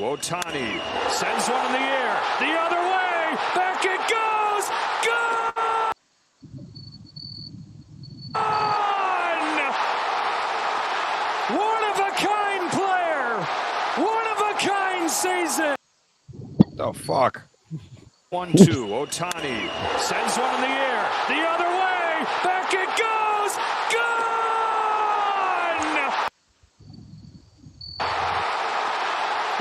Ohtani sends one in the air. The other way. Back it goes. Gone! One-of-a-kind player. One-of-a-kind season. The fuck? 1-2. Ohtani sends one in the air. The other way. Back it goes. Gone!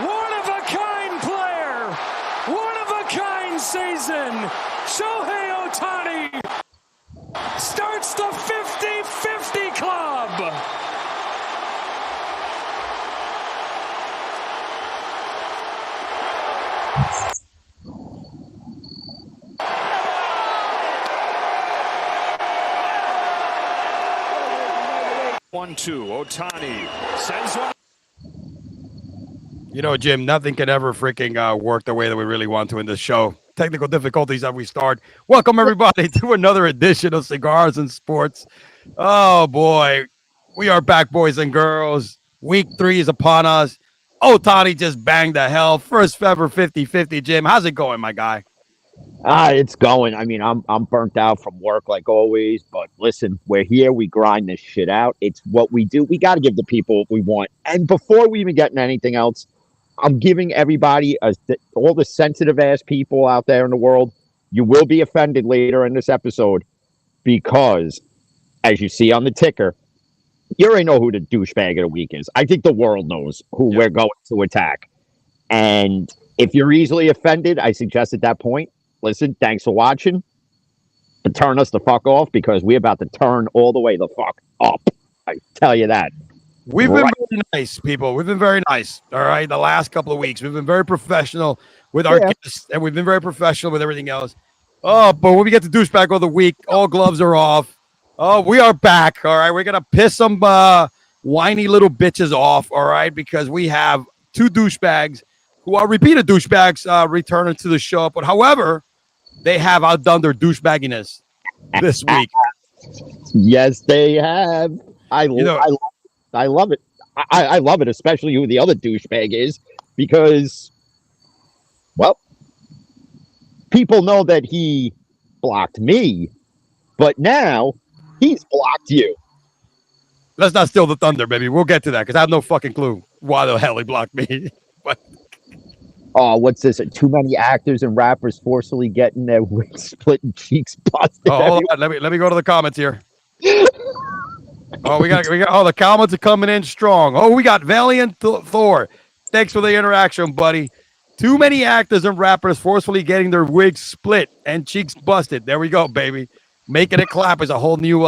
One-of-a-kind player. One-of-a-kind season. Shohei Ohtani starts the 50-50 club. One-two. Ohtani sends one. You know, Jim, nothing can ever freaking work the way that we really want to in this show. Technical difficulties that we start. Welcome, everybody, to another edition of Cigars and Sports. Oh, boy. We are back, boys and girls. Week 3 is upon us. Ohtani just banged the hell. First ever 50-50, Jim. How's it going, my guy? It's going. I mean, I'm burnt out from work like always, but listen, we're here. We grind this shit out. It's what we do. We got to give the people what we want. And before we even get into anything else, I'm giving everybody, all the sensitive ass people out there in the world, you will be offended later in this episode because, as you see on the ticker, you already know who the douchebag of the week is. I think the world knows who we're going to attack. And if you're easily offended, I suggest at that point, listen, thanks for watching, but turn us the fuck off because we're about to turn all the way the fuck up. I tell you that. We've been very nice, people. We've been very nice. All right. The last couple of weeks, we've been very professional with our guests, and we've been very professional with everything else. Oh, but when we get to douchebag of the week, all gloves are off. Oh, we are back. All right. We're going to piss some whiny little bitches off. All right. Because we have 2 douchebags who are repeated douchebags returning to the show. But however, they have outdone their douchebagginess this week. Yes, they have. I love it. I love it, especially who the other douchebag is, because, well, people know that he blocked me, but now he's blocked you. Let's not steal the thunder, baby. We'll get to that because I have no fucking clue why the hell he blocked me. But oh, what's this? Too many actors and rappers forcefully getting their wigs split and cheeks busted. Oh, hold on. Let me go to the comments here. Oh, we got. Oh, the comments are coming in strong. Oh, we got Valiant Thor. Thanks for the interaction, buddy. Too many actors and rappers forcefully getting their wigs split and cheeks busted. There we go, baby. Making it clap is a whole new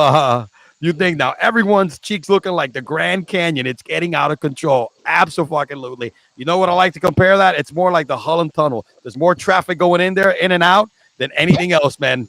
thing now. Everyone's cheeks looking like the Grand Canyon. It's getting out of control. Absolutely. You know what I like to compare that? It's more like the Holland Tunnel. There's more traffic going in there, in and out, than anything else, man.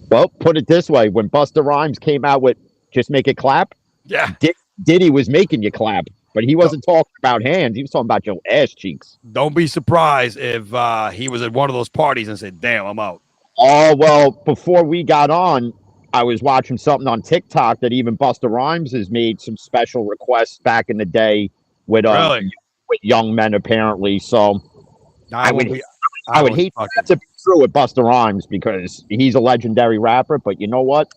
Well, put it this way. When Busta Rhymes came out with Just Make It Clap, yeah, Diddy was making you clap, but he wasn't talking about hands. He was talking about your ass cheeks. Don't be surprised if he was at one of those parties and said, damn, I'm out. Oh, well, before we got on, I was watching something on TikTok that even Busta Rhymes has made some special requests back in the day with young men, apparently. So I would hate that to be true with Busta Rhymes because he's a legendary rapper. But you know what?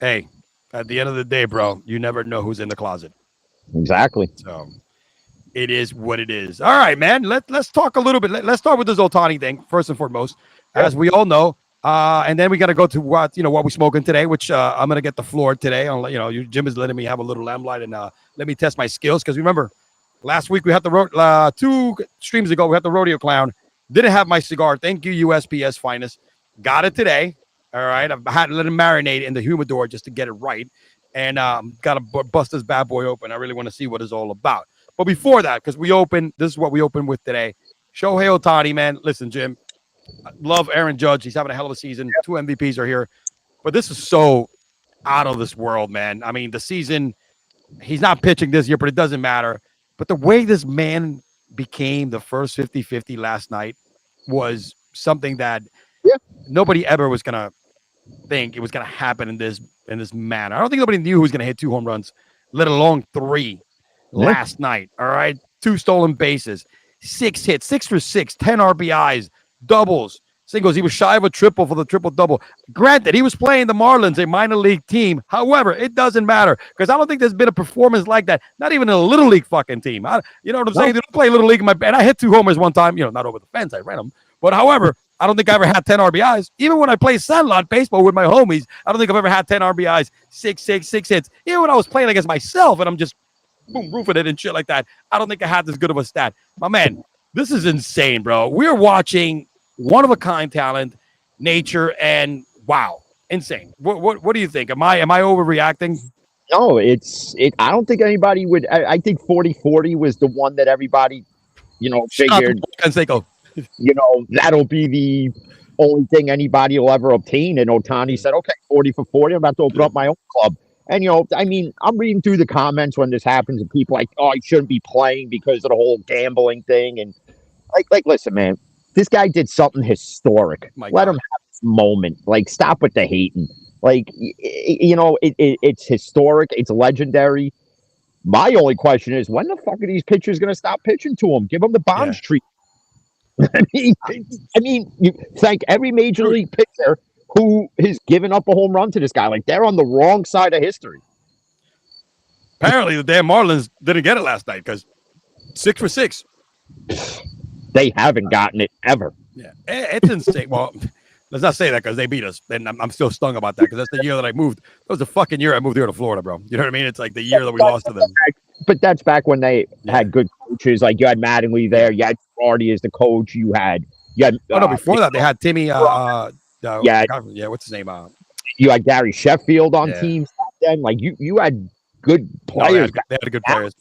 Hey, at the end of the day, bro, you never know who's in the closet. Exactly. So it is what it is. All right, man. Let's talk a little bit. Let's start with this Ohtani thing first and foremost, as we all know. And then we got to go to what we're smoking today, which I'm going to get the floor today. Jim is letting me have a little lamplight and let me test my skills. Because remember, last week we had 2 streams ago, we had the Rodeo Clown. Didn't have my cigar. Thank you, USPS Finest. Got it today. All right. I've had to let it marinate in the humidor just to get it right. And got to bust this bad boy open. I really want to see what it's all about. But before that, because this is what we open with today. Shohei Ohtani, man. Listen, Jim. I love Aaron Judge. He's having a hell of a season. 2 MVPs are here. But this is so out of this world, man. I mean, the season, he's not pitching this year, but it doesn't matter. But the way this man became the first 50-50 last night was something that nobody ever was going to think it was going to happen in this manner. I don't think nobody knew who was going to hit 2 home runs, let alone 3 last night. All right. 2 stolen bases, 6 hits, 6 for 6, 10 RBIs, doubles, singles. He was shy of a triple for the triple-double. Granted, he was playing the Marlins, a minor league team. However, it doesn't matter because I don't think there's been a performance like that. Not even in a little league fucking team. You know what I'm saying? They don't play little league in my and I hit 2 homers one time, not over the fence. I ran them. But however, I don't think I ever had 10 RBIs. Even when I play sandlot baseball with my homies, I don't think I've ever had 10 RBIs, 6 hits. Even when I was playing against myself and I'm just boom, roofing it and shit like that, I don't think I had this good of a stat. My man, this is insane, bro. We're watching one-of-a-kind talent, nature, and wow, insane. What do you think? Am I overreacting? No, I don't think anybody would. I think 40-40 was the one that everybody, figured. That'll be the only thing anybody will ever obtain. And Ohtani said, okay, 40 for 40. I'm about to open up my own club. And, I'm reading through the comments when this happens and people like, oh, he shouldn't be playing because of the whole gambling thing. And listen, man, this guy did something historic. Let him have this moment. Stop with the hating. It's historic. It's legendary. My only question is, when the fuck are these pitchers going to stop pitching to him? Give him the Bonds treatment. I mean, you thank every major league pitcher who has given up a home run to this guy. They're on the wrong side of history. Apparently, the damn Marlins didn't get it last night because 6 for 6. They haven't gotten it ever. Yeah, it's insane. Well, let's not say that because they beat us. And I'm still stung about that because that's the year that I moved. That was the fucking year I moved here to Florida, bro. You know what I mean? It's like the year that we lost to them. But that's back when they had good coaches. You had Mattingly there. You had Girardi as the coach. You had before that they had Timmy. What's his name? You had Gary Sheffield on teams then. You had good players. They had good players.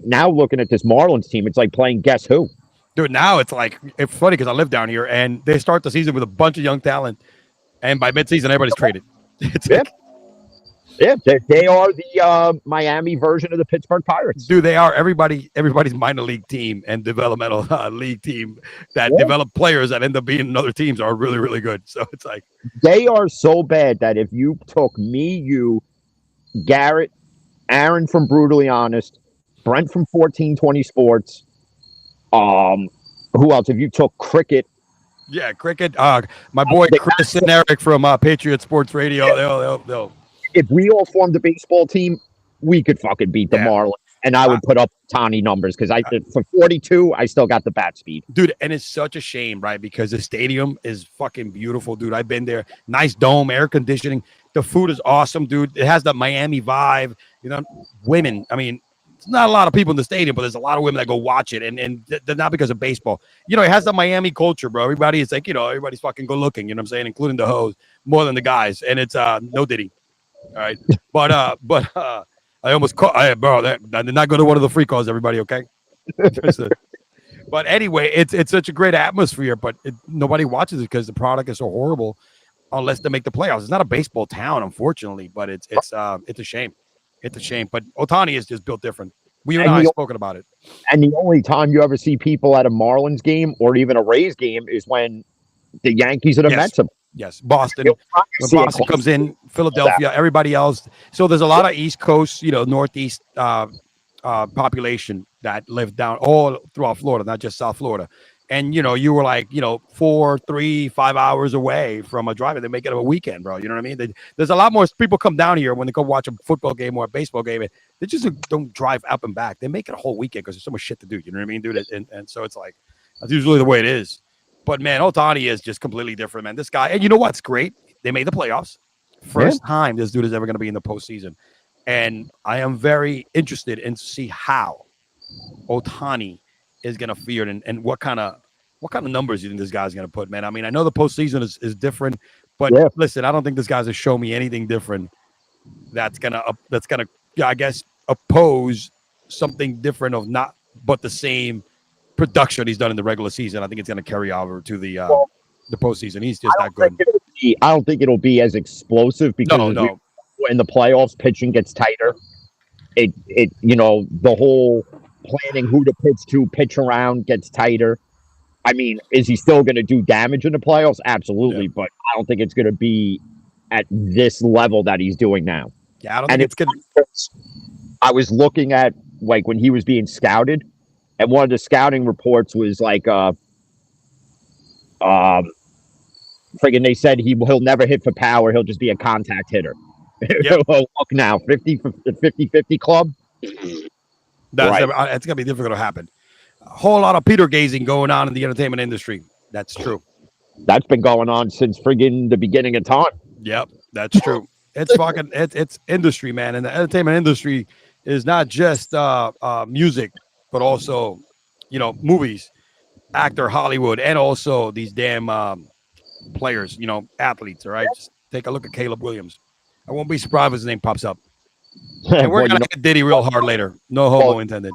Now looking at this Marlins team, it's like playing Guess Who. Dude, now it's funny because I live down here and they start the season with a bunch of young talent, and by midseason everybody's traded. They are the Miami version of the Pittsburgh Pirates. Dude, they are everybody's minor league team and developmental league team that develop players that end up being in other teams are really, really good. So it's they are so bad that if you took me, you, Garrett, Aaron from Brutally Honest, Brent from 1420 Sports, who else? If you took Cricket. Yeah, Cricket. My boy Chris and Eric from Patriot Sports Radio. They'll if we all formed a baseball team, we could fucking beat the Marlins. And I would put up tiny numbers because for 42, I still got the bat speed. Dude, and it's such a shame, right? Because the stadium is fucking beautiful, dude. I've been there. Nice dome, air conditioning. The food is awesome, dude. It has the Miami vibe. Women. I mean, it's not a lot of people in the stadium, but there's a lot of women that go watch it. And they're not because of baseball. It has the Miami culture, bro. Everybody is everybody's fucking good looking, you know what I'm saying? Including the hoes, more than the guys. And it's no Diddy. All right. But I almost caught, bro. They're not going to one of the free calls, everybody, okay? But anyway, it's such a great atmosphere, but nobody watches it because the product is so horrible unless they make the playoffs. It's not a baseball town, unfortunately, but it's a shame. It's a shame. But Ohtani is just built different. We and I have spoken about it. And the only time you ever see people at a Marlins game or even a Rays game is when the Yankees or the Mets are. Yes, Boston. When Boston comes in, Philadelphia, everybody else. So there's a lot of East Coast, Northeast population that live down all throughout Florida, not just South Florida. And, you were 4, 3, 5 hours away from a drive. They make it a weekend, bro. You know what I mean? There's a lot more people come down here when they go watch a football game or a baseball game. They just don't drive up and back. They make it a whole weekend because there's so much shit to do. You know what I mean, dude? And so it's that's usually the way it is. But, man, Ohtani is just completely different, man. This guy, and you know what's great? They made the playoffs. First time this dude is ever going to be in the postseason. And I am very interested in to see how Ohtani is going to fare and what kind of numbers you think this guy's going to put, man. I mean, I know the postseason is different, but listen, I don't think this guy's going to show me anything different that's going to, I guess, oppose something different of not but the same production he's done in the regular season. I think it's going to carry over to the postseason. He's just that good. I don't think it'll be as explosive because in the playoffs, pitching gets tighter. The whole planning who to pitch around gets tighter. I mean, is he still going to do damage in the playoffs? Absolutely, but I don't think it's going to be at this level that he's doing now. Yeah, I don't think it's going to. I was looking at like when he was being scouted, and one of the scouting reports was like, friggin' they said he'll never hit for power. He'll just be a contact hitter. Yep. Look now, 50-50 club. That's it's gonna be difficult to happen. A whole lot of Peter gazing going on in the entertainment industry. That's true. That's been going on since friggin' the beginning of time. Yep, that's true. It's fucking it's industry, man, and the entertainment industry is not just music, but also movies, actor, Hollywood, and also these damn players, athletes. All right, just take a look at Caleb Williams. I won't be surprised if his name pops up. And we're gonna hit Diddy real hard later. No homo intended.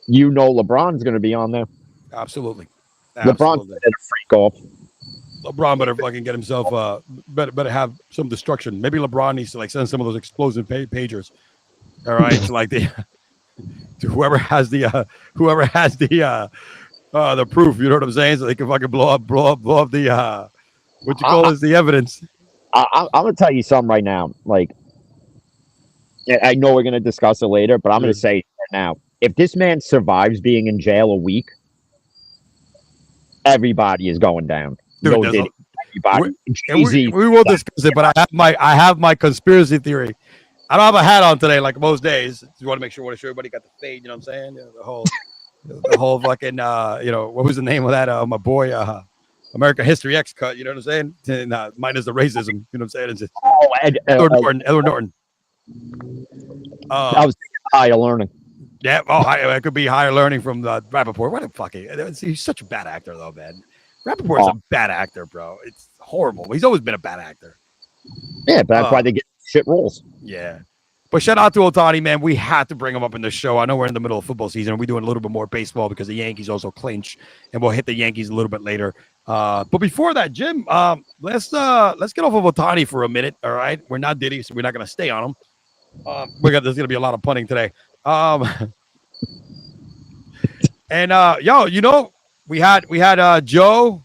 LeBron's gonna be on there. Absolutely. LeBron's a freak off. LeBron better fucking get himself better have some destruction. Maybe LeBron needs to like send some of those explosive pagers. All right, to like to whoever has the proof. You know what I'm saying? So they can fucking blow up the what you call is the evidence. I'm gonna tell you something right now. Like, I know we're gonna discuss it later, but I'm gonna say it right now. If this man survives being in jail a week, everybody is going down. Dude, no Diddy. We will discuss it, but I have my conspiracy theory. I don't have a hat on today like most days. You want to show everybody got the fade. You know what I'm saying? The whole fucking what was the name of that? My boy, American History X cut. You know what I'm saying? And, minus the racism. You know what I'm saying? It's just, Edward Norton. I was thinking higher learning. Yeah. Oh, it could be higher learning from Rappaport. What a fucking. He's such a bad actor, though, man. Rappaport's a bad actor, bro. It's horrible. He's always been a bad actor. Yeah, but that's why they get shit roles. Yeah. But shout out to Ohtani, man. We had to bring him up in the show. I know we're in the middle of football season. We're doing a little bit more baseball because the Yankees also clinch, and we'll hit the Yankees a little bit later. But before that, Jim, let's get off of Ohtani for a minute. All right, we're not Diddy, so we're not going to stay on him. There's going to be a lot of punting today. We had Joe.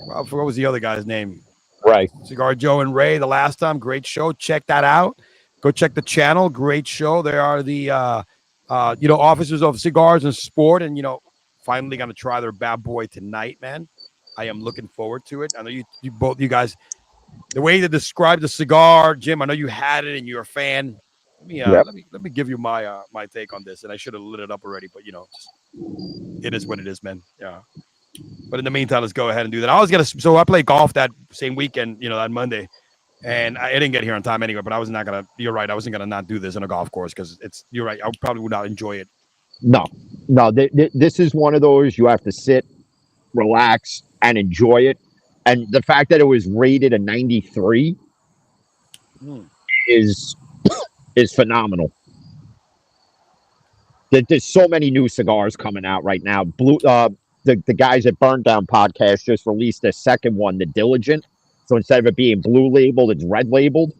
I forgot what was the other guy's name. Right. Cigar Joe and Ray the last time. Great show. Check that out. Go check the channel. Great show. They are the officers of Cigars and Sport, and finally going to try their bad boy tonight, man. I am looking forward to it. I know you both guys, the way to describe the cigar, Jim. I know you had it and you're a fan. Let me give you my my take on this, and I should have lit it up already, but it is what it is, man. Yeah. But in the meantime, let's go ahead and do that. So I played golf that same weekend, that Monday, and I didn't get here on time anyway. But I was not gonna. You're right. I wasn't gonna not do this in a golf course because you're right. I probably would not enjoy it. No. This is one of those you have to sit, relax, and enjoy it. And the fact that it was rated a 93 is phenomenal. There's so many new cigars coming out right now. The guys at Burn Down Podcast just released their second one, the Diligent. So instead of it being blue labeled, it's red labeled.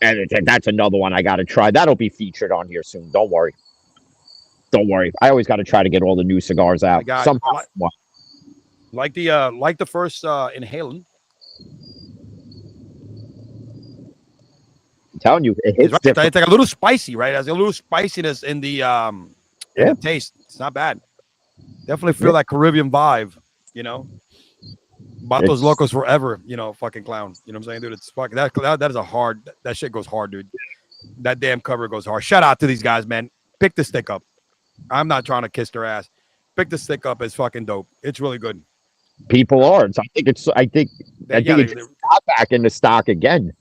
And that's another one I got to try. That'll be featured on here soon. Don't worry. I always got to try to get all the new cigars out. Like the first inhalant. I'm telling you, it's like a little spicy, right? It has a little spiciness in the taste. It's not bad. Definitely feel that Caribbean vibe, Vatos Locos forever, fucking clown. You know what I'm saying, dude? It's fucking that is a hard. That shit goes hard, dude. That damn cover goes hard. Shout out to these guys, man. Pick the stick up. I'm not trying to kiss their ass. Pick the stick up is fucking dope. It's really good. People are. So I think it's got back into stock again.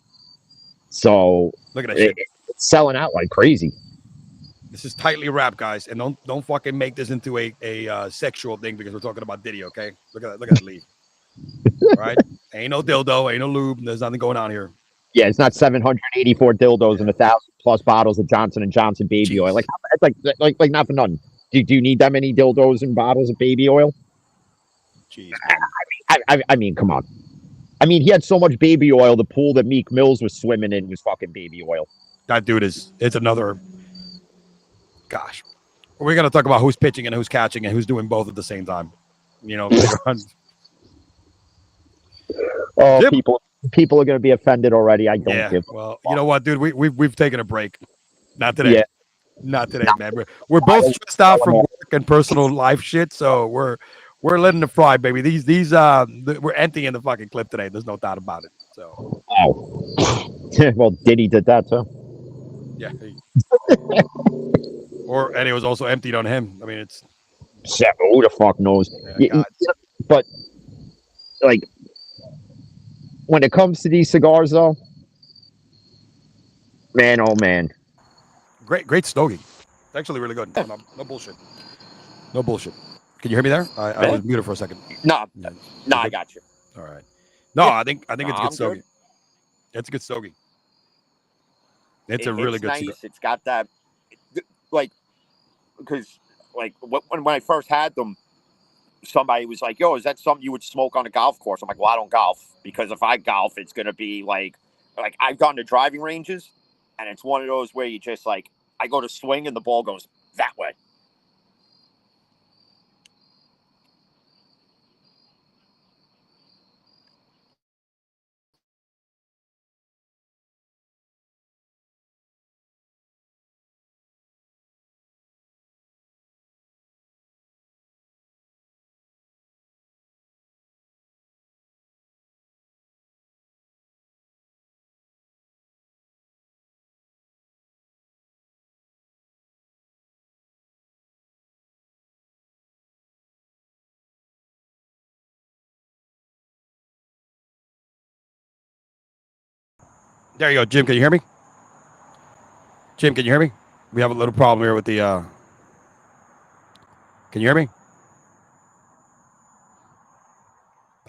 So look at that shit. It's selling out like crazy. This is tightly wrapped, guys, and don't fucking make this into a sexual thing because we're talking about Diddy, okay? Look at that leaf. All right? Ain't no dildo, ain't no lube. There's nothing going on here. Yeah, it's not 784 dildos and 1,000+ bottles of Johnson & Johnson baby oil. Like not for nothing. Do you need that many dildos and bottles of baby oil? Jeez. I mean, come on. I mean, he had so much baby oil. The pool that Meek Mills was swimming in was fucking baby oil. That dude it's another. Gosh, we're gonna talk about who's pitching and who's catching and who's doing both at the same time. Oh, people are gonna be offended already. I don't give. Well, you know what, dude? We've taken a break. Not today. Not today, man. We're both stressed out from work and personal life shit, so we're letting it fly, baby. We're emptying the fucking clip today. There's no doubt about it. So, Well, Diddy did that too. yeah. And it was also emptied on him. I mean, it's who the fuck knows? God. But like, when it comes to these cigars, though, man, oh man, great stogie. It's actually really good. No bullshit. No bullshit. Can you hear me there? I was muted for a second. No, I got you. All right. No, I think it's a good stogie. It's a good stogie. It's a really good nice. cigar. It's got that, like, because like when I first had them, somebody was like, "Yo, is that something you would smoke on a golf course?" I'm like, "Well, I don't golf, because if I golf, it's gonna be like I've gone to driving ranges, and it's one of those where you just like I go to swing and the ball goes that way." There you go, Jim. Can you hear me? Jim, can you hear me? We have a little problem here with the. Can you hear me?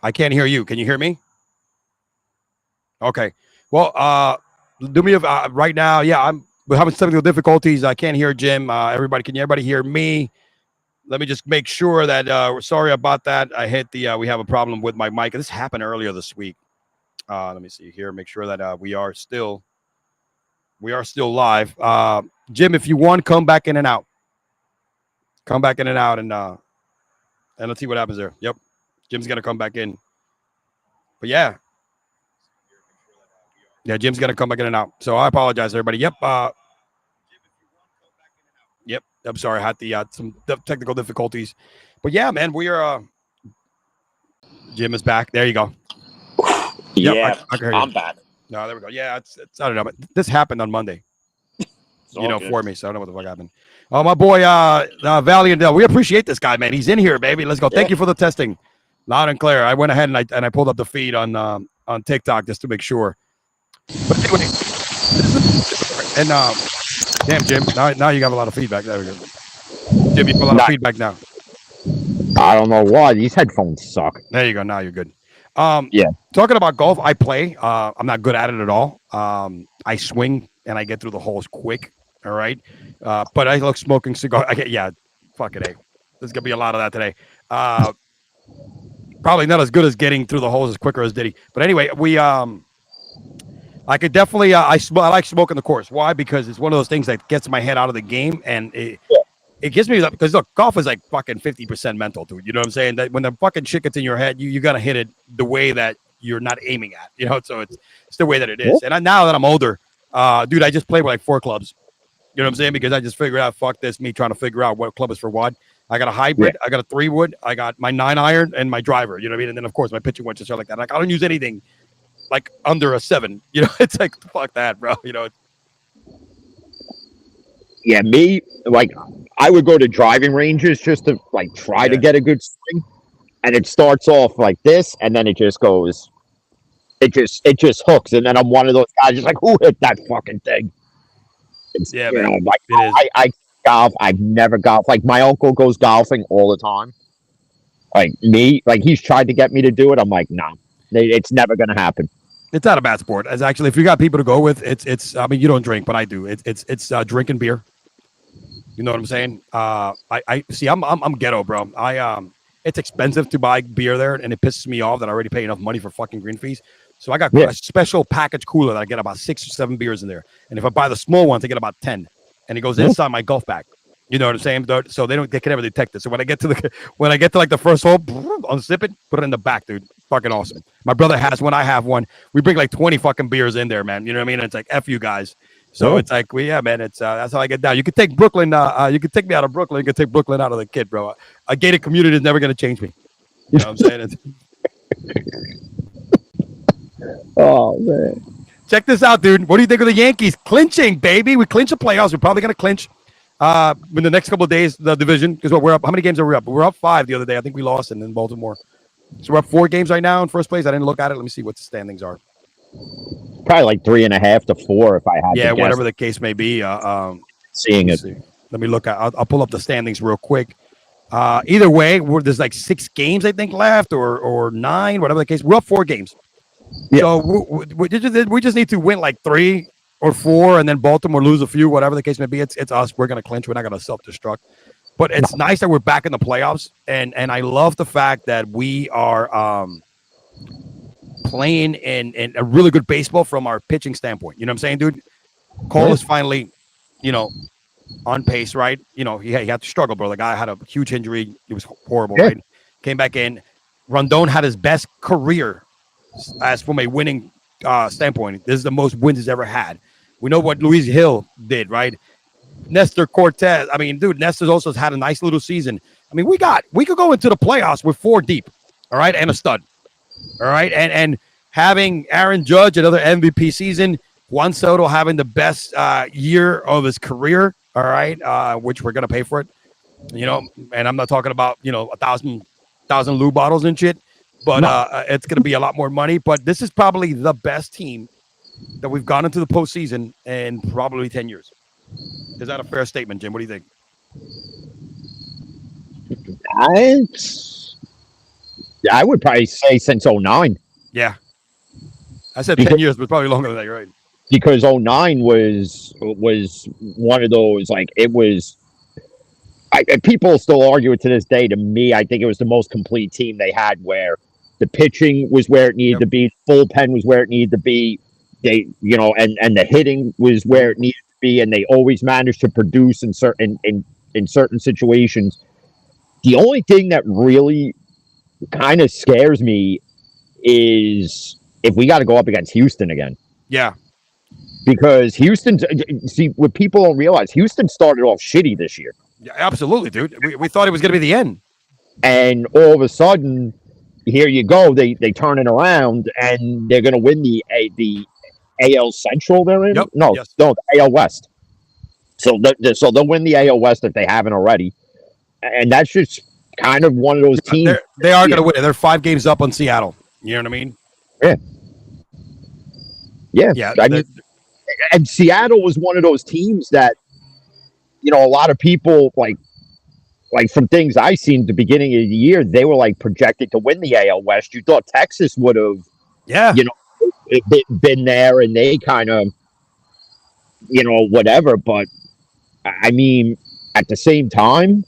I can't hear you. Can you hear me? Okay. Well, do me right now. Yeah, we're having technical difficulties. I can't hear Jim. Can everybody hear me? Let me just make sure that we're sorry about that. I hit we have a problem with my mic. This happened earlier this week. Let me see here. Make sure that we are still live. Jim, if you want, come back in and out. Come back in and out, and let's see what happens there. Yep, Jim's gonna come back in. But yeah, Jim's gonna come back in and out. So I apologize, everybody. Yep. Yep. I'm sorry. I had some technical difficulties. But yeah, man, we are. Jim is back. There you go. Yeah, yep, I'm back. No, there we go. Yeah, it's I don't know, but this happened on Monday. For me, so I don't know what the fuck happened. Oh, my boy, Valiant Dell. We appreciate this guy, man. He's in here, baby. Let's go. Thank you for the testing, loud and clear. I went ahead and I pulled up the feed on TikTok just to make sure. But anyway, and damn, Jim, now you got a lot of feedback. There we go. Jim, you have a lot of feedback now. I don't know why these headphones suck. There you go. Now you're good. Yeah. Talking about golf, I play. I'm not good at it at all. I swing and I get through the holes quick. All right. But I look smoking cigar. Fuck it. There's gonna be a lot of that today. Probably not as good as getting through the holes as quicker as Diddy. But anyway, I could definitely. I like smoking the course. Why? Because it's one of those things that gets my head out of the game, and it gives me, because look, golf is like fucking 50% mental, dude. You know what I'm saying? That when the fucking shit gets in your head, you gotta hit it the way that you're not aiming at. You know, so it's the way that it is. And now that I'm older, dude, I just play with like 4 clubs. You know what I'm saying? Because I just figured out, fuck this, me trying to figure out what club is for what. I got a hybrid, I got a 3-wood, I got my 9-iron and my driver. You know what I mean? And then of course my pitching wedges are like that. Like I don't use anything like under a 7. You know, it's like fuck that, bro. You know. Yeah, me, like I would go to driving ranges just to like try to get a good swing, and it starts off like this, and then it just goes, it just hooks, and then I'm one of those guys just like, who hit that fucking thing? Man. Like I golf. I've never golfed. Like my uncle goes golfing all the time. Like me, like he's tried to get me to do it. I'm like, nah, it's never gonna happen. It's not a bad sport. As actually, if you got people to go with, it's. I mean, you don't drink, but I do. It's drinking beer. You know what I'm saying? I see. I'm ghetto, bro. It's expensive to buy beer there, and it pisses me off that I already pay enough money for fucking green fees. So I got a special package cooler that I get about 6 or 7 beers in there, and if I buy the small ones, I get about 10, and it goes inside my golf bag. You know what I'm saying? So they can never detect it. So when I get to like the first hole, unzip it, put it in the back, dude. Fucking awesome. My brother has one. I have one. We bring like 20 fucking beers in there, man. You know what I mean? And it's like F you guys. So it's like, man, it's that's how I get down. You could take Brooklyn, you could take me out of Brooklyn, you could take Brooklyn out of the kid, bro. A gated community is never going to change me. You know what I'm saying? Oh man. Check this out, dude. What do you think of the Yankees clinching, baby? We clinch the playoffs. We're probably going to clinch in the next couple of days the division because we're up. How many games are we up? We're up 5 the other day. I think we lost in Baltimore. So we're up 4 games right now in first place. I didn't look at it. Let me see what the standings are. Probably like 3.5 to 4 if I had to guess. Whatever the case may be. Seeing it. Let me look at. I'll pull up the standings real quick. Either way, there's like 6 games I think left, or 9, whatever the case. We're up 4 games. Yeah. So we just need to win like 3 or 4, and then Baltimore lose a few, whatever the case may be. It's us. We're gonna clinch. We're not gonna self-destruct. But it's nice that we're back in the playoffs, and I love the fact that we are playing in a really good baseball from our pitching standpoint. You know what I'm saying, dude? Cole is finally, on pace, right? He had to struggle, bro. The guy had a huge injury. It was horrible, right? Came back in. Rondon had his best career as from a winning standpoint. This is the most wins he's ever had. We know what Luis Hill did, right? Nestor Cortez. I mean, dude, Nestor's also had a nice little season. I mean, we could go into the playoffs with 4 deep, all right, and a stud, all right, and having Aaron Judge another MVP season, Juan Soto having the best year of his career, all right, which we're gonna pay for it, and I'm not talking about 1,000 lube bottles and shit, but it's gonna be a lot more money. But this is probably the best team that we've gone into the postseason in probably 10 years. Is that a fair statement, Jim? What do you think? I would probably say since 09. Yeah. I said 10 years, but probably longer than that, you're right. Because 09 was one of those, like, it was, people still argue it to this day. To me, I think it was the most complete team they had, where the pitching was where it needed to be, bullpen was where it needed to be, they, and the hitting was where it needed to be, and they always managed to produce in certain situations. The only thing that really kind of scares me is if we got to go up against Houston again. Yeah. Because Houston, see, what people don't realize, Houston started off shitty this year. Yeah, absolutely, dude. We thought it was going to be the end. And all of a sudden, here you go. They turn it around, and they're going to win the AL Central they're in? Yep. No, the AL West. So they'll win the AL West if they haven't already. And that's just kind of one of those teams. They are going to win. They're 5 games up on Seattle. You know what I mean? Yeah. I mean, and Seattle was one of those teams that, a lot of people, like from things I seen at the beginning of the year, they were like projected to win the AL West. You thought Texas would have, been there, and they kind of, whatever. But I mean, at the same time,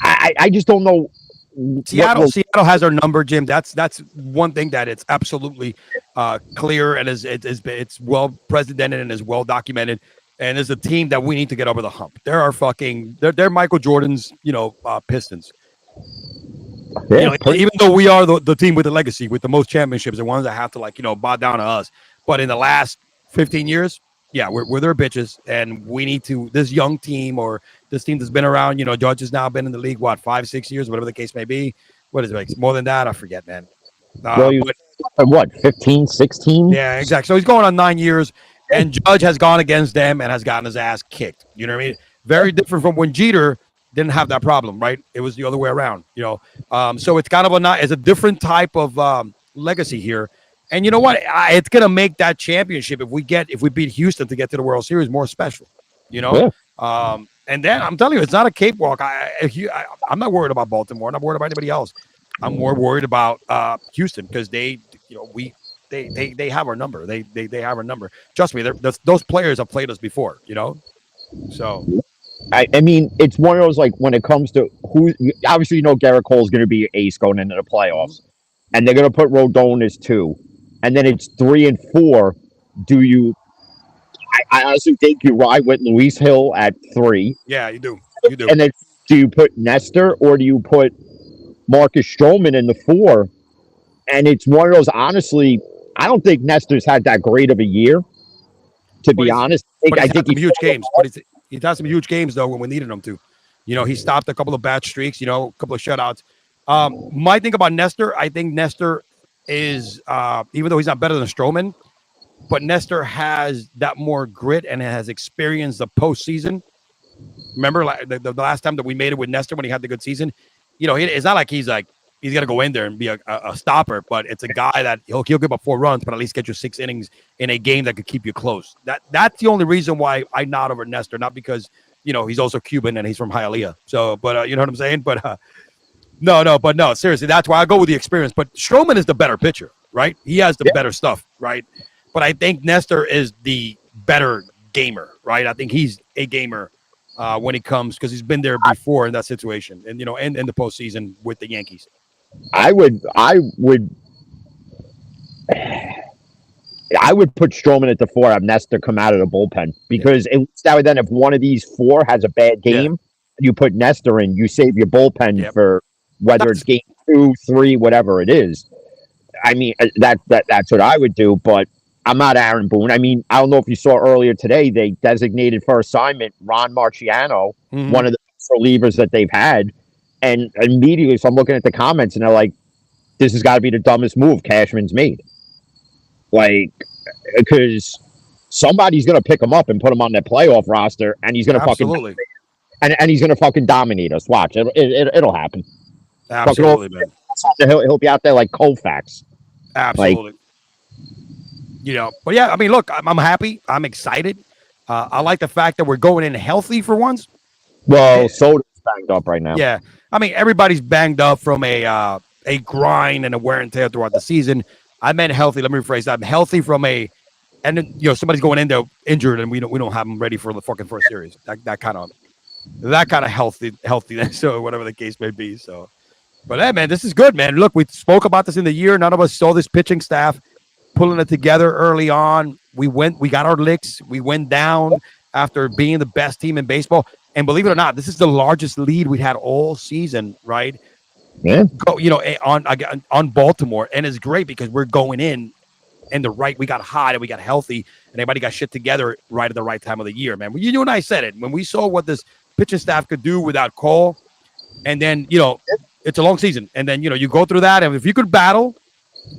I just don't know. Seattle has our number, Jim. That's one thing that it's absolutely clear, and it's well precedented and is well documented, and is a team that we need to get over the hump. They're Michael Jordan's Pistons. Yeah, even though we are the team with the legacy, with the most championships, the ones that have to bow down to us. But in the last 15 years, we're their bitches, and we need to. This young team, or this team that's been around, Judge has now been in the league 5-6 years, whatever the case may be. What is it, like more than that? I forget, man. What, 15, 16? Yeah, exactly. So he's going on 9 years, and Judge has gone against them and has gotten his ass kicked. You know what I mean? Very different from when Jeter didn't have that problem, right? It was the other way around, So it's kind of it's a different type of legacy here. And you know what? It's gonna make that championship if we beat Houston to get to the World Series more special, Yeah. And then I'm telling you, it's not a cakewalk. I'm not worried about Baltimore. I'm not worried about anybody else. I'm more worried about Houston, because they have our number. They have our number. Trust me, those players have played us before. So. I mean, it's one of those, like, when it comes to who, obviously, Garrett Cole's going to be ace going into the playoffs, and they're going to put Rodon as 2, and then it's 3 and 4. Do you? I honestly think you ride with Luis Hill at 3. Yeah, you do. And then do you put Nestor, or do you put Marcus Stroman in the 4? And it's one of those. Honestly, I don't think Nestor's had that great of a year, to be honest. But I he's had think some huge games. But he's had some huge games though when we needed him to. He stopped a couple of bad streaks. A couple of shutouts. My thing about Nestor, I think Nestor is even though he's not better than Stroman, but Nestor has that more grit and has experienced the postseason. Remember the last time that we made it with Nestor when he had the good season? It's not like he's gonna go in there and be a stopper, but it's a guy that he'll give up 4 runs, but at least get you 6 innings in a game that could keep you close. That's the only reason why I nod over Nestor, not because he's also Cuban and he's from Hialeah. So, but you know what I'm saying? But no, seriously, that's why I go with the experience. But Stroman is the better pitcher, right? He has the better stuff, right? But I think Nestor is the better gamer, right? I think he's a gamer. When he comes, because he's been there before in that situation, and in the postseason with the Yankees. I would put Stroman at the 4, have Nestor come out of the bullpen, because at least that would then, if one of these 4 has a bad game, you put Nestor in, you save your bullpen for whether it's game 2, 3, whatever it is. I mean, that's what I would do, but I'm not Aaron Boone. I mean, I don't know if you saw earlier today, they designated for assignment Ron Marciano, one of the best relievers that they've had. And immediately, so I'm looking at the comments, and they're like, this has got to be the dumbest move Cashman's made. Like, because somebody's going to pick him up and put him on their playoff roster, and he's going to fucking and he's going to fucking dominate us. Watch, it'll happen. Absolutely, man. He'll be out there like Koufax. Absolutely. But yeah, I mean, look, I'm happy. I'm excited. I like the fact that we're going in healthy for once. Well, Soto's banged up right now. Yeah. I mean, everybody's banged up from a grind and a wear and tear throughout the season. I meant healthy. Let me rephrase that. I'm healthy from and then, somebody's going in there injured and we don't have them ready for the fucking first series. That kind of healthiness or whatever the case may be. So, but hey, man, this is good, man. Look, we spoke about this in the year. None of us saw this pitching staff pulling it together early on. We got our licks. We went down after being the best team in baseball. And believe it or not, this is the largest lead we had all season, right? Yeah. On Baltimore. And it's great because we're going in we got hot and we got healthy and everybody got shit together right at the right time of the year, man. You and I said it. When we saw what this pitching staff could do without Cole, and then, it's a long season. And then, you go through that. And if you could battle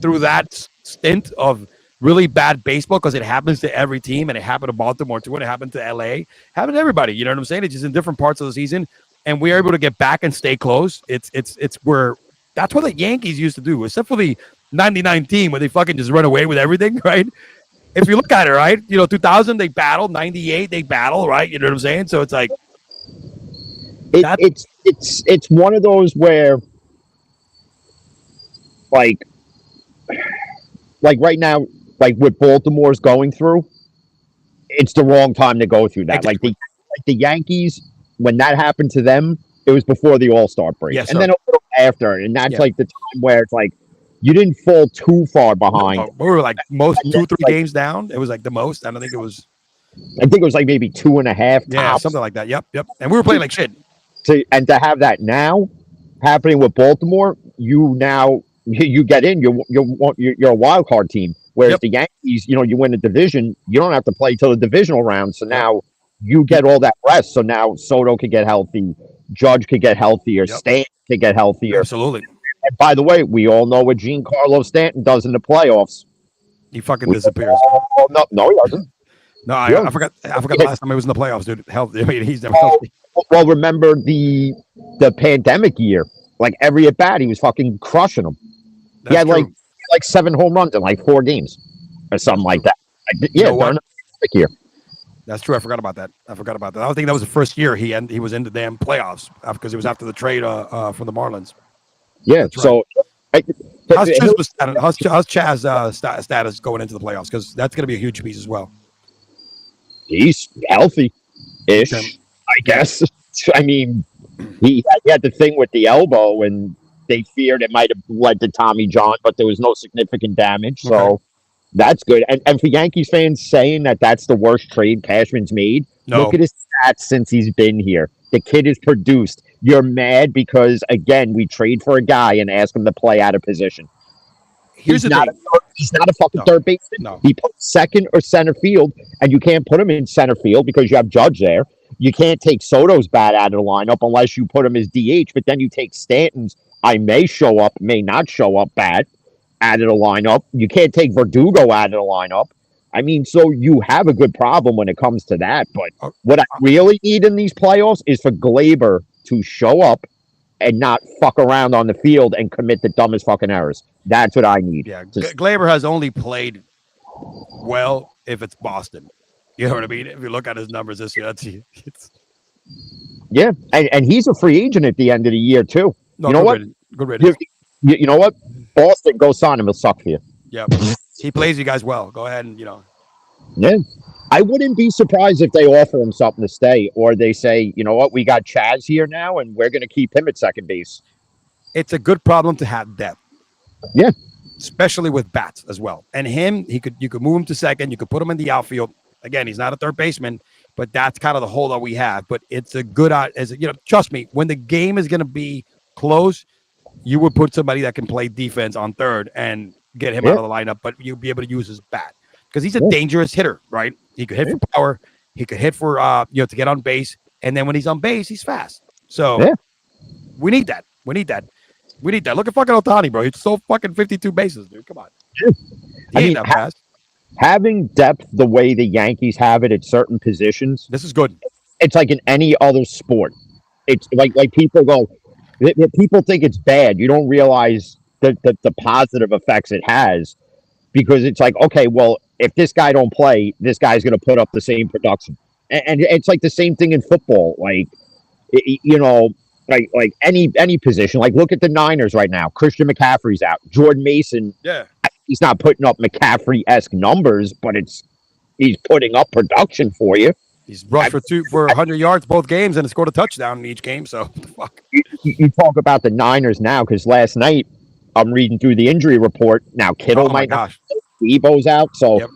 through that stint of really bad baseball, because it happens to every team, and it happened to Baltimore too, and it happened to LA, happened to everybody. You know what I'm saying? It's just in different parts of the season, and we are able to get back and stay close. It's where that's what the Yankees used to do, except for the '99 team where they fucking just run away with everything, right? If you look at it, right, 2000 they battled, '98 they battle, right? You know what I'm saying? So it's like it's one of those where like right now, like what Baltimore's going through, it's the wrong time to go through that. Exactly. Like the Yankees, when that happened to them, it was before the All-Star break. Yes, and then a little after. And that's like the time where it's like you didn't fall too far behind. No, we were like most 2-3 games down. It was like the most. I think it was like maybe 2.5. Yeah, tops. something like that. Yep. And we were playing like shit. And to have that now happening with Baltimore, you get in, you're a wild card team. Whereas the Yankees, you win the division, you don't have to play till the divisional round. So now you get all that rest. So now Soto could get healthy, Judge could get healthier, Stanton could get healthier. Absolutely. And by the way, we all know what Giancarlo Stanton does in the playoffs. He fucking disappears. No, he doesn't. No, I forgot the last time he was in the playoffs, dude. Healthy. I mean, he's never healthy. Well, remember the pandemic year? Like every at bat, he was fucking crushing them. He had like 7 home runs in like 4 games or something like that. During the pandemic year. That's true. I forgot about that. I don't think that was the first year he was in the damn playoffs because it was after the trade from the Marlins. Yeah. That's so, right. How's Chaz's status going into the playoffs? Because that's going to be a huge piece as well. He's healthy-ish, I guess. I mean, he had the thing with the elbow, and they feared it might have led to Tommy John, but there was no significant damage. So that's good. And for Yankees fans saying that that's the worst trade Cashman's made, look at his stats since he's been here. The kid is produced. You're mad because, again, we trade for a guy and ask him to play out of position. here's the thing. He's not a fucking No. third baseman. No. He put second or center field, and you can't put him in center field because you have Judge there. You can't take Soto's bat out of the lineup unless you put him as DH, but then you take Stanton's, I may show up, may not show up bat out of the lineup. You can't take Verdugo out of the lineup. I mean, so you have a good problem when it comes to that. But what I really need in these playoffs is for Glaber to show up and not fuck around on the field and commit the dumbest fucking errors. That's what I need. Yeah, Glaber has only played well if it's Boston. You know what I mean? If you look at his numbers this year, yeah, and he's a free agent at the end of the year too. No, you know what? Good riddance. You know what? Boston, go sign him. He'll suck for you. Yeah, he plays you guys well. Go ahead and Yeah, I wouldn't be surprised if they offer him something to stay, or they say, you know what, we got Chaz here now, and we're going to keep him at second base. It's a good problem to have depth. Yeah, especially with bats as well. And you could move him to second. You could put him in the outfield. Again, he's not a third baseman, but that's kind of the hole that we have. But it's a good trust me, when the game is going to be close, you would put somebody that can play defense on third and get him out of the lineup, but you'll be able to use his bat because he's a dangerous hitter, right? He could hit for power. He could hit for, to get on base. And then when he's on base, he's fast. So we need that. We need that. Look at fucking Ohtani, bro. He's so fucking 52 bases, dude. Come on. He ain't that fast. Having depth the way the Yankees have it at certain positions. This is good. It's like in any other sport. It's like people go, people think it's bad. You don't realize the positive effects it has because it's like, okay, well, if this guy don't play, this guy's going to put up the same production. And it's like the same thing in football. Like, like any position. Like, look at the Niners right now. Christian McCaffrey's out. Jordan Mason. Yeah. He's not putting up McCaffrey-esque numbers, but he's putting up production for you. He's rushed for 100 yards both games and scored a touchdown in each game. So, what the fuck? You talk about the Niners now because last night I'm reading through the injury report. Now Kittle might not. Debo's out, so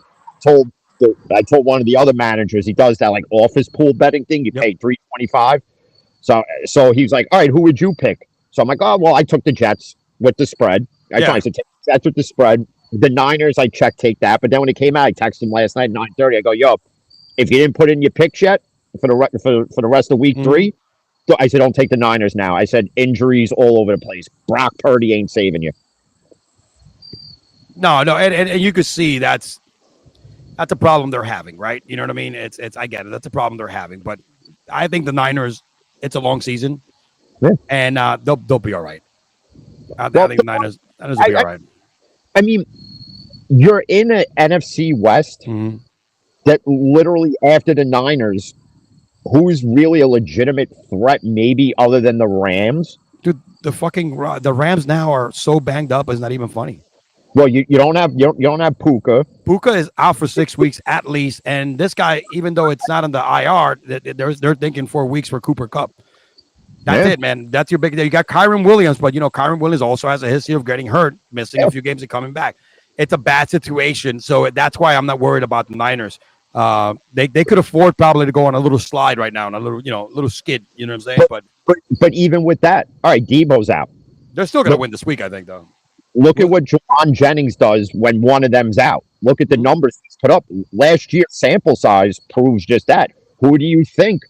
I told one of the other managers he does that like office pool betting thing. You pay $3.25. So he's like, all right, who would you pick? So I'm like, oh well, I took the Jets with the spread. I said take the Jets with the spread. The Niners, I take that. But then when it came out, I texted him last night at 9:30. I go, yo, if you didn't put in your picks yet for the rest of week 3, I said, don't take the Niners now. I said, injuries all over the place. Brock Purdy ain't saving you. No, and you could see that's a problem they're having, right? You know what I mean? It's I get it. That's a problem they're having. But I think the Niners, it's a long season, and they'll be all right. I think the Niners will be all right. I mean, you're in an NFC West that literally after the Niners, who's really a legitimate threat, maybe other than the Rams? Dude, the Rams now are so banged up. It's not even funny. Well, you don't have Puka. Puka is out for 6 weeks at least, and this guy, even though it's not on the IR, they're thinking 4 weeks for Cooper Kupp. That's it, man. That's your big day. You got Kyron Williams, but Kyron Williams also has a history of getting hurt, missing a few games and coming back. It's a bad situation, so that's why I'm not worried about the Niners. They could afford probably to go on a little slide right now, and a little skid. You know what I'm saying? But even with that, all right, Debo's out. They're still going to win this week, I think, though. Look at what Juwan Jennings does when one of them's out. Look at the numbers he's put up. Last year's sample size proves just that. Who do you think?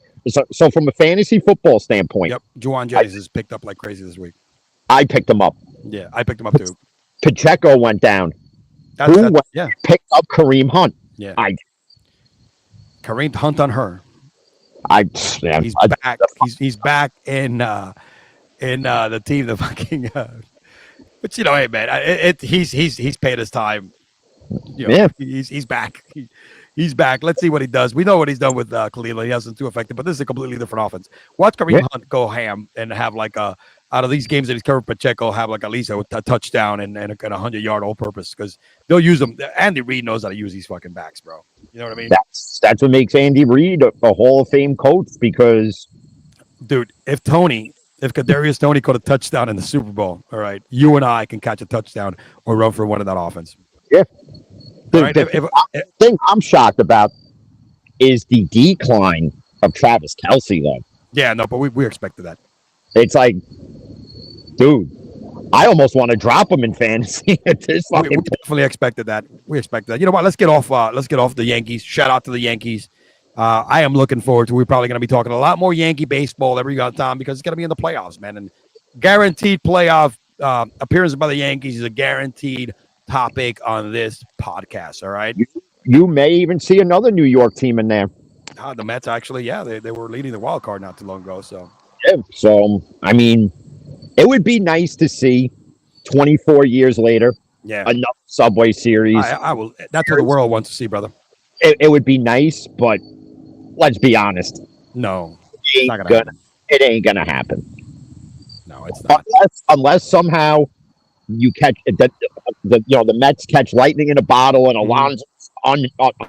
So from a fantasy football standpoint. Yep, Juwan Jennings is picked up like crazy this week. I picked him up. Yeah, I picked him up too. Pacheco went down. Picked up Kareem Hunt? Yeah. Kareem Hunt on her. He's back. He's back in the team. The fucking. But hey man, he's paid his time. He's back. He's back. Let's see what he does. We know what he's done with Cleveland. He hasn't too effective, but this is a completely different offense. Watch Kareem Hunt go ham and have like out of these games that he's covered, Pacheco have like at least a touchdown and a 100-yard all-purpose because they'll use them. Andy Reid knows how to use these fucking backs, bro. You know what I mean? That's what makes Andy Reid a Hall of Fame coach because, dude, if Kadarius Toney caught a touchdown in the Super Bowl, all right, you and I can catch a touchdown or run for one in that offense. Yeah. The thing I'm shocked about is the decline of Travis Kelce, though. Yeah, no, but we expected that. It's like, dude, I almost want to drop him in fantasy at this We fucking. definitely expected that. We expected that. You know what? Let's get off. Let's get off the Yankees. Shout out to the Yankees. I am looking forward to. We're probably going to be talking a lot more Yankee baseball every time because it's going to be in the playoffs, man. And guaranteed playoff appearance by the Yankees is a guaranteed topic on this podcast. All right. You may even see another New York team in there. The Mets actually, yeah, they were leading the wild card not too long ago. So Yeah, so I mean, it would be nice to see 24 years later yeah, another Subway Series. I will. That's what the world wants to see, brother. It would be nice, but let's be honest. No, It not ain't gonna gonna, it ain't gonna happen. no, it's not. Unless somehow you catch the Mets catch lightning in a bottle and Alonso's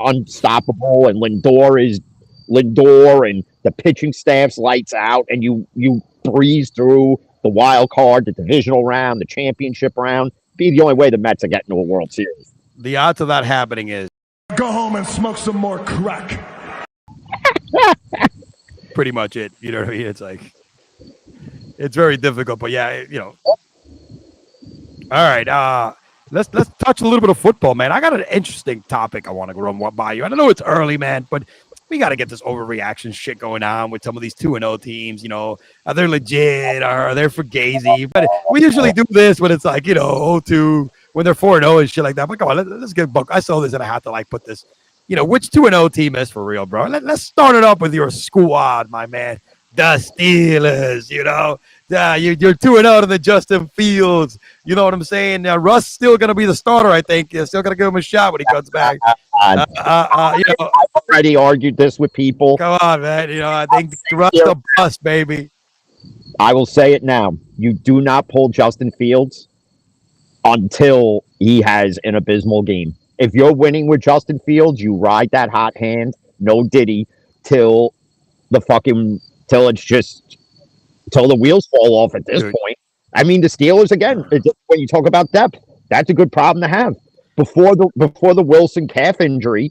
unstoppable and Lindor and the pitching staff's lights out and you breeze through the wild card, the divisional round, the championship round. Be the only way the Mets are getting to a World Series. The odds of that happening is Go home and smoke some more crack. pretty much it. You know what I mean? It's like it's very difficult, but yeah, All right, let's touch a little bit of football, man. I got an interesting topic I want to run by you. I know it's early, man, but we got to get this overreaction shit going on with some of these 2-0 teams. Are they legit or are they fugazi? But we usually do this when it's like 0-2 when they're 4-0 and shit like that. But come on, let's get book. I saw this and I had to put this. Which 2-0 team is for real, bro? Let's start it up with your squad, my man. The Steelers, you're 2-0 to the Justin Fields. You know what I'm saying? Now, Russ still going to be the starter, I think. You're still going to give him a shot when he comes back. I've already argued this with people. Come on, man. I think Russ the bust, baby. I will say it now. You do not pull Justin Fields until he has an abysmal game. If you're winning with Justin Fields, you ride that hot hand, no Diddy, till the wheels fall off at this point. I mean, the Steelers, again, when you talk about depth, that's a good problem to have. Before the Wilson calf injury,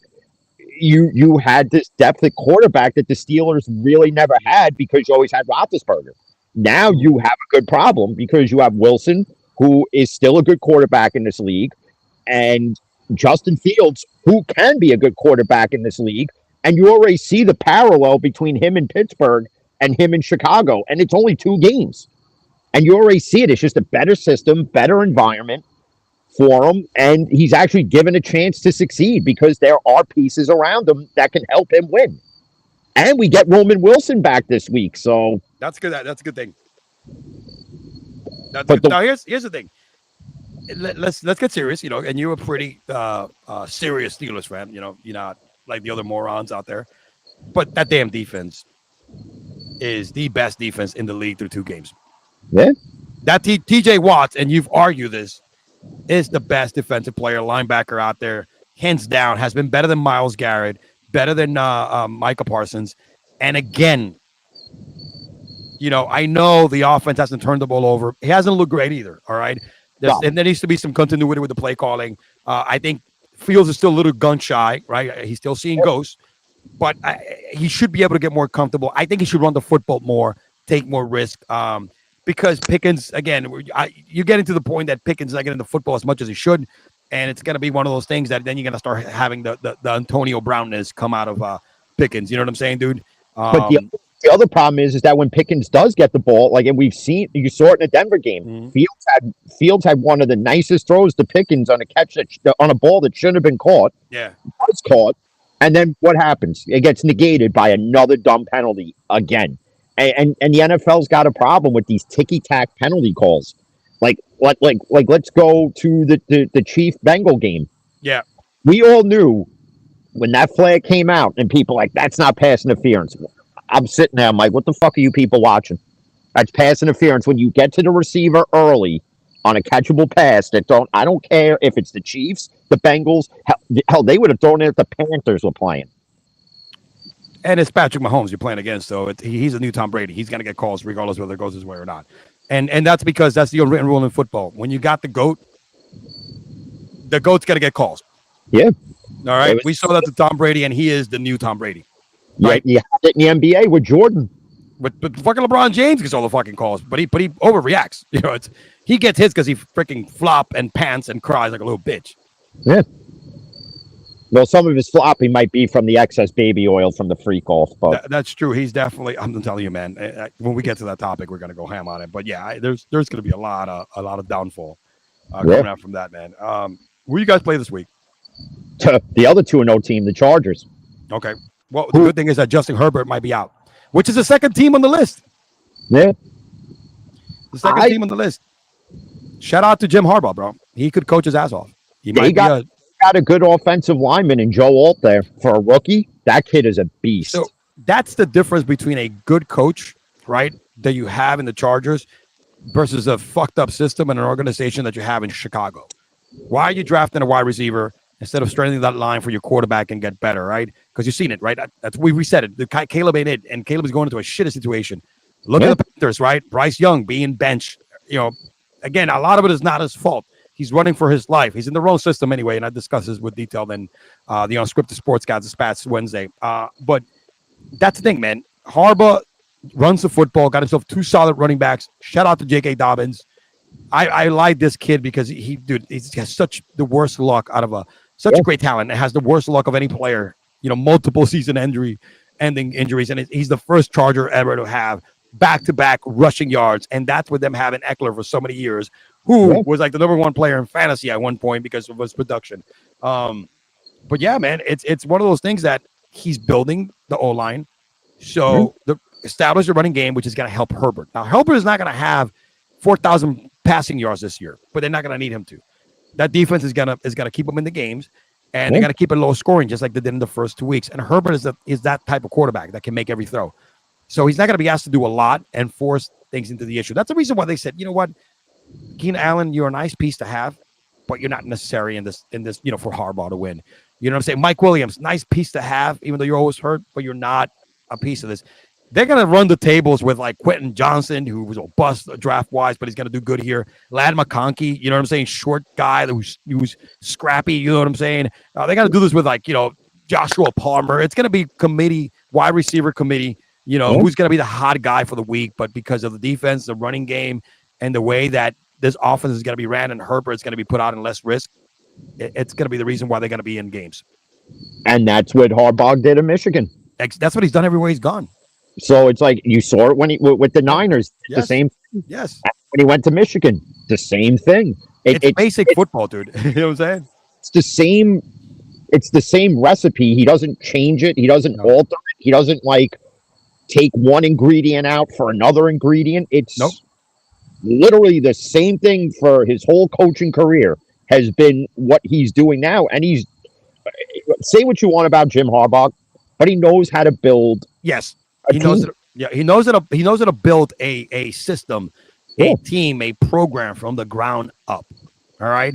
you had this depth at quarterback that the Steelers really never had because you always had Roethlisberger. Now you have a good problem because you have Wilson, who is still a good quarterback in this league, and Justin Fields, who can be a good quarterback in this league. And you already see the parallel between him in Pittsburgh and him in Chicago. And it's only 2 games. And you already see it. It's just a better system, better environment for him. And he's actually given a chance to succeed because there are pieces around him that can help him win. And we get Roman Wilson back this week. So that's good. That's a good thing. Now, here's the thing. Let's get serious, and you're a pretty serious Steelers fan. You're not like the other morons out there. But that damn defense is the best defense in the league through 2 games. Yeah. That TJ Watts, and you've argued this, is the best defensive player, linebacker out there, hands down, has been better than Myles Garrett, better than Micah Parsons. And again, I know the offense hasn't turned the ball over. He hasn't looked great either, all right? And there needs to be some continuity with the play calling. I think Fields is still a little gun shy, right? He's still seeing ghosts, but he should be able to get more comfortable. I think he should run the football more, take more risk. Because Pickens, again, you're getting to the point that Pickens is not getting the football as much as he should, and it's going to be one of those things that then you're going to start having the Antonio Brownness come out of Pickens. You know what I'm saying, dude? But the other problem is that when Pickens does get the ball, and you saw it in the Denver game, Fields had one of the nicest throws to Pickens on a catch on a ball that shouldn't have been caught. Yeah, was caught, and then what happens? It gets negated by another dumb penalty again. And the NFL's got a problem with these ticky-tack penalty calls. Like let's go to the Chief Bengal game. Yeah. We all knew when that flag came out and people that's not pass interference. I'm sitting there, I'm like, what the fuck are you people watching? That's pass interference when you get to the receiver early on a catchable pass I don't care if it's the Chiefs, the Bengals, hell they would have thrown it if the Panthers were playing. And it's Patrick Mahomes you're playing against, so he's a new Tom Brady. He's going to get calls regardless whether it goes his way or not. And that's because that's the unwritten rule in football. When you got the GOAT, the GOAT's going to get calls. Yeah. All right. We saw that to Tom Brady, and he is the new Tom Brady. Right. Yeah. In the NBA with Jordan. But fucking LeBron James gets all the fucking calls, but he overreacts. He gets hits because he freaking flop and pants and cries like a little bitch. Yeah. Well, some of his flopping might be from the excess baby oil from the freak off, but that's true. He's definitely. I'm telling you, man. When we get to that topic, we're gonna go ham on it. But yeah, there's gonna be a lot of downfall coming out from that, man. Who you guys play this week? The other 2-0 team, the Chargers. Okay. Well, the good thing is that Justin Herbert might be out, which is the second team on the list. Yeah. The second team on the list. Shout out to Jim Harbaugh, bro. He could coach his ass off. He got a good offensive lineman in Joe Alt there for a rookie. That kid is a beast. So that's the difference between a good coach, right, that you have in the Chargers versus a fucked up system and an organization that you have in Chicago. Why are you drafting a wide receiver instead of strengthening that line for your quarterback and get better, right? Because you've seen it, right? That's we said it. Caleb ain't it, and Caleb is going into a shitty situation. Look at the Panthers, right? Bryce Young being benched. Again, a lot of it is not his fault. He's running for his life. He's in the wrong system anyway, and I discuss this with detail in the Unscripted Sports Guys Dispatch Wednesday. But that's the thing, man. Harbaugh runs the football, got himself 2 solid running backs. Shout out to J.K. Dobbins. I like this kid because he has such the worst luck out of such a great talent. It has the worst luck of any player. Multiple season ending injuries, and he's the first Charger ever to have back-to-back rushing yards, and that's with them having Eckler for so many years, who was like the number 1 player in fantasy at one point because of his production. But yeah, man, it's one of those things that he's building the O-line, so establish a running game, which is going to help Herbert. Now, Herbert is not going to have 4,000 passing yards this year, but they're not going to need him to. That defense is gonna keep him in the games, and they're gonna keep it low scoring, just like they did in the first 2 weeks. And Herbert is that type of quarterback that can make every throw. So he's not going to be asked to do a lot and force things into the issue. That's the reason why they said, you know what, Keenan Allen, you're a nice piece to have, but you're not necessary in this, for Harbaugh to win. You know what I'm saying? Mike Williams, nice piece to have, even though you're always hurt, but you're not a piece of this. They're going to run the tables with like Quentin Johnson, who was a bust draft-wise, but he's going to do good here. Lad McConkey, you know what I'm saying? Short guy who's scrappy, you know what I'm saying? They got to do this with Joshua Palmer. It's going to be wide receiver committee, who's going to be the hot guy for the week. But because of the defense, the running game, and the way that this offense is going to be ran and Herbert's going to be put out in less risk, it's going to be the reason why they're going to be in games. And that's what Harbaugh did in Michigan. That's what he's done everywhere he's gone. So it's like you saw it when he with the Niners, the same thing. Yes. When he went to Michigan, the same thing. It's basic football, dude. You know what I'm saying? It's the same. It's the same recipe. He doesn't change it. He doesn't alter it. He doesn't take one ingredient out for another ingredient. It's literally the same thing for his whole coaching career has been what he's doing now. And he's say what you want about Jim Harbaugh, but he knows how to build. Yes. He knows how to build a system, a team, a program from the ground up. All right.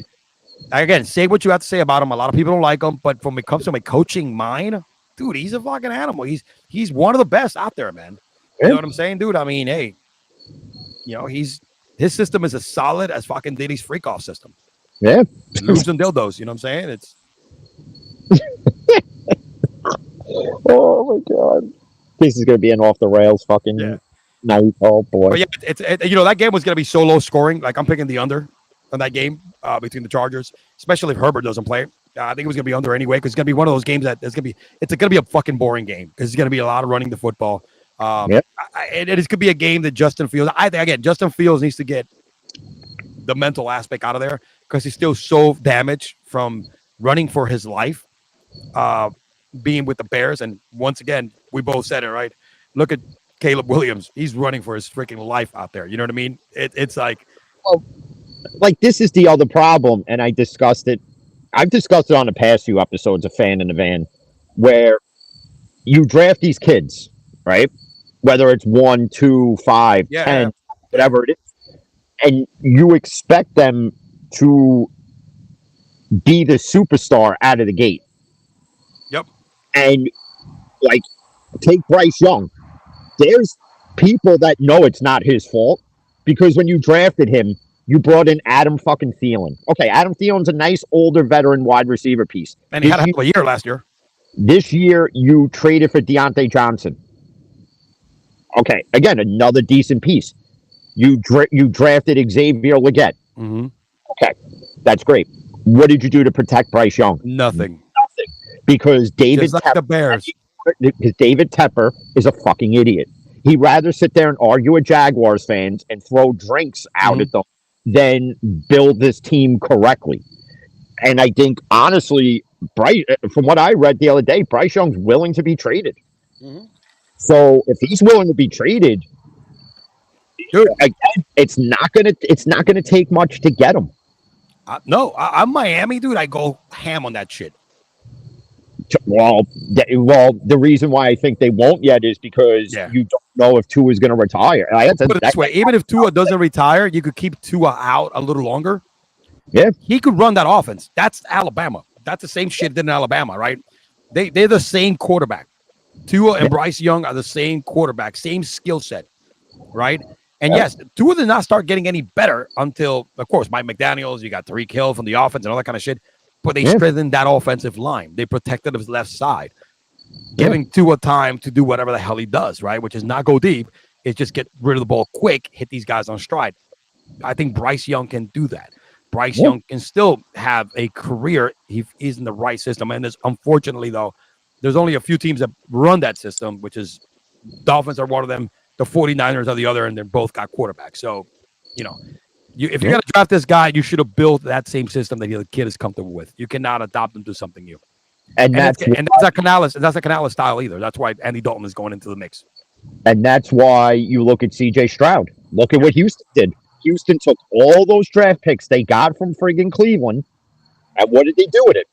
Again, say what you have to say about him. A lot of people don't like him, but when it comes to a coaching mind, dude, he's a fucking animal. He's one of the best out there, man. You know what I'm saying, dude? I mean, hey, his system is as solid as fucking Diddy's freak off system. Yeah. Loops and dildos, you know what I'm saying? It's oh my God. This is going to be an off the rails fucking night. Oh boy. But yeah, it's that game was going to be so low scoring. Like I'm picking the under on that game between the Chargers, especially if Herbert doesn't play. I think it was going to be under anyway because it's going to be one of those games that it's going to be a fucking boring game because it's going to be a lot of running the football. It could be a game that Justin Fields. I think again, Justin Fields needs to get the mental aspect out of there because he's still so damaged from running for his life. Being with the Bears, and once again, we both said it, right? Look at Caleb Williams. He's running for his freaking life out there. You know what I mean? It's like... Well, this is the other problem, and I discussed it. I've discussed it on the past few episodes of Fan in the Van, where you draft these kids, right? Whether it's 1, 2, 5, 10, whatever it is, and you expect them to be the superstar out of the gate. Yep. And take Bryce Young. There's people that know it's not his fault because when you drafted him, you brought in Adam fucking Thielen. Okay, Adam Thielen's a nice older veteran wide receiver piece. And he had a hell of a year last year. This year, you traded for Deontay Johnson. Okay, again, another decent piece. You drafted Xavier Leggett. Mm-hmm. Okay, that's great. What did you do to protect Bryce Young? Nothing. Nothing. Because Just like the Bears. David Tepper is a fucking idiot. He'd rather sit there and argue with Jaguars fans and throw drinks out at them than build this team correctly. And I think, honestly, Bryce, from what I read the other day, Bryce Young's willing to be traded. Mm-hmm. So if he's willing to be traded, dude, again, it's not gonna take much to get him. No, I'm Miami, dude. I go ham on that shit. Well, the reason why I think they won't yet is because you don't know if Tua is going to retire. Put it this way: even if Tua doesn't retire, you could keep Tua out a little longer. Yeah, he could run that offense. That's Alabama. That's the same shit in Alabama, right? They're the same quarterback. Tua and Bryce Young are the same quarterback, same skill set, right? And yes, Tua did not start getting any better until, of course, Mike McDaniels. You got Tariq Hill from the offense and all that kind of shit. But they strengthened that offensive line. They protected his left side, giving Tua time to do whatever the hell he does, right? Which is not go deep. It's just get rid of the ball quick, hit these guys on stride. I think Bryce Young can do that. Bryce Young can still have a career. He's in the right system. And unfortunately, though, there's only a few teams that run that system, which is Dolphins are one of them, the 49ers are the other, and they're both got quarterbacks. So, if you're going to draft this guy, you should have built that same system that the kid is comfortable with. You cannot adopt him to something new. And that's not Canales. That's not Canales style either. That's why Andy Dalton is going into the mix. And that's why you look at C.J. Stroud. Look at what Houston did. Houston took all those draft picks they got from friggin' Cleveland, and what did they do with it?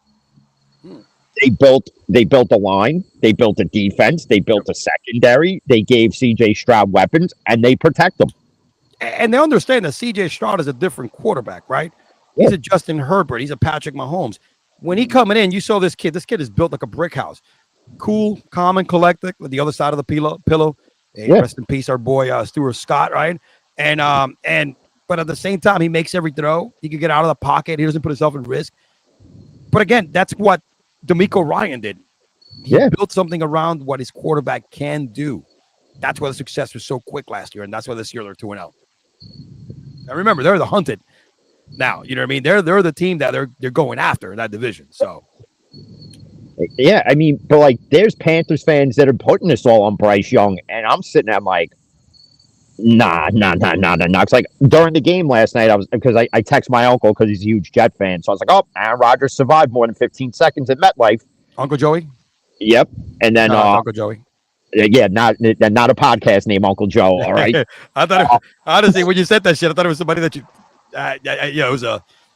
They built a line. They built a defense. They built a secondary. They gave C.J. Stroud weapons, and they protect them. And they understand that C.J. Stroud is a different quarterback, right? He's a Justin Herbert. He's a Patrick Mahomes. When he coming in, you saw this kid. This kid is built like a brick house. Cool, calm, and collected with the other side of the pillow. Hey, rest in peace, our boy Stuart Scott, right? But at the same time, he makes every throw. He can get out of the pocket. He doesn't put himself in risk. But again, that's what D'Amico Ryan did. He built something around what his quarterback can do. That's why the success was so quick last year, and that's why this year they're 2-0. Now remember, they're the hunted. Now, you know what I mean? They're the team that they're going after in that division. So, yeah, I mean, but like, there's Panthers fans that are putting this all on Bryce Young, and I'm sitting there, I'm like, nah. It's like during the game last night, I text my uncle because he's a huge Jet fan, so I was like, oh, Aaron Rodgers survived more than 15 seconds at MetLife. Uncle Joey. Yep, and then Uncle Joey. Yeah, not a podcast named Uncle Joe. All right. I thought honestly, when you said that shit, I thought it was somebody that you. It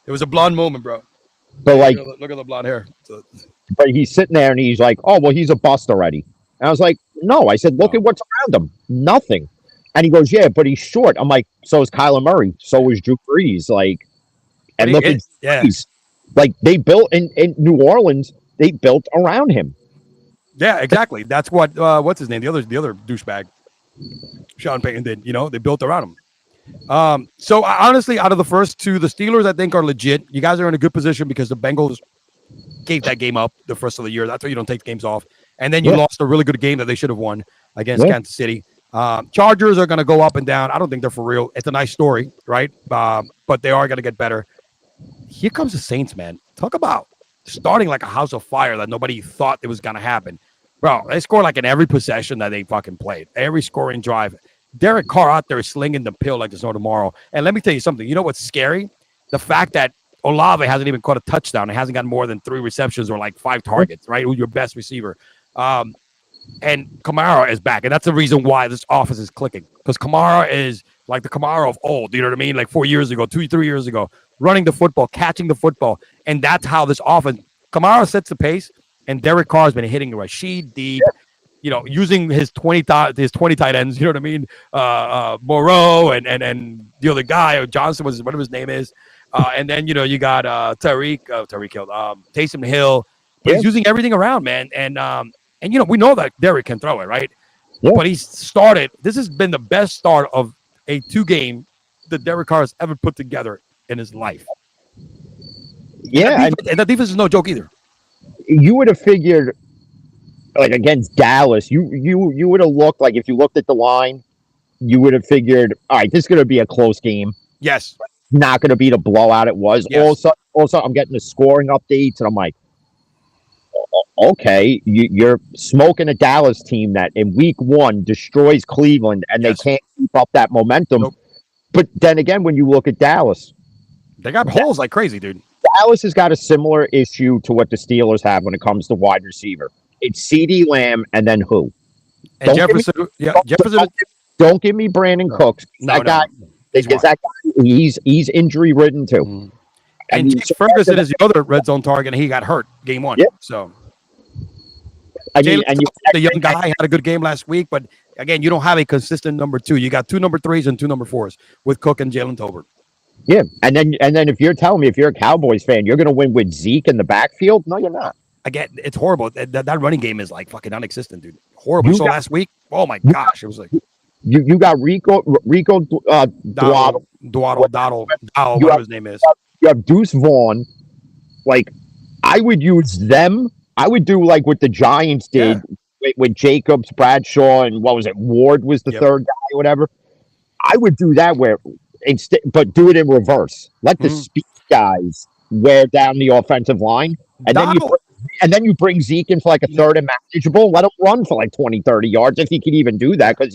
was a blonde moment, bro. But like, look at the blonde hair. But he's sitting there and he's like, "Oh, well, he's a bust already." And I was like, "No," I said, "Look at what's around him. Nothing." And he goes, "Yeah, but he's short." I'm like, "So is Kyler Murray. So is Drew Brees." Like, and look at Brees. Like they built in New Orleans. They built around him. Yeah, exactly. That's what what's his name? The other douchebag, Sean Payton did. They built around him. So honestly, out of the first two, the Steelers I think are legit. You guys are in a good position because the Bengals gave that game up the first of the year. That's why you don't take games off. And then you lost a really good game that they should have won against Kansas City. Chargers are going to go up and down. I don't think they're for real. It's a nice story, right? But they are going to get better. Here comes the Saints, man. Talk about starting like a house of fire that nobody thought it was going to happen. Bro, they score like in every possession that they fucking played. Every scoring drive. Derek Carr out there slinging the pill like there's no tomorrow. And let me tell you something. You know what's scary? The fact that Olave hasn't even caught a touchdown. It hasn't gotten more than 3 receptions or like 5 targets, right? Who's your best receiver? And Kamara is back. And that's the reason why this offense is clicking. Because Kamara is like the Kamara of old. You know what I mean? Like 4 years ago, 3 years ago. Running the football, catching the football. And that's how this offense, Kamara sets the pace. And Derek Carr has been hitting Rashid deep, using his 20 tight ends, you know what I mean? Moreau and the other guy, Johnson, whatever his name is. And then, you got Tyreek Hill, Taysom Hill. But he's using everything around, man. And we know that Derek can throw it, right? Yeah. But this has been the best start of a 2-game that Derek Carr has ever put together in his life. Yeah. And that defense is no joke either. You would have figured like against Dallas, you would have looked like if you looked at the line, you would have figured, all right, this is going to be a close game. Yes. Not going to be the blowout it was. Yes. Also, I'm getting the scoring updates, and I'm like, okay, you're smoking a Dallas team that in week 1 destroys Cleveland, and they can't keep up that momentum. Nope. But then again, when you look at Dallas, they got holes like crazy, dude. Dallas has got a similar issue to what the Steelers have when it comes to wide receiver. It's CeeDee Lamb, and then who? And Jefferson. Jefferson. Don't give me Brandon Cooks. That guy, he's injury ridden too. Mm. And Jake Ferguson is the other red zone target, and he got hurt game 1. Yep. So, the young guy had a good game last week, but again, you don't have a consistent number 2. You got 2 number 3s and 2 number 4s with Cook and Jalen Tolbert. Yeah, and then if you're telling me if you're a Cowboys fan, you're going to win with Zeke in the backfield, no, you're not. Again, it's horrible. That running game is like fucking non-existent, dude. Horrible. So last week, oh my gosh, it was like you got Rico Dwaddle, whatever his name is. You have Deuce Vaughn. Like, I would use them. I would do like what the Giants did with Jacobs, Bradshaw, and what was it? Ward was the third guy, or whatever. I would do that but do it in reverse. Let the speed guys wear down the offensive line, and then you bring Zeke in for like a third and manageable. Let him run for like 20, 30 yards if he can even do that, because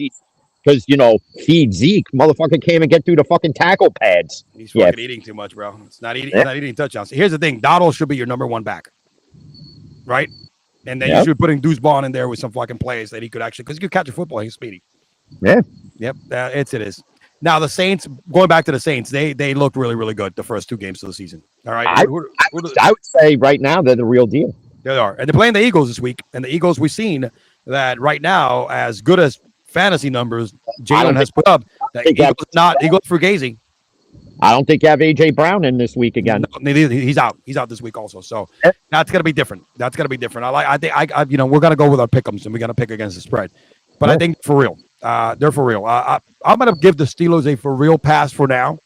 feed Zeke, motherfucker can't even get through the fucking tackle pads. He's fucking eating too much, bro. It's not eating. Not eating touchdowns. Here's the thing: Donald should be your number 1 back, right? And then you should be putting Deuce Vaughn in there with some fucking plays that he could actually, because he could catch a football. He's speedy. Yeah. Yep. It is. Now the Saints. Going back to the Saints, they looked really, really good the first 2 games of the season. All right. I would say right now they're the real deal. They are, and they're playing the Eagles this week. And the Eagles, we've seen that right now, as good as fantasy numbers Jalen has put up, Eagles Fugazi. I don't think you have AJ Brown in this week again. No, he's out. He's out this week also. So that's gonna be different. I think we're gonna go with our pick'ems and we're gonna pick against the spread. But I think for real, they're for real. I'm gonna give the Steelers a for real pass for now,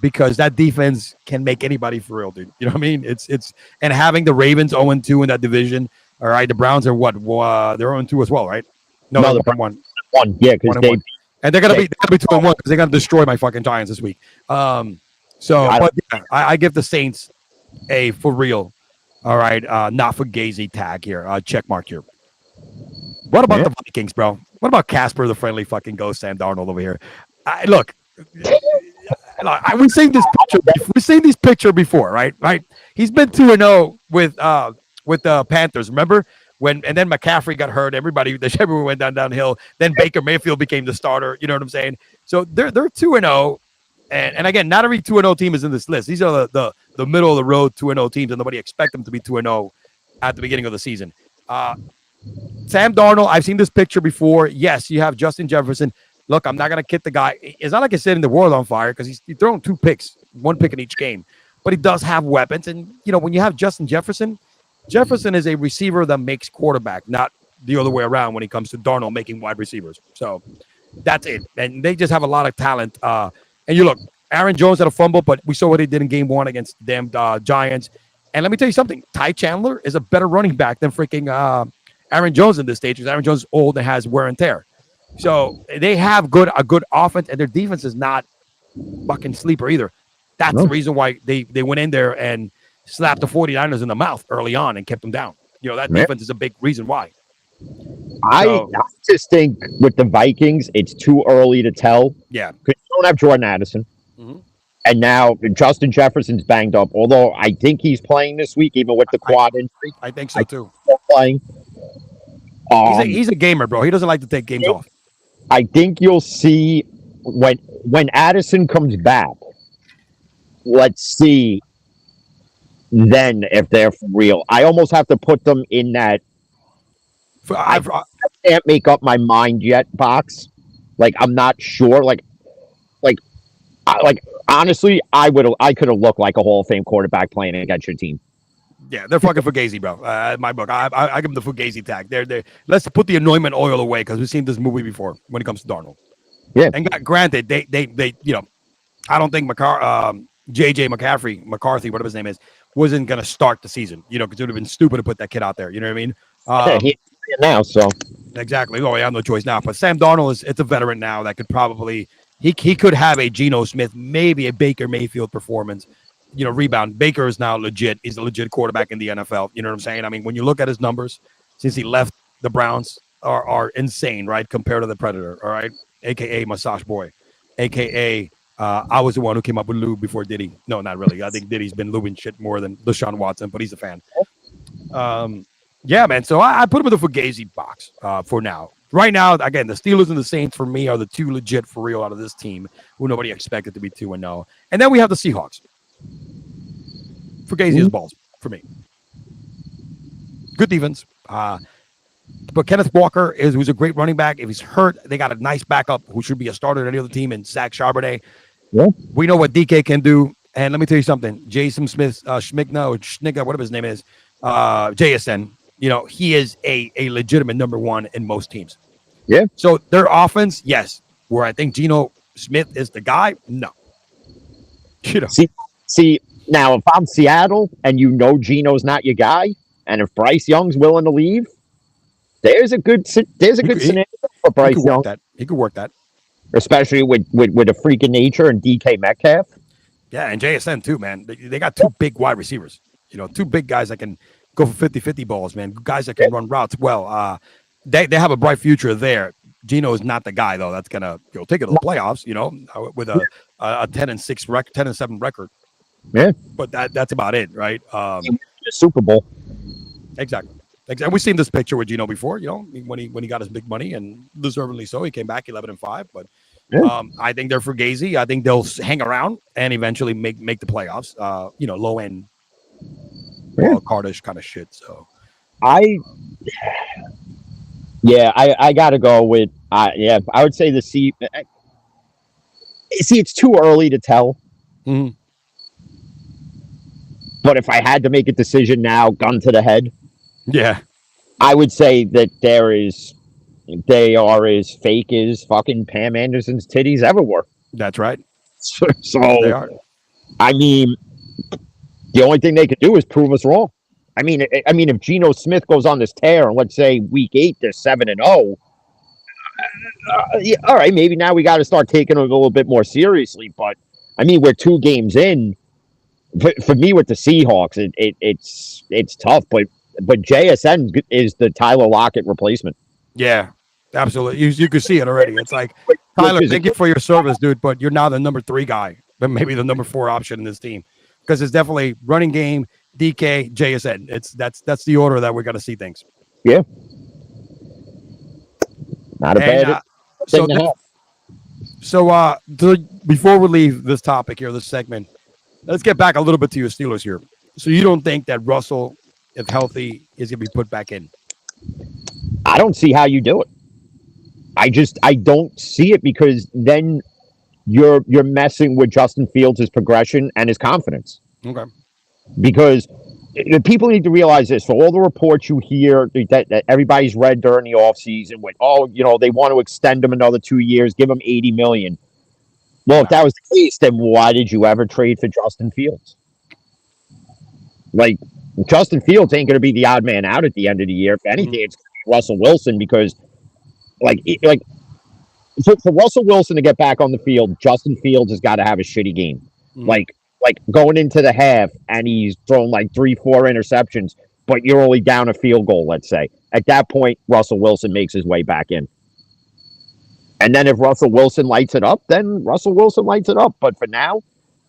because that defense can make anybody for real, dude. You know what I mean? It's and having the Ravens 0-2 in that division. All right, the Browns are what? They're 0-2 as well, right? No, they're 1-1. Yeah, because and they're gonna be 2-1 because they're gonna destroy my fucking Giants this week. I give the Saints a for real. All right, not for Gazy tag here. Check mark here. What about the Vikings, bro? What about Casper, the friendly fucking ghost, Sam Darnold over here? Look, we've seen this picture. We've seen this picture before, right? Right. He's been 2-0 with the Panthers. Remember? And then McCaffrey got hurt. Everybody went downhill. Then Baker Mayfield became the starter. You know what I'm saying? So they're 2-0, and again, not every 2-0 team is in this list. These are the middle of the road 2-0 teams, and nobody expect them to be 2-0 at the beginning of the season. Sam Darnold, I've seen this picture before. Yes, you have Justin Jefferson. Look, I'm not gonna kid the guy. It's not like he's setting the world on fire because he's throwing 2 picks, 1 pick in each game. But he does have weapons, and when you have Justin Jefferson is a receiver that makes quarterback, not the other way around when it comes to Darnold making wide receivers. So that's it. And they just have a lot of talent. And you look, Aaron Jones had a fumble, but we saw what he did in game 1 against the damn Giants. And let me tell you something. Ty Chandler is a better running back than freaking Aaron Jones in this stage because Aaron Jones is old and has wear and tear. So they have a good offense, and their defense is not fucking sleeper either. That's the reason why they went in there and slapped the 49ers in the mouth early on and kept them down. That defense is a big reason why. I just think with the Vikings, it's too early to tell. Yeah. Because you don't have Jordan Addison. Mm-hmm. And now Justin Jefferson's banged up, although I think he's playing this week, even with the quad injury. I think so, too. Playing. He's a gamer, bro. He doesn't like to take games off. I think you'll see when Addison comes back, let's see then if they're for real. I almost have to put them in that I can't make up my mind yet box. Like, I'm not sure. Like honestly, I could have looked like a Hall of Fame quarterback playing against your team. Yeah, they're fucking Fugazi, bro. In my book, I give them the Fugazi tag. They're let's put the anointment oil away because we've seen this movie before when it comes to Darnold. Yeah, and granted, they I don't think JJ McCarthy, whatever his name is, wasn't gonna start the season. Because it would have been stupid to put that kid out there. You know what I mean? He's now, so Exactly. Oh, I have no choice now. But Sam Darnold it's a veteran now that could probably he could have a Geno Smith, maybe a Baker Mayfield performance. Rebound. Baker is now legit. He's a legit quarterback in the NFL. You know what I'm saying? I mean, when you look at his numbers since he left the Browns are insane, right? Compared to the Predator, all right? AKA Massage Boy, AKA I was the one who came up with lube before Diddy. No, not really. I think Diddy's been lubing shit more than DeShaun Watson, but he's a fan. Yeah, man. So I put him in the Fugazi box for now. Right now, again, the Steelers and the Saints for me are the two legit for real out of this team who nobody expected to be 2-0. And then we have the Seahawks. Fugazi is balls for me. Good defense. But Kenneth Walker who's a great running back. If he's hurt, they got a nice backup who should be a starter at any other team in Zach Charbonnet. Yeah. We know what DK can do. And let me tell you something. Jason Smith, Schmigna, whatever his name is, JSN, he is a legitimate number one in most teams. Yeah. So their offense, yes. Where I think Geno Smith is the guy, no. See, now if I'm Seattle and Geno's not your guy, and if Bryce Young's willing to leave, there's a good scenario for Bryce Young. He could work that. Especially with a freaking nature and DK Metcalf. Yeah, and JSN too, man. They got two big wide receivers. Two big guys that can go for 50-50 balls, man. Guys that can run routes well. They have a bright future there. Geno is not the guy though. That's gonna take it to the playoffs. With a 10-7 record. Yeah, but that's about it, right? Super Bowl. Exactly. We've seen this picture with Geno before. When he got his big money, and deservedly so, he came back 11-5. But I think they're Fugazi. I think they'll hang around and eventually make the playoffs. Low end, cardish kind of shit. So, I gotta go with I would say the C. See, it's too early to tell. Mm-hmm. But if I had to make a decision now, gun to the head, I would say that they are as fake as fucking Pam Anderson's titties ever were. That's right. So they are. I mean, the only thing they could do is prove us wrong. I mean, if Geno Smith goes on this tear and let's say week 8 they're 7-0, all right, maybe now we got to start taking it a little bit more seriously. But I mean, we're 2 games in. For me, with the Seahawks, it's tough. But JSN is the Tyler Lockett replacement. Yeah, absolutely. You can see it already. It's like, Tyler, thank you for your service, dude, but you're now the number 3 guy, but maybe the number 4 option in this team, because it's definitely running game, DK, JSN. That's the order that we're going to see things. Yeah. Not a bad thing to have. So before we leave this topic here, this segment, let's get back a little bit to your Steelers here. So you don't think that Russell, if healthy, is going to be put back in? I don't see how you do it. I don't see it, because then you're messing with Justin Fields' progression and his confidence. Okay. Because people need to realize this. For all the reports you hear that everybody's read during the offseason with, they want to extend him another 2 years, give him $80 million. Well, if that was the case, then why did you ever trade for Justin Fields? Like, Justin Fields ain't going to be the odd man out at the end of the year. If anything, it's going to be Russell Wilson, because, for Russell Wilson to get back on the field, Justin Fields has got to have a shitty game. Like going into the half, and he's thrown 3-4 interceptions, but you're only down a field goal, let's say. At that point, Russell Wilson makes his way back in. And then if Russell Wilson lights it up, then Russell Wilson lights it up. But for now,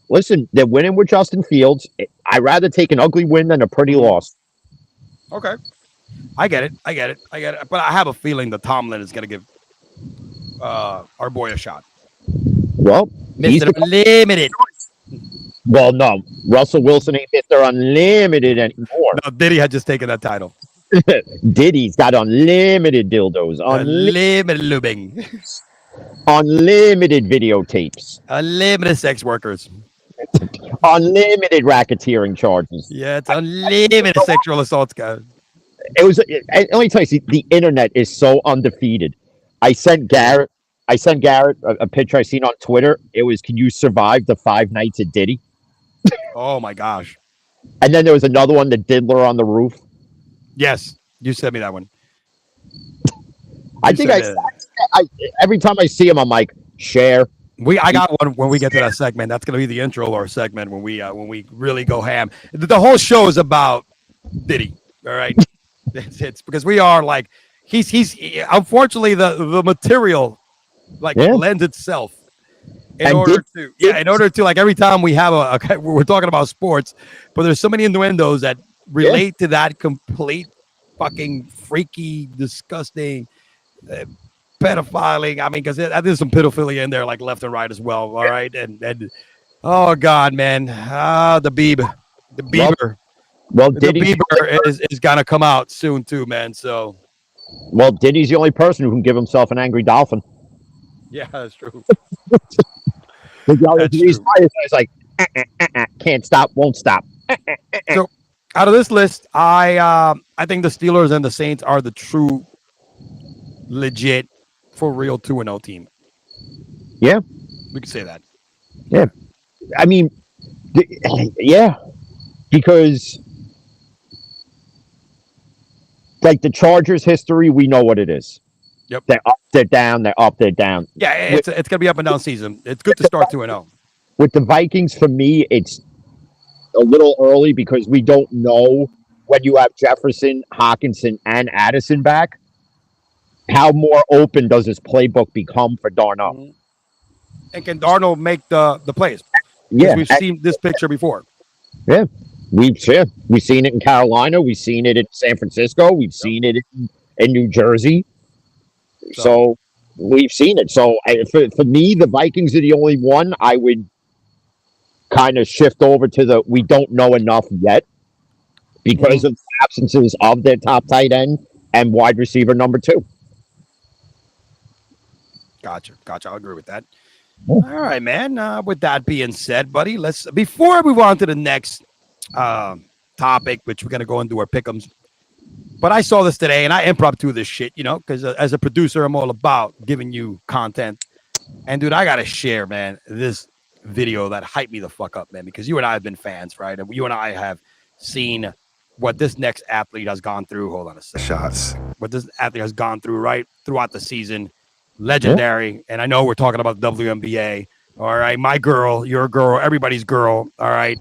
listen, they're winning with Justin Fields. I'd rather take an ugly win than a pretty loss. Okay. I get it. But I have a feeling that Tomlin is going to give our boy a shot. Well, Mr. Unlimited. Well, no. Russell Wilson ain't Mr. Unlimited anymore. No, Diddy had just taken that title. Diddy's got unlimited dildos, unlimited lubing, unlimited videotapes, unlimited sex workers, unlimited racketeering charges. Yeah, it's unlimited sexual assaults, guys. Let me tell you, the internet is so undefeated. I sent Garrett a picture I seen on Twitter. It was, can you survive the 5 nights at Diddy? Oh my gosh. And then there was another one, the Diddler on the roof. Yes. You sent me that one. I think I every time I see him, I'm like, share. I got one when we get to that segment. That's gonna be the intro or segment when we really go ham. The whole show is about Diddy. All right, it's because we are like he's unfortunately the material lends itself in order to like every time we have we're talking about sports, but there's so many innuendos that relate to that complete fucking freaky, disgusting. Pedophiling. I mean, because there's some pedophilia in there, like left and right as well. All right, and oh god, man, the Bieber. Well, Diddy is gonna come out soon too, man. So, well, Diddy's the only person who can give himself an angry dolphin. Yeah, that's true. He's like, can't stop, won't stop. So, out of this list, I think the Steelers and the Saints are the true, legit, for real 2-0 team. Yeah, we could say that. Yeah, I mean, yeah, because like the Chargers history, we know what it is. Yep, they're up, they're down, they're up, they're down. Yeah, it's gonna be up and down season. It's good to start 2-0. With the Vikings, for me, it's a little early because we don't know when you have Jefferson, Hawkinson, and Addison back. How more open does his playbook become for Darnold? And can Darnold make the plays? Yeah, we've seen this picture before. Yeah, we've seen it in Carolina. We've seen it in San Francisco. We've seen it in New Jersey. So we've seen it. So for me, the Vikings are the only one I would kind of shift over to we don't know enough yet because of the absences of their top tight end and wide receiver number 2. Gotcha. I'll agree with that. All right, man. With that being said, buddy, before I move on to the next topic, which we're gonna go into our Pick Ems. But I saw this today, and I impromptu this shit, because as a producer, I'm all about giving you content. And dude, I gotta share, man, this video that hyped me the fuck up, man, because you and I have been fans, right? And you and I have seen what this next athlete has gone through. Hold on a second. What this athlete has gone through, right, throughout the season. Legendary. And I know we're talking about the WNBA. All right. My girl, your girl, everybody's girl. All right.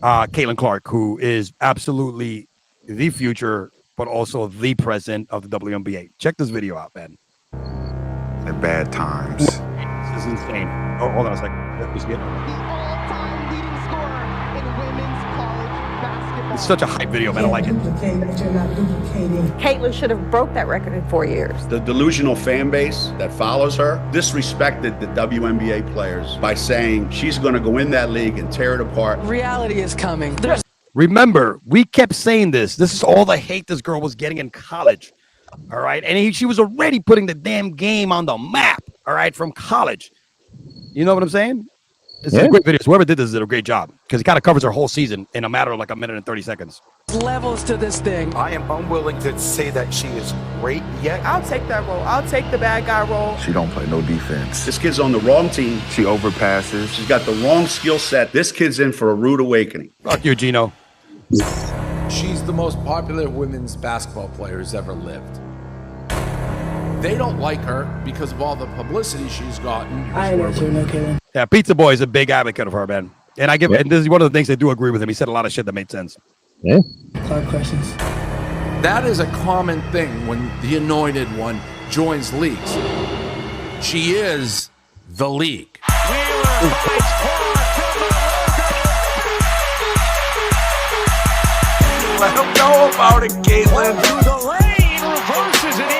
Caitlin Clark, who is absolutely the future, but also the present of the WNBA. Check this video out, man. At bad times. This is insane. Oh, hold on a second. Let me see it. All-time leading scorer in women's college basketball. It's such a hype video, man. I like it. Caitlin should have broke that record in 4 years. The delusional fan base that follows her disrespected the WNBA players by saying she's going to go in that league and tear it apart. Reality is coming. Remember, we kept saying this. This is all the hate this girl was getting in college. All right. And she was already putting the damn game on the map. All right. From college. You know what I'm saying? This is a great video. Whoever did this did a great job because it kind of covers her whole season in a matter of like a minute and 30 seconds. Levels to this thing. I am unwilling to say that she is great yet. I'll take that role. I'll take the bad guy role. She don't play no defense. This kid's on the wrong team. She overpasses. She's got the wrong skill set. This kid's in for a rude awakening. Fuck you, Gino. She's the most popular women's basketball player who's ever lived. They don't like her because of all the publicity she's gotten. I know you know, Caitlin. Yeah, Pizza Boy is a big advocate of her, man. And and this is one of the things I do agree with him. He said a lot of shit that made sense. Yeah. Clark questions. That is a common thing when the anointed one joins leagues. She is the league. Let them know about it, Caitlin. The lane reverses it in.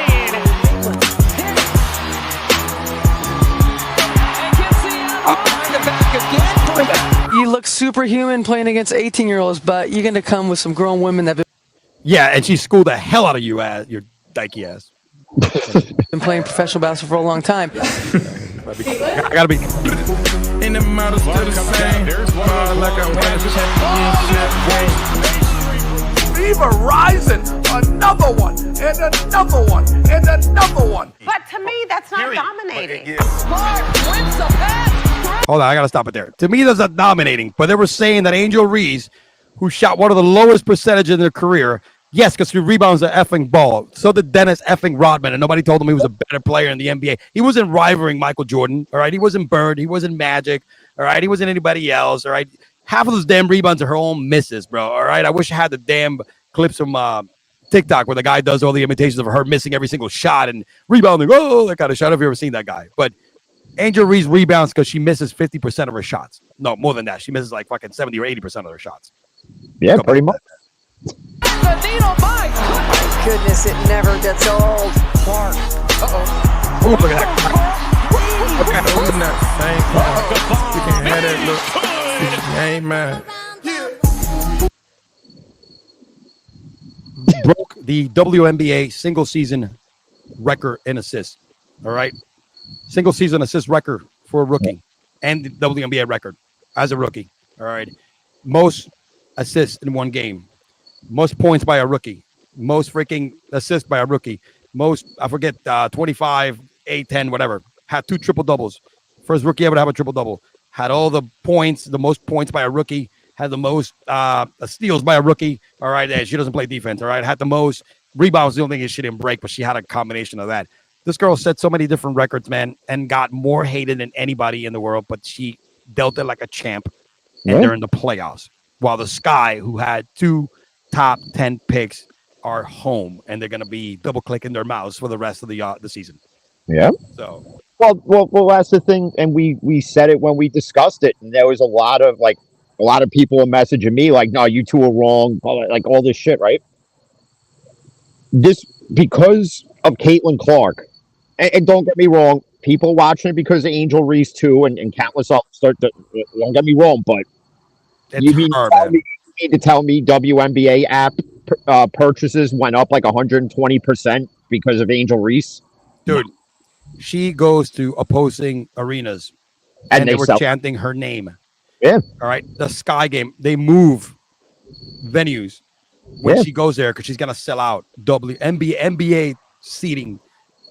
And gets the back again. You look superhuman playing against 18-year-olds, but you're going to come with some grown women that have Yeah, and she schooled the hell out of you, your dykey ass. been playing professional basketball for a long time. I gotta be. In the models still the same. Like I won a championship. Fever rising. Another one. And another one. And another one. But to me, that's not dominating. Clark wins the pass. Hold on, I gotta stop it there. To me, that's not dominating. But they were saying that Angel Reese, who shot one of the lowest percentage in their career, Yes, because he rebounds the effing ball. So did Dennis effing Rodman, and nobody told him he was a better player in the NBA. He wasn't rivaling Michael Jordan, all right? He wasn't Bird. He wasn't Magic, all right? He wasn't anybody else, all right? Half of those damn rebounds are her own misses, bro, all right? I wish I had the damn clips from TikTok where the guy does all the imitations of her missing every single shot and rebounding. Oh, that kind of shot. I don't know if you've ever seen that guy. But Angel Reese rebounds because she misses 50% of her shots. No, more than that. She misses like fucking 70 or 80% of her shots. Yeah, pretty much. My goodness, it never gets old. Clark. Oh, look at that. Okay, open that same clock. You can have that look. You ain't mad. Broke the WNBA single season record in assists. All right. Single season assist record for a rookie and the WNBA record as a rookie. All right. Most assists in one game. Most points by a rookie. Most freaking assists by a rookie. Most, I forget, 25, 8, 10, whatever. Had 2 triple doubles. First rookie ever to have a triple double. Had all the points, the most points by a rookie. Had the most steals by a rookie. All right. And she doesn't play defense. All right. Had the most rebounds. The only thing is she didn't break, but she had a combination of that. This girl set so many different records, man, and got more hated than anybody in the world, but she dealt it like a champ. And they're in the playoffs. While the Sky, who had 2 top 10 picks, are home, and they're going to be double clicking their mouse for the rest of the season. Yeah. So, well, that's the thing, and we said it when we discussed it, and there was a lot of people were messaging me like, "No, you two are wrong," like all this shit, right? This because of Caitlin Clark, and don't get me wrong, people watching it because of Angel Reese too, and countless others. Don't get me wrong, but you mean to tell me WNBA app purchases went up like 120% because of Angel Reese? Dude, she goes to opposing arenas and they were chanting her name. Yeah. All right. The Sky game, they move venues when she goes there because she's going to sell out NBA seating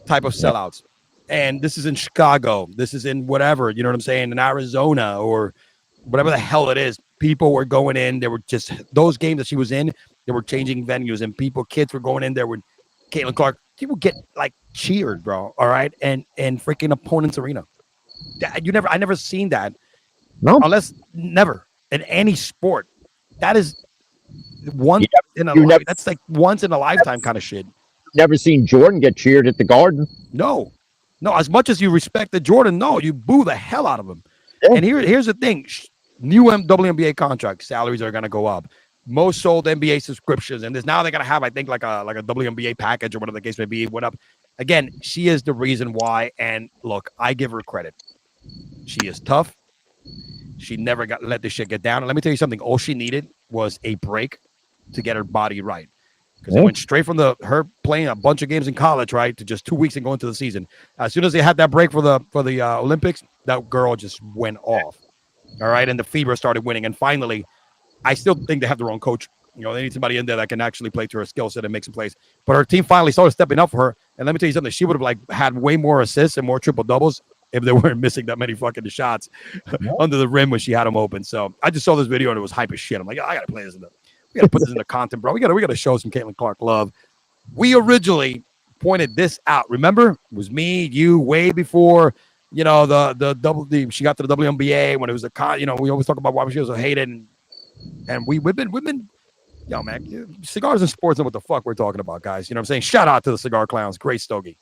type of sellouts. And this is in Chicago. This is in whatever, you know what I'm saying, in Arizona or whatever the hell it is. People were going in. They were just those games that she was in. They were changing venues, and kids were going in there with Caitlin Clark. People get like cheered, bro. All right, and freaking opponents arena. I never seen that. No, unless never in any sport. That is once in a that's like once in a lifetime kind of shit. Never seen Jordan get cheered at the Garden. No. As much as you respect the Jordan, no, you boo the hell out of him. Yeah. And here's the thing. New WNBA contracts, salaries are going to go up. Most sold NBA subscriptions, and now they're going to have, I think, like a WNBA package or whatever the case may be. Went up again. She is the reason why. And look, I give her credit. She is tough. She never let this shit get down. And let me tell you something. All she needed was a break to get her body right, because it went straight from her playing a bunch of games in college, right, to just 2 weeks and going to the season. As soon as they had that break for the Olympics, that girl just went off. All right, and the Fever started winning, and finally, I still think they have the wrong coach. You know, they need somebody in there that can actually play to her skill set and make some plays. But her team finally started stepping up for her. And let me tell you something: she would have had way more assists and more triple doubles if they weren't missing that many fucking shots under the rim when she had them open. So I just saw this video and it was hype as shit. I'm like, I gotta play this we gotta put this in the content, bro. We gotta show some Caitlin Clark love. We originally pointed this out. Remember, it was me, you, way before. You know, she got to the WNBA when it was we always talk about why she was so hated, and we've been, yo, man, Cigars and Sports know what the fuck we're talking about, guys. You know what I'm saying? Shout out to the Cigar Clowns, great stogie.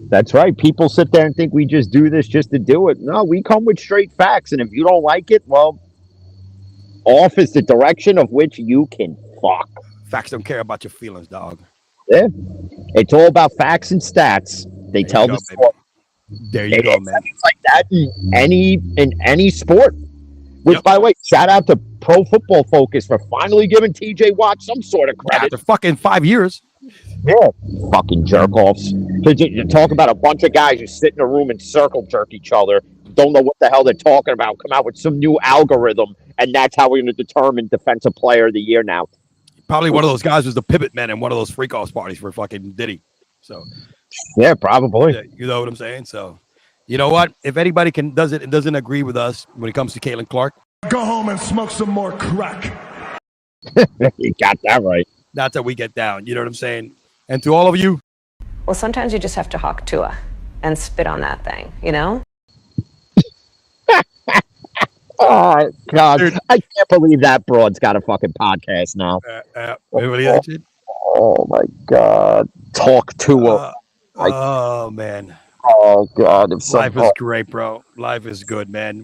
That's right. People sit there and think we just do this just to do it. No, we come with straight facts, and if you don't like it, well, off is the direction of which you can fuck. Facts don't care about your feelings, dog. Yeah, it's all about facts and stats. They tell the story. There you go, man. It's like that in any sport. Which, by the way, shout out to Pro Football Focus for finally giving TJ Watt some sort of credit. After fucking 5 years. Yeah, fucking jerk-offs. You talk about a bunch of guys who sit in a room and circle jerk each other, don't know what the hell they're talking about, come out with some new algorithm, and that's how we're going to determine Defensive Player of the Year now. Probably one of those guys was the pivot man in one of those freak-offs parties for fucking Diddy. So, yeah, probably. Yeah, you know what I'm saying? So, you know what? If anybody doesn't agree with us when it comes to Caitlin Clark, go home and smoke some more crack. You got that right. That's how we get down. You know what I'm saying? And to all of you, Well, sometimes you just have to hawk Tua and spit on that thing, you know? Oh, God. Dude. I can't believe that broad's got a fucking podcast now. Oh, my God. Talk to oh, man. Oh, God. Life is great, bro. Life is good, man.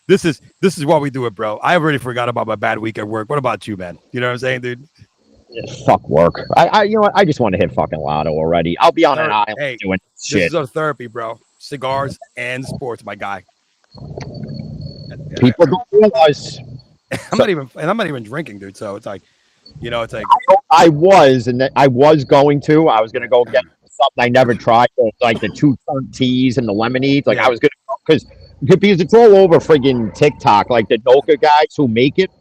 This is what we do it, bro. I already forgot about my bad week at work. What about you, man? You know what I'm saying, dude? Fuck work. You know what? I just want to hit fucking lotto already. I'll be on an island doing shit. This is our therapy, bro. Cigars and sports, my guy. People don't realize. I'm not even drinking, dude. So it's like, it's like I was going to go get something I never tried, like the 2-turn teas and the lemonades. Like I was gonna because it's all over friggin' TikTok. Like the Noka guys who make it.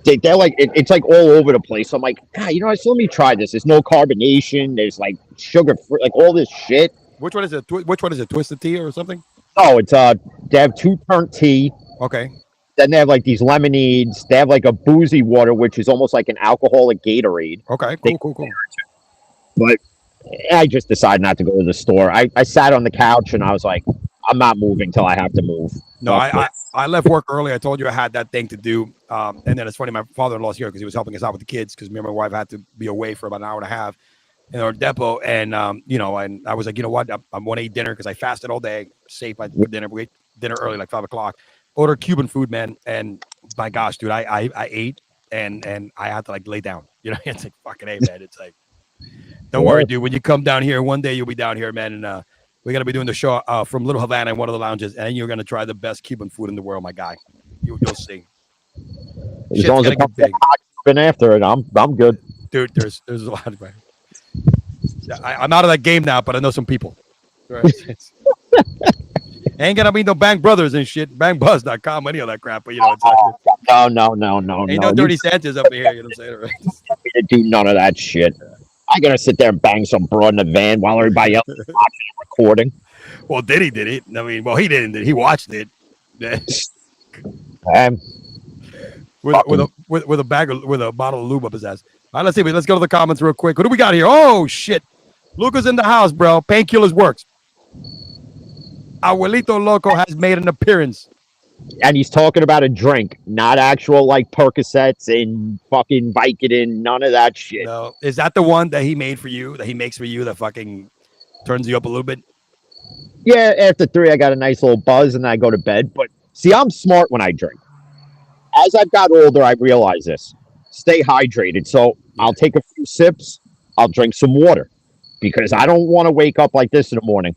They're like it's like all over the place. So I'm like, God, so let me try this. There's no carbonation. There's like sugar free, like all this shit. Which one is it? Which one is it? Twisted tea or something? Oh, it's they have 2-turn tea. Okay. Then they have like these lemonades. They have like a boozy water, which is almost like an alcoholic Gatorade. Okay, cool. But I just decided not to go to the store. I sat on the couch and I was like, I'm not moving till I have to move. No, I left work early. I told you I had that thing to do. And then it's funny, my father-in-law's here because he was helping us out with the kids because me and my wife had to be away for about an hour and a half in our depot. And, and I was like, you know what? I'm going to eat dinner because I fasted all day. Save my dinner. We ate dinner early, like 5 o'clock. Ordered Cuban food, man. And my gosh, dude, I ate and I had to like lay down. It's like fucking A, man. It's like, don't worry, dude. When you come down here, one day you'll be down here, man. And we're going to be doing the show from Little Havana in one of the lounges. And you're going to try the best Cuban food in the world, my guy. You'll see. As long as it's been after it, I'm good. Dude, there's a lot of I'm out of that game now, but I know some people. Right. Ain't gonna be no Bang Brothers and shit, bangbuzz.com, any of that crap, but it's like, no. Ain't no Dirty Sanchez up here, you know what I'm saying? Right? To do none of that shit. I gotta sit there and bang some broad in the van while everybody else is watching and recording. Well, Diddy did it. I mean, he didn't. He watched it. With a bottle of lube up his ass. All right, let's see. Let's go to the comments real quick. What do we got here? Oh shit, Luca's in the house, bro. Painkillers works. Abuelito Loco has made an appearance. And he's talking about a drink, not actual like Percocets and fucking Vicodin, none of that shit. No. Is that the one that he made for you, that he makes for you, that fucking turns you up a little bit? Yeah, after 3, I got a nice little buzz and I go to bed. But see, I'm smart when I drink. As I've got older, I realize this. Stay hydrated. So I'll take a few sips. I'll drink some water because I don't want to wake up like this in the morning.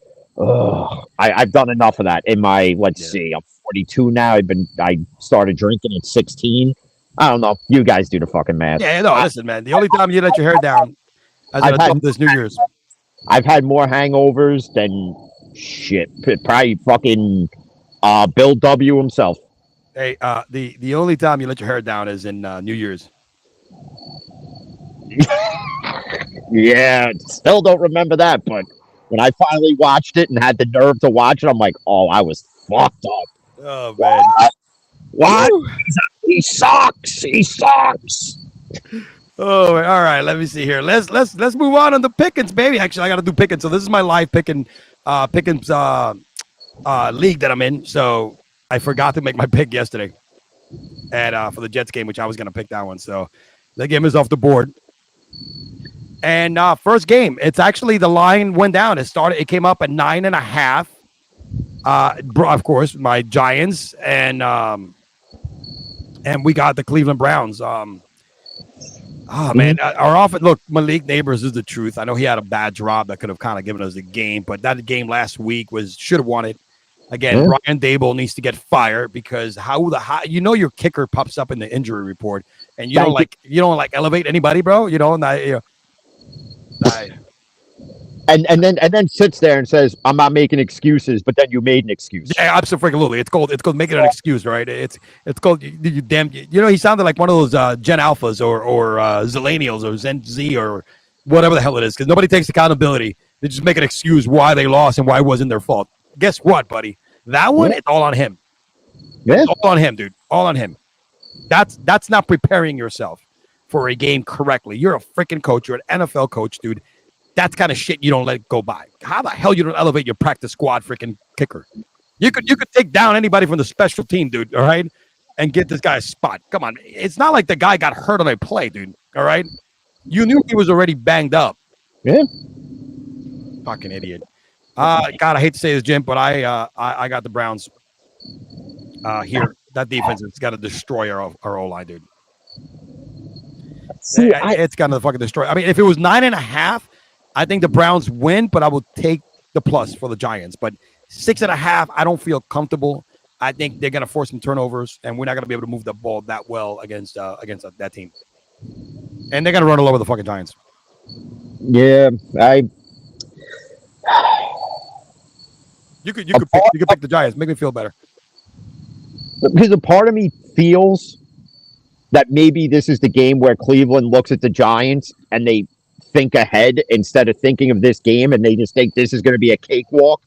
I've done enough of that in my, let's see, I'm 42 now. I started drinking at 16. I don't know. You guys do the fucking math. Yeah, no, listen, man. The only time you let your hair down as an adult this New Year's. I've had more hangovers than shit. Probably fucking Bill W. himself. Hey, the only time you let your hair down is in New Year's. Yeah, still don't remember that, but when I finally watched it and had the nerve to watch it, I'm like, oh, I was fucked up. Oh man, what? He sucks. He sucks. Oh, all right. Let me see here. Let's move on the pickings, baby. Actually, I got to do pickings. So this is my live pickings league that I'm in. So I forgot to make my pick yesterday, and for the Jets game, which I was gonna pick that one. So that game is off the board. And first game, it's actually the line went down. It came up at 9.5. Of course, my Giants and we got the Cleveland Browns. Man, our offense. Look, Malik Neighbors is the truth. I know he had a bad drop that could have kind of given us the game, but that game last week should have won it. Again, Brian Dable needs to get fired because your kicker pops up in the injury report, and you don't elevate anybody, bro. And then sits there and says, "I'm not making excuses," but then you made an excuse. Yeah, absolutely. It's called making an excuse, right? It's called you damn. He sounded like one of those Gen Alphas or Zillennials or Gen Z or whatever the hell it is, because nobody takes accountability. They just make an excuse why they lost and why it wasn't their fault. Guess what, buddy? That one, it's all on him. Yeah, it's all on him, dude. All on him. That's not preparing yourself for a game correctly. You're a freaking coach. You're an NFL coach, dude. That's kind of shit you don't let go by. How the hell you don't elevate your practice squad freaking kicker? You could take down anybody from the special team, dude, all right? And get this guy a spot. Come on. It's not like the guy got hurt on a play, dude, all right? You knew he was already banged up. Yeah. Fucking idiot. God, I hate to say this, Jim, but I got the Browns here. That defense has got to destroy our O-line, dude. See, it's got to fucking destroy. I mean, if it was 9.5, I think the Browns win, but I will take the plus for the Giants. But 6.5, I don't feel comfortable. I think they're going to force some turnovers, and we're not going to be able to move the ball that well against that team. And they're going to run all over the fucking Giants. Yeah, You could pick the Giants. Make me feel better. Because a part of me feels that maybe this is the game where Cleveland looks at the Giants and they think ahead instead of thinking of this game, and they just think this is going to be a cakewalk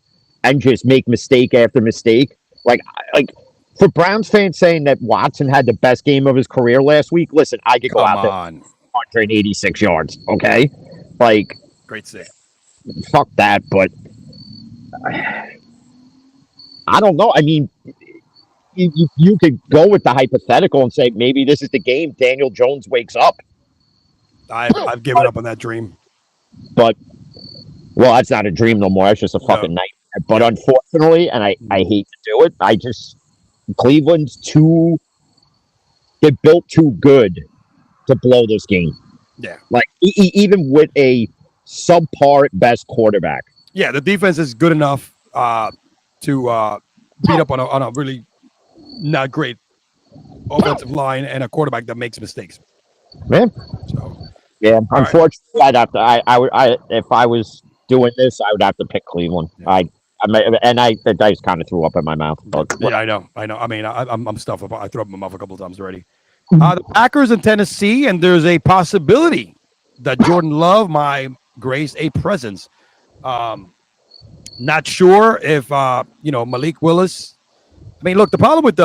and just make mistake after mistake. Like for Browns fans saying that Watson had the best game of his career last week, listen, I could go out there 186 yards, okay? Like, great save. Fuck that, but I don't know. I mean, you could go with the hypothetical and say maybe this is the game Daniel Jones wakes up. I've given up on that dream. But, well, that's not a dream no more. That's just a fucking nightmare. But unfortunately, and I hate to do it, Cleveland's they're built too good to blow this game. Yeah. Like, even with a subpar at best quarterback. Yeah, the defense is good enough to beat up on a really not great offensive line and a quarterback that makes mistakes. Man. So, yeah, unfortunately, I'd have to. If I was doing this, I would have to pick Cleveland. Yeah. I just kind of threw up in my mouth. But yeah, I know. I mean, I'm stuffed up. I threw up in my mouth a couple of times already. The Packers in Tennessee, and there's a possibility that Jordan Love might grace a presence. Not sure if Malik Willis. I mean, look, the problem with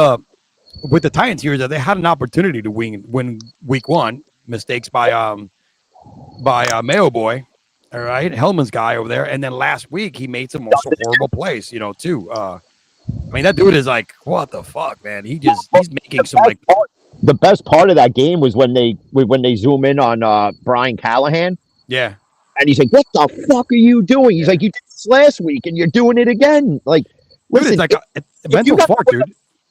the Titans here is that they had an opportunity to win week one. Mistakes by Mayo Boy, all right, Hellman's guy over there, and then last week he made some also horrible plays, too. I mean, that dude is like, what the fuck, man? He's making some like. The best part of that game was when they zoom in on Brian Callahan. Yeah. And he's like, "What the fuck are you doing?" He's like, "You did this last week, and you're doing it again." Like, listen, dude, it's like a mental fuck, dude.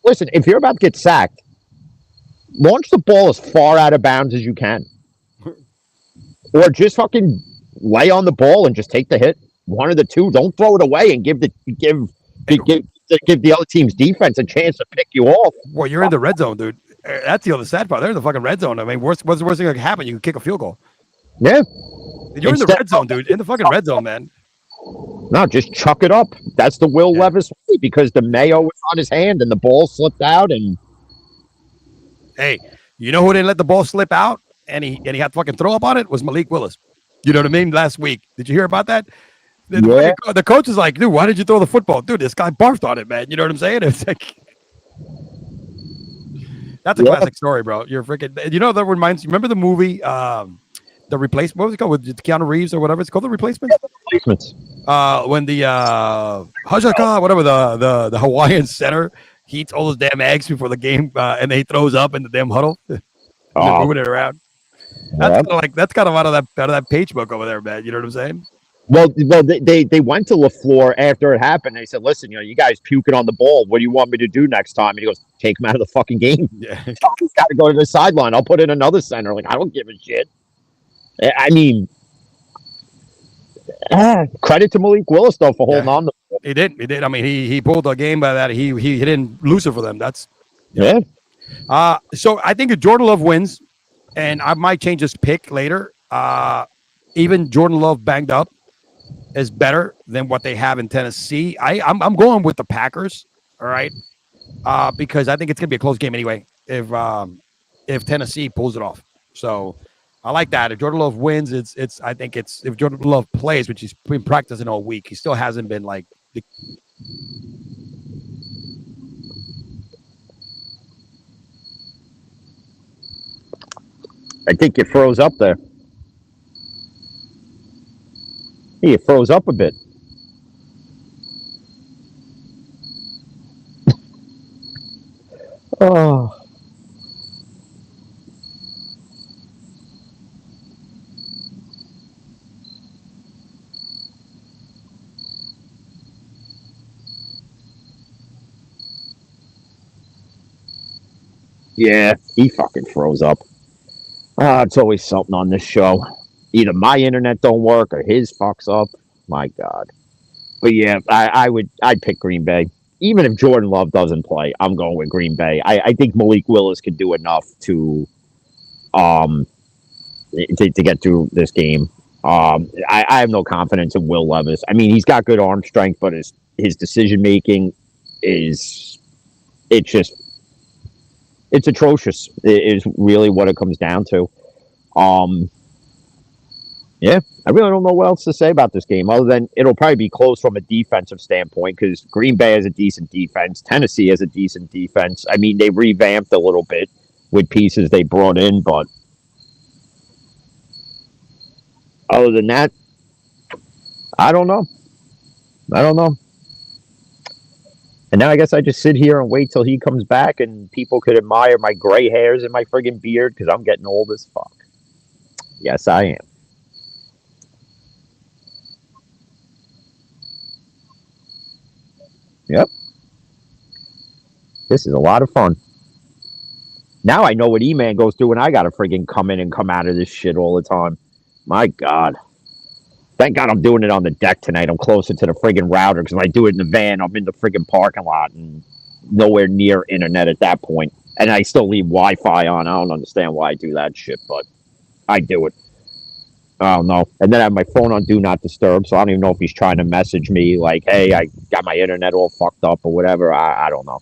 Listen, if you're about to get sacked, launch the ball as far out of bounds as you can, or just fucking lay on the ball and just take the hit. One of the two. Don't throw it away and give the other team's defense a chance to pick you off. Well, you're in the red zone, dude. That's the other sad part. They're in the fucking red zone. I mean, what's the worst thing that can happen? You can kick a field goal. Yeah. You're in the red zone, dude. In the fucking red zone, man. No, just chuck it up. That's the Will Levis way, because the Mayo was on his hand and the ball slipped out. And hey, you know who didn't let the ball slip out and he had to fucking throw up on it? Was Malik Willis. You know what I mean? Last week. Did you hear about that? The coach is like, dude, why did you throw the football? Dude, this guy barfed on it, man. You know what I'm saying? It's like, that's a classic story, bro. You're freaking, that reminds you. Remember the movie, The Replacement? What was it called? With Keanu Reeves or whatever it's called? The Replacement? Replacements. When the whatever the Hawaiian center, he eats all those damn eggs before the game, and then he throws up in the damn huddle. Moving it around. That's kind of out of that page book over there, man. You know what I'm saying? Well, they went to LaFleur after it happened. They said, "Listen, you guys puking on the ball. What do you want me to do next time?" And he goes, "Take him out of the fucking game. Yeah, he's got to go to the sideline. I'll put in another center. Like, I don't give a shit." I mean, credit to Malik Willis though for holding on. He did. I mean, he pulled a game by that. He didn't lose it for them. That's yeah. So I think if Jordan Love wins, and I might change this pick later. Even Jordan Love banged up is better than what they have in Tennessee. I'm going with the Packers. All right, because I think it's gonna be a close game anyway. If Tennessee pulls it off, so I like that. If Jordan Love wins, I think if Jordan Love plays, which he's been practicing all week, he still hasn't been like. I think you froze up there. You froze up a bit. Oh. Yeah, he fucking froze up. It's always something on this show. Either my internet don't work or his fucks up. My God. But yeah, I'd pick Green Bay. Even if Jordan Love doesn't play, I'm going with Green Bay. I think Malik Willis could do enough to get through this game. I have no confidence in Will Levis. I mean, he's got good arm strength, but his decision making it's atrocious. It is really what it comes down to. Yeah, I really don't know what else to say about this game other than it'll probably be close from a defensive standpoint because Green Bay has a decent defense. Tennessee has a decent defense. I mean, they revamped a little bit with pieces they brought in, but other than that, I don't know. And now I guess I just sit here and wait till he comes back and people could admire my gray hairs and my friggin' beard because I'm getting old as fuck. Yes, I am. Yep. This is a lot of fun. Now I know what E-Man goes through when I got to friggin' come in and come out of this shit all the time. My God. Thank God I'm doing it on the deck tonight. I'm closer to the friggin' router because if I do it in the van, I'm in the friggin' parking lot and nowhere near internet at that point. And I still leave Wi-Fi on. I don't understand why I do that shit, but I do it. I don't know. And then I have my phone on Do Not Disturb, so I don't even know if he's trying to message me like, hey, I got my internet all fucked up or whatever. I don't know.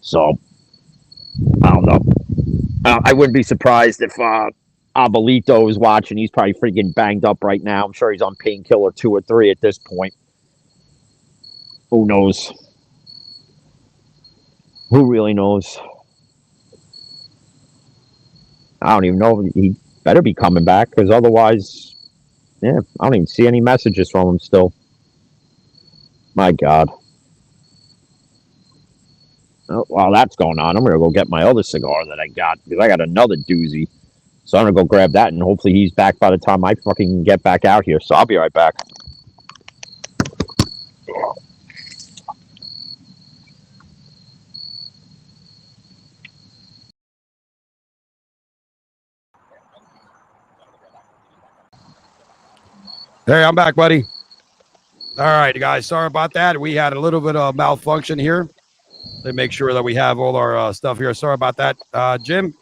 So, I don't know. I wouldn't be surprised if Abuelito is watching. He's probably freaking banged up right now. I'm sure he's on painkiller 2 or 3 at this point. Who knows? Who really knows? I don't even know. He better be coming back because otherwise, yeah, I don't even see any messages from him still. My God. Oh, while that's going on, I'm going to go get my other cigar that I got because I got another doozy. So I'm going to go grab that and hopefully he's back by the time I fucking get back out here. So I'll be right back. Hey, I'm back, buddy. All right, guys. Sorry about that. We had a little bit of malfunction here. They make sure that we have all our stuff here. Sorry about that. Jim,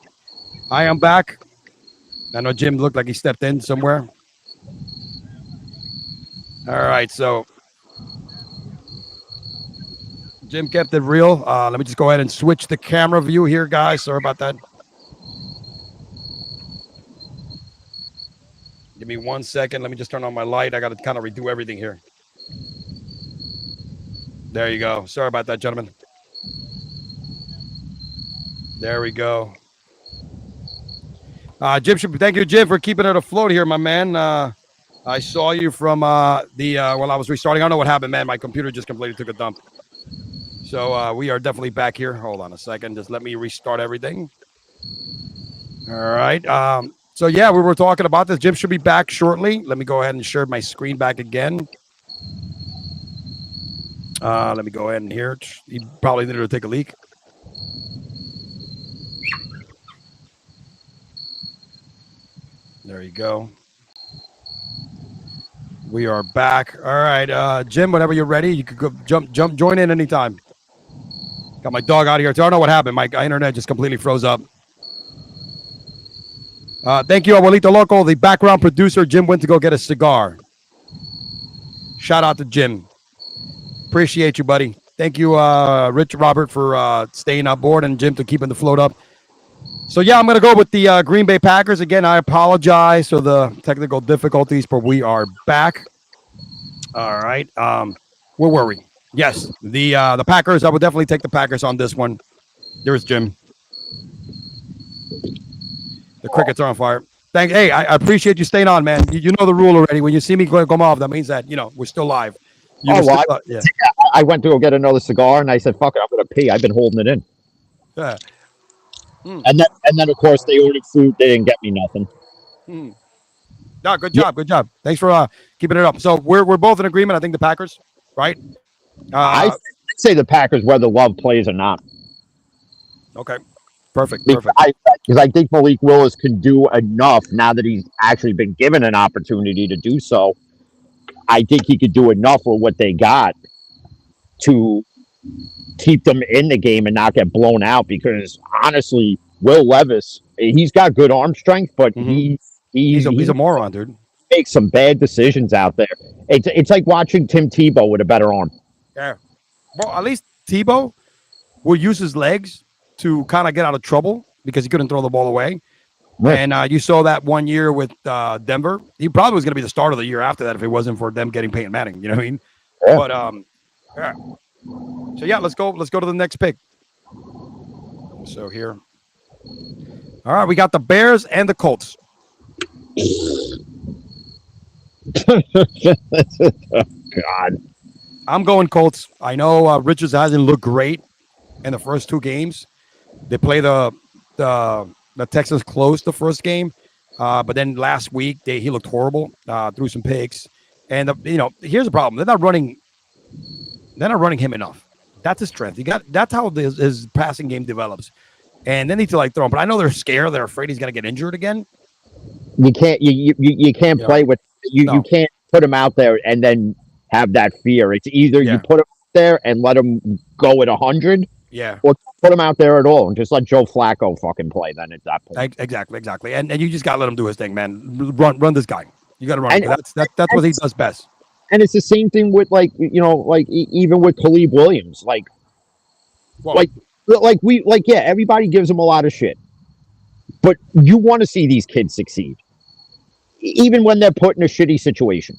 I am back. I know Jim looked like he stepped in somewhere. All right, so Jim kept it real. Let me just go ahead and switch the camera view here, guys. Sorry about that. Give me 1 second. Let me just turn on my light. I got to kind of redo everything here. There you go. Sorry about that, gentlemen. There we go. Jim, thank you, Jim, for keeping it afloat here, my man. I saw you from while I was restarting. I don't know what happened, man. My computer just completely took a dump. So we are definitely back here. Hold on a second. Just let me restart everything. All right. So, yeah, we were talking about this. Jim should be back shortly. Let me go ahead and share my screen back again. Let me go ahead and hear it. He probably needed to take a leak. There you go. We are back. All right, Jim, whenever you're ready, you could go join in anytime. Got my dog out here. I don't know what happened. My internet just completely froze up. Thank you, Abuelito Loco. The background producer, Jim, went to go get a cigar. Shout out to Jim. Appreciate you, buddy. Thank you, Rich Robert, for staying on board and Jim to keeping the float up. So, yeah, I'm going to go with the Green Bay Packers. Again, I apologize for the technical difficulties, but we are back. All right. Where were we? Yes, the Packers. I would definitely take the Packers on this one. There's Jim. The crickets are on fire. Hey, I appreciate you staying on, man. You know the rule already. When you see me come off, that means that we're still live. I went to go get another cigar, and I said, "Fuck it, I'm gonna pee." I've been holding it in. Yeah. And then of course they ordered food. They didn't get me nothing. No, good job, good job. Thanks for keeping it up. So we're both in agreement. I think the Packers, right? I say the Packers, whether Love plays or not. Okay. Perfect. Because I think Malik Willis can do enough now that he's actually been given an opportunity to do so. I think he could do enough with what they got to keep them in the game and not get blown out. Because honestly, Will Levis, he's got good arm strength, but he's a moron, dude. Makes some bad decisions out there. It's like watching Tim Tebow with a better arm. Yeah. Well, at least Tebow will use his legs to kind of get out of trouble because he couldn't throw the ball away. Right. And you saw that one year with Denver. He probably was going to be the start of the year after that if it wasn't for them getting Peyton Manning. You know what I mean? Yeah. But yeah. So yeah, let's go to the next pick. So here. All right, we got the Bears and the Colts. God. I'm going Colts. I know Richards hasn't looked great in the first two games. They play the Texans close the first game, but then last week he looked horrible, threw some picks, and here's the problem: they're not running him enough. That's his strength. That's how his passing game develops, and they need to throw him. But I know they're scared; they're afraid he's going to get injured again. You can't play with you. No. You can't put him out there and then have that fear. It's either you put him out there and let him go at 100. Yeah. Or put him out there at all and just let Joe Flacco fucking play then at that point. Exactly. And you just got to let him do his thing, man. Run this guy. You got to run. That's what he does best. And it's the same thing with even with Khalid Williams. Everybody gives him a lot of shit. But you want to see these kids succeed. Even when they're put in a shitty situation.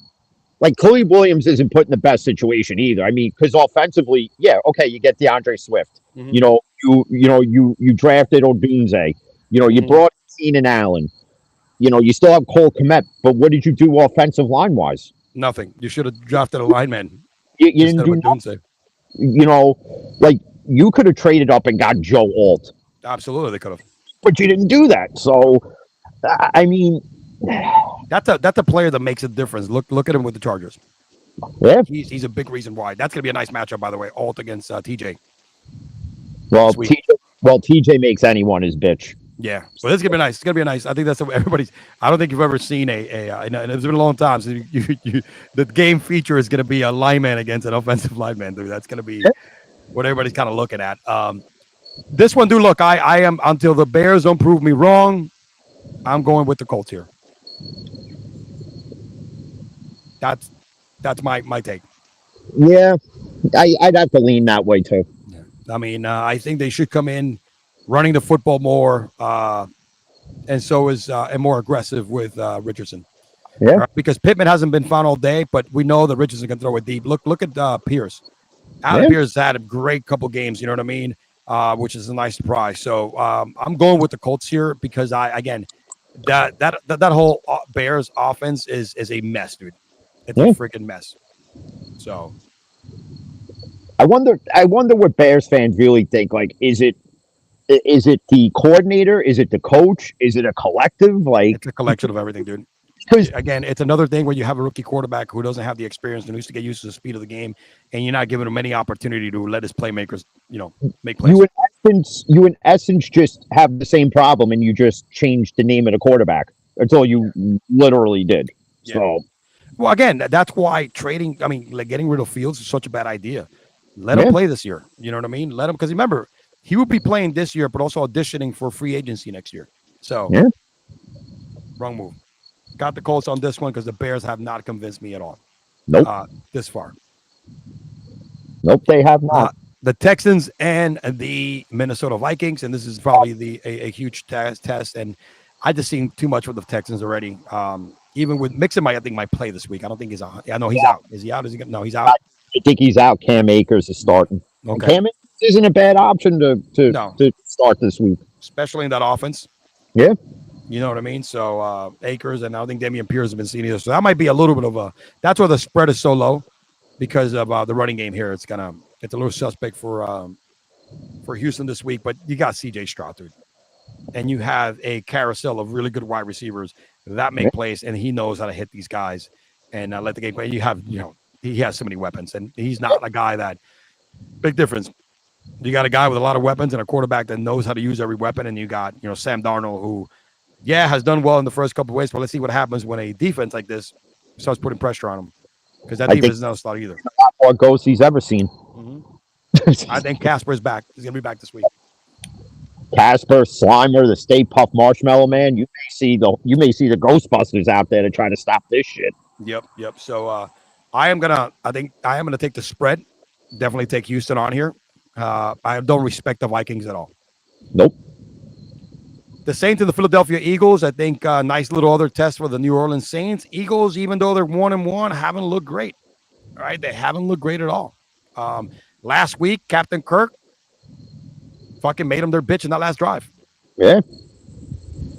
Like Khalid Williams isn't put in the best situation either. I mean, because offensively, you get DeAndre Swift. Mm-hmm. You drafted Odunze. You brought Keenan Allen. You still have Cole Kmet. But what did you do offensive line wise? Nothing. You should have drafted a lineman. You didn't do nothing. You could have traded up and got Joe Alt. Absolutely, they could have. But you didn't do that. So, I mean. That's a player that makes a difference. Look at him with the Chargers. Yeah, he's a big reason why. That's gonna be a nice matchup, by the way. Alt against TJ. Well, TJ makes anyone his bitch. Yeah, so this is gonna be nice. It's gonna be nice. I think that's everybody's. I don't think you've ever seen and it's been a long time. So the game feature is gonna be a lineman against an offensive lineman, dude. That's gonna be what everybody's kind of looking at. This one, dude. Look, I am until the Bears don't prove me wrong. I'm going with the Colts here. That's my take. Yeah, I'd have to lean that way too. Yeah. I mean, I think they should come in running the football more, and so is and more aggressive with Richardson. Yeah, right? Because Pittman hasn't been found all day, but we know that Richardson can throw it deep. Look at Pierce. Adam Pierce had a great couple games. You know what I mean? Which is a nice surprise. So I'm going with the Colts here because that whole Bears offense is a mess, dude. It's a freaking mess. So I wonder what Bears fans really think. Like, is it the coordinator? Is it the coach? Is it a collective? Like, it's a collection of everything, dude. Because again, it's another thing where you have a rookie quarterback who doesn't have the experience and needs to get used to the speed of the game, and you're not giving him any opportunity to let his playmakers, make plays. You in essence just have the same problem, and you just changed the name of the quarterback. That's all you literally did. Yeah. So, well, again, that's why getting rid of Fields is such a bad idea. Let him play this year. You know what I mean? Let him, because remember, he will be playing this year, but also auditioning for free agency next year. So, wrong move. Got the Colts on this one because the Bears have not convinced me at all. Nope. This far. Nope, they have not. The Texans and the Minnesota Vikings, and this is probably a huge test. And I just seen too much with the Texans already. Even with Mixon, I think might play this week. I don't think he's on. Yeah, no, he's out. Is he out? No, he's out. I think he's out. Cam Akers is starting. Okay. Cam Akers isn't a bad option to start this week, especially in that offense. Yeah. You know what I mean? So Akers, and I don't think Damian Pierce has been seen either. So that might be a little bit of a. That's why the spread is so low, because of the running game here. It's a little suspect for Houston this week. But you got C.J. Stroud, dude, and you have a carousel of really good wide receivers that make plays, and he knows how to hit these guys and let the game play. You have, he has so many weapons, and he's not a guy that. Big difference. You got a guy with a lot of weapons and a quarterback that knows how to use every weapon, and you got Sam Darnold, who has done well in the first couple of ways, but let's see what happens when a defense like this starts putting pressure on him, because that defense is not a slot either. What ghost he's ever seen. I think Casper is back. He's gonna be back this week. Casper, Slimer, the Stay Puft Marshmallow Man. You may see the Ghostbusters out there to try to stop this shit. Yep. So I am gonna take the spread. Definitely take Houston on here. I don't respect the Vikings at all. Nope. The Saints and the Philadelphia Eagles, I think nice little other test for the New Orleans Saints. Eagles, even though they're 1-1, haven't looked great. All right, they haven't looked great at all. Last week, Captain Kirk fucking made them their bitch in that last drive. Yeah.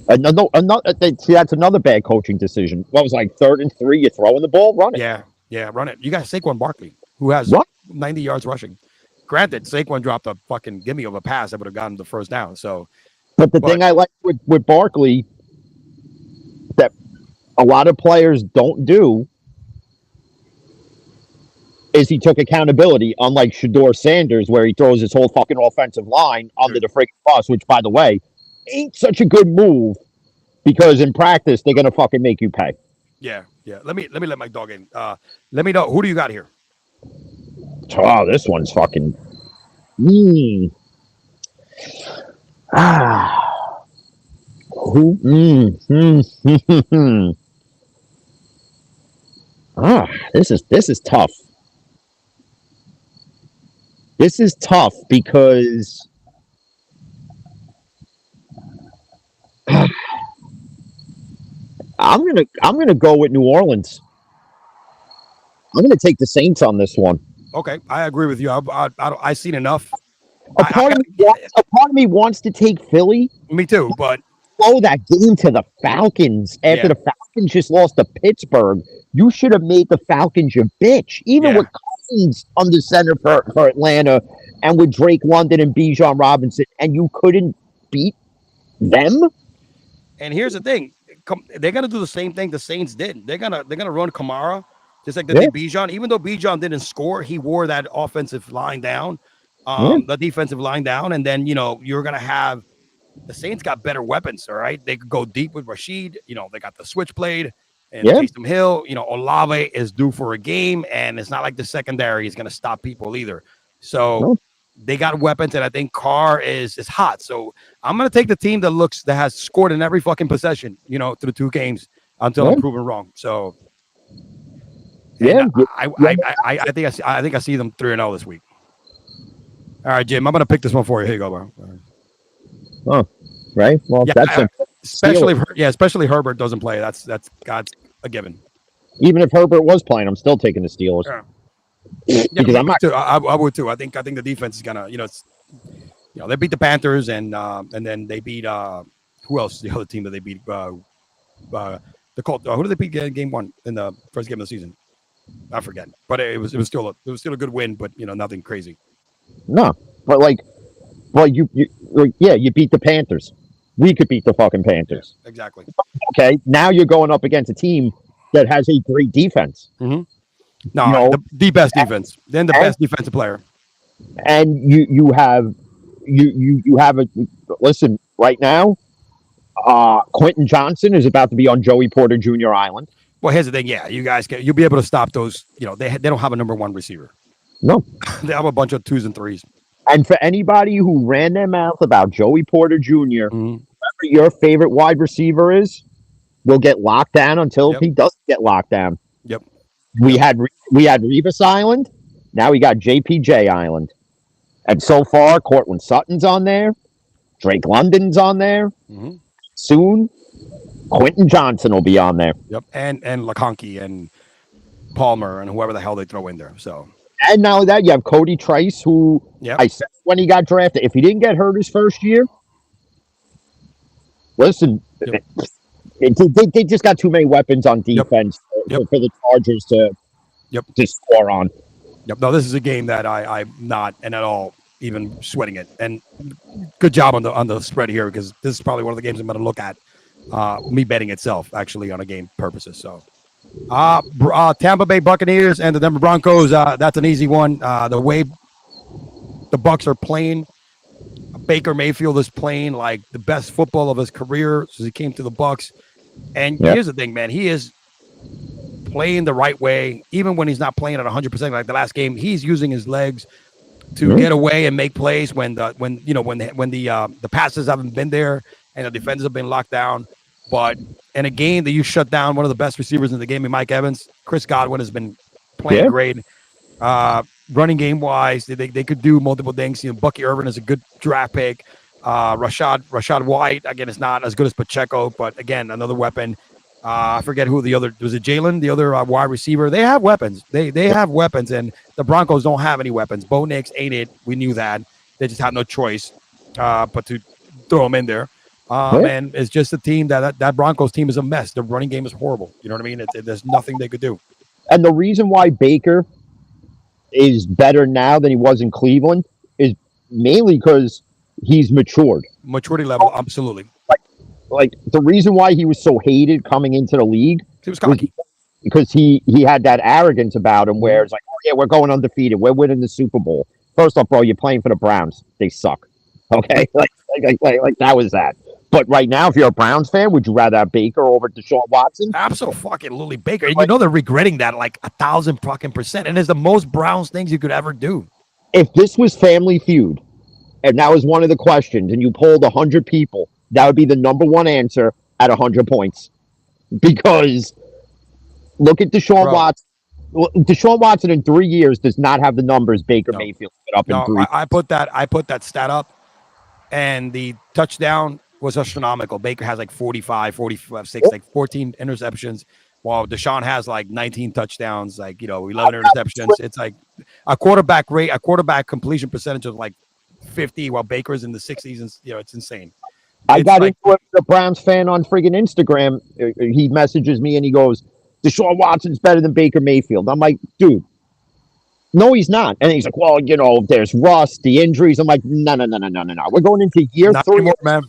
That's another bad coaching decision. What was 3rd and 3? You're throwing the ball, run it. Yeah, run it. You got Saquon Barkley, who has 90 yards rushing. Granted, Saquon dropped a fucking gimme of a pass that would have gotten the first down. So, but the thing I like with Barkley that a lot of players don't do is he took accountability, unlike Shedeur Sanders, where he throws his whole fucking offensive line under the freaking bus, which, by the way, ain't such a good move, because in practice they're gonna fucking make you pay. Yeah. Let me let my dog in. Let me know, who do you got here? Oh, this one's fucking. Who? This is tough. This is tough because I'm gonna go with New Orleans. I'm gonna take the Saints on this one. Okay, I agree with you. I've seen enough. A part of me wants to take Philly. Me too, but that game to the Falcons after the Falcons just lost to Pittsburgh. You should have made the Falcons your bitch, even with Cousins under center for Atlanta, and with Drake London and Bijan Robinson, and you couldn't beat them. And here's the thing: they're gonna do the same thing the Saints did. They're gonna run Kamara. Just like they did Bijan, even though Bijan didn't score, he wore that offensive line down, the defensive line down, and then you're gonna have the Saints got better weapons. All right, they could go deep with Rashid. They got the switchblade and Taysom Hill. Olave is due for a game, and it's not like the secondary is gonna stop people either. So they got weapons, and I think Carr is hot. So I'm gonna take the team that has scored in every fucking possession, through 2 games until I'm proven wrong. So. I think I see them 3-0 this week. All right, Jim, I'm gonna pick this one for you. Here you go, bro. Oh, right. Well, especially if Herbert doesn't play. That's God's a given. Even if Herbert was playing, I'm still taking the Steelers. Because I'm not. I would too. I think the defense is gonna. They beat the Panthers and then they beat who else? The other team that they beat the Colts. Who did they beat game 1 in the first game of the season? I forget, but it was still a good win, but nothing crazy. No, but you beat the Panthers. We could beat the fucking Panthers. Exactly. Okay, now you're going up against a team that has a great defense. Mm-hmm. No, the best defense, then the best defensive player. And you have a listen right now. Quentin Johnson is about to be on Joey Porter Jr. Island. Well, here's the thing. Yeah, you guys you'll be able to stop those. They don't have a number 1 receiver. No, they have a bunch of 2s and 3s. And for anybody who ran their mouth about Joey Porter Jr., whoever your favorite wide receiver is, will get locked down until he doesn't get locked down. Yep. We had Revis Island. Now we got JPJ Island. And so far, Cortland Sutton's on there. Drake London's on there. Mm-hmm. Soon, Quentin Johnson will be on there. Yep, and LeConkey and Palmer and whoever the hell they throw in there. So, and not only that, you have Cody Trice, who I said when he got drafted, if he didn't get hurt his first year, listen, They just got too many weapons on defense for the Chargers to score on. Yep. No, this is a game that I'm not and at all even sweating it. And good job on the spread here, because this is probably one of the games I'm going to look at. Me betting itself actually on a game purposes. So, Tampa Bay Buccaneers and the Denver Broncos. That's an easy one. The way the Bucs are playing, Baker Mayfield is playing like the best football of his career since he came to the Bucs. And here's the thing, man, he is playing the right way, even when he's not playing at 100%. Like the last game, he's using his legs to get away and make plays when the passes haven't been there and the defenders have been locked down. But in a game that you shut down one of the best receivers in the game, Mike Evans, Chris Godwin has been playing great. Running game wise, they could do multiple things. Bucky Irvin is a good draft pick. Rashad White, again, is not as good as Pacheco, but again, another weapon. I forget who the other was. It Jalen, the other wide receiver. They have weapons. They have weapons, and the Broncos don't have any weapons. Bo Nix ain't it. We knew that. They just had no choice but to throw him in there. And it's just a team that Broncos team is a mess. The running game is horrible. You know what I mean? There's nothing they could do. And the reason why Baker is better now than he was in Cleveland is mainly because he's matured. Maturity level, absolutely. Like the reason why he was so hated coming into the league, he was cocky. Because he had that arrogance about him where it's like, oh yeah, we're going undefeated, we're winning the Super Bowl. First off, bro, you're playing for the Browns. They suck. Okay, like that was that. But right now, if you're a Browns fan, would you rather have Baker over DeShaun Watson? Absolutely, Baker. And you know they're regretting that like 1,000%. And it's the most Browns things you could ever do. If this was Family Feud, and that was one of the questions, and you polled 100 people, that would be the number one answer at 100 points. Because look at Deshaun Watson. Deshaun Watson in 3 years does not have the numbers Baker Mayfield put up in 3. I put that stat up, and the touchdown was astronomical. Baker has like 45, 6, like 14 interceptions, while Deshaun has like 19 touchdowns, like 11 interceptions. It's like a quarterback completion percentage of like 50, while Baker's in the 60s, and it's insane. I got into it with a Browns fan on friggin' Instagram. He messages me and he goes, Deshaun Watson's better than Baker Mayfield. I'm like, dude, no, he's not. And he's like, well, there's rust, the injuries. I'm like, no. We're going into year not 3. Anymore, man.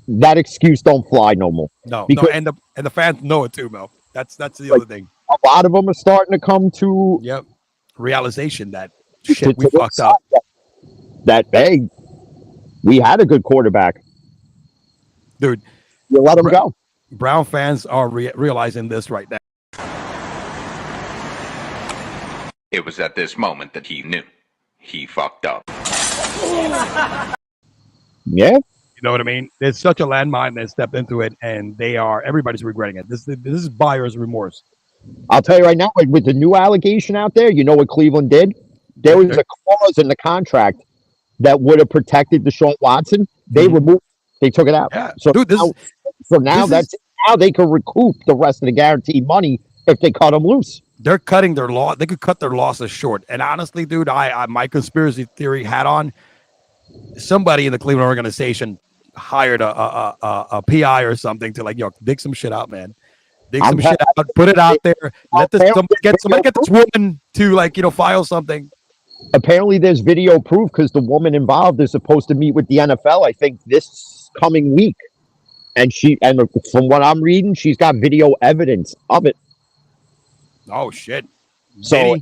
That excuse don't fly no more. No, because and the fans know it too, Mel. That's the other thing. A lot of them are starting to come to realization that shit we fucked up. That hey, we had a good quarterback, dude. You let him go. Brown fans are realizing this right now. It was at this moment that he knew he fucked up. Yeah. You know what I mean? There's such a landmine that stepped into it, and everybody's regretting it. This is buyer's remorse. I'll tell you right now, with the new allegation out there, you know what Cleveland did? There was a clause in the contract that would have protected Deshaun Watson. They removed. They took it out. Yeah. So dude, now they can recoup the rest of the guaranteed money if they cut them loose. They're cutting their loss. They could cut their losses short. And honestly, dude, I my conspiracy theory hat on. Somebody in the Cleveland organization hired a PI or something to dig some shit out, man. Dig some shit out, put it out there. Let somebody get this woman to file something. Apparently, there's video proof because the woman involved is supposed to meet with the NFL. I think this coming week, and from what I'm reading, she's got video evidence of it. Oh shit! So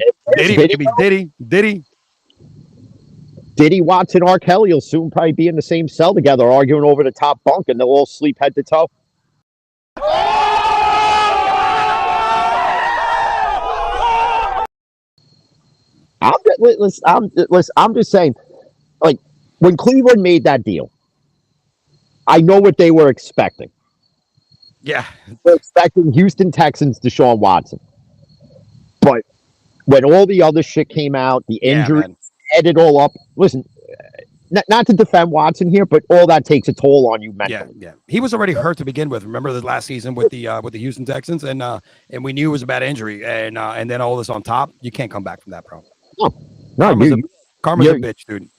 Diddy, Watson, R. Kelly will soon probably be in the same cell together, arguing over the top bunk, and they'll all sleep head to toe. I'm just saying, like, when Cleveland made that deal, I know what they were expecting. Yeah. They're expecting Houston Texans Deshaun Watson. But when all the other shit came out, the injury, add it all up, listen, not to defend Watson here, but all that takes a toll on you mentally. Yeah. He was already hurt to begin with. Remember the last season with the Houston Texans, and we knew it was a bad injury, and then all this on top, you can't come back from that, bro. No, Karma's a bitch, dude.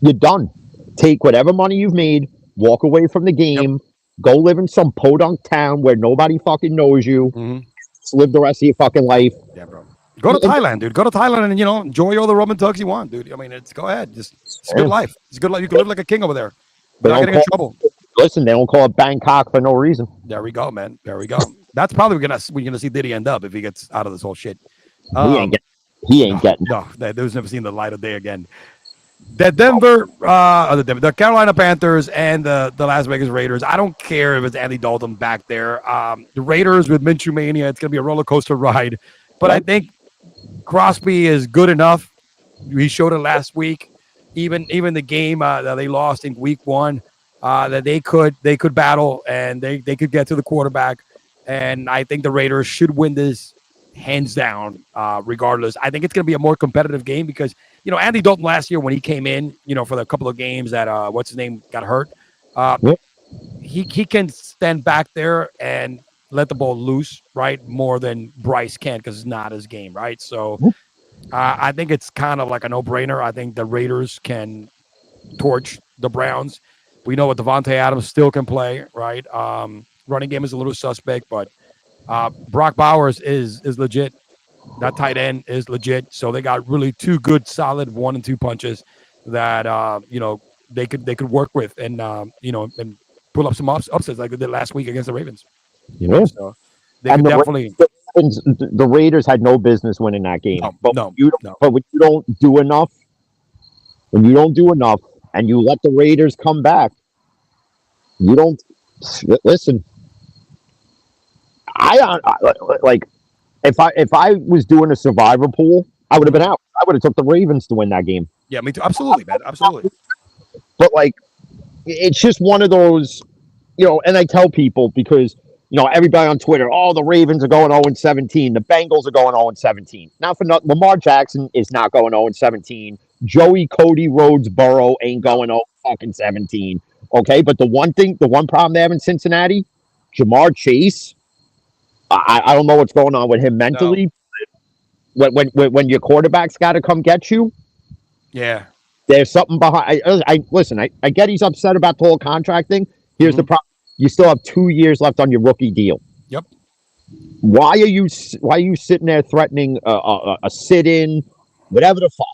You're done. Take whatever money you've made, walk away from the game, Go live in some podunk town where nobody fucking knows you. Just live the rest of your fucking life. Yeah, bro. Go to Thailand, dude. Go to Thailand and, enjoy all the rum and tugs you want, dude. I mean, go ahead. It's a good life. It's a good life. You can live like a king over there without getting in trouble. Listen, they don't call it Bangkok for no reason. There we go, man. There we go. That's probably we're gonna see Diddy end up if he gets out of this whole shit. He ain't getting. No, those never seen the light of day again. The the Carolina Panthers and the Las Vegas Raiders. I don't care if it's Andy Dalton back there. The Raiders with Minshew Mania, it's gonna be a roller coaster ride. But I think Crosby is good enough. He showed it last week. Even the game that they lost in week 1, that they could battle and they could get to the quarterback. And I think the Raiders should win this hands down, regardless. I think it's going to be a more competitive game because, Andy Dalton last year when he came in, for the couple of games that, what's his name, got hurt, he can stand back there and let the ball loose, right, more than Bryce can because it's not his game, right? So I think it's kind of like a no-brainer. I think the Raiders can torch the Browns. We know what Devontae Adams still can play, right? Running game is a little suspect, but Brock Bowers is legit. That tight end is legit. So they got really 2 good, solid 1 and 2 punches that they could work with and and pull up some upsets like they did last week against the Ravens. So they could definitely. The Raiders had no business winning that game. No, But when you don't do enough, and you let the Raiders come back, you don't listen. I like if I was doing a survivor pool, I would have been out. I would have took the Ravens to win that game. Yeah, me too. Absolutely, man. Absolutely. But it's just one of those, and I tell people because everybody on Twitter, the Ravens are going 0-17. The Bengals are going 0-17. Now for nothing, Lamar Jackson is not going 0-17. Joey Cody Rhodes Burrow ain't going 0-17. Okay, but the one problem they have in Cincinnati, Jamar Chase. I don't know what's going on with him mentally. No. When your quarterback's got to come get you, yeah, there's something behind. Listen. I get he's upset about the whole contract thing. Here's the problem: you still have 2 years left on your rookie deal. Yep. Why are you sitting there threatening a sit-in, whatever the fuck?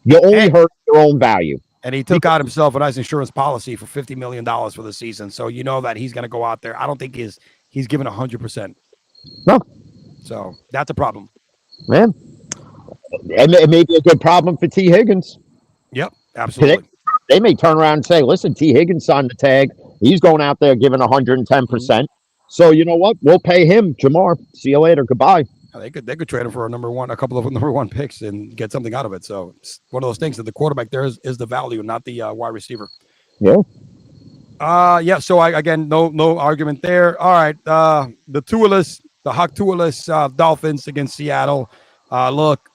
You only hurt your own value. And he took out himself a nice insurance policy for $50 million for the season. So that he's going to go out there. I don't think he's given 100%. No. So that's a problem. Man. It may be a good problem for T. Higgins. Yep, absolutely. They may turn around and say, listen, T. Higgins signed the tag. He's going out there giving 110%. So you know what? We'll pay him, Jamar. See you later. Goodbye. They could trade him for a couple of number 1 picks and get something out of it. So it's one of those things that the quarterback there is the value, not the wide receiver. Yeah. Yeah. So again, no argument there. All right. The Hawk Tualus Dolphins against Seattle. Look,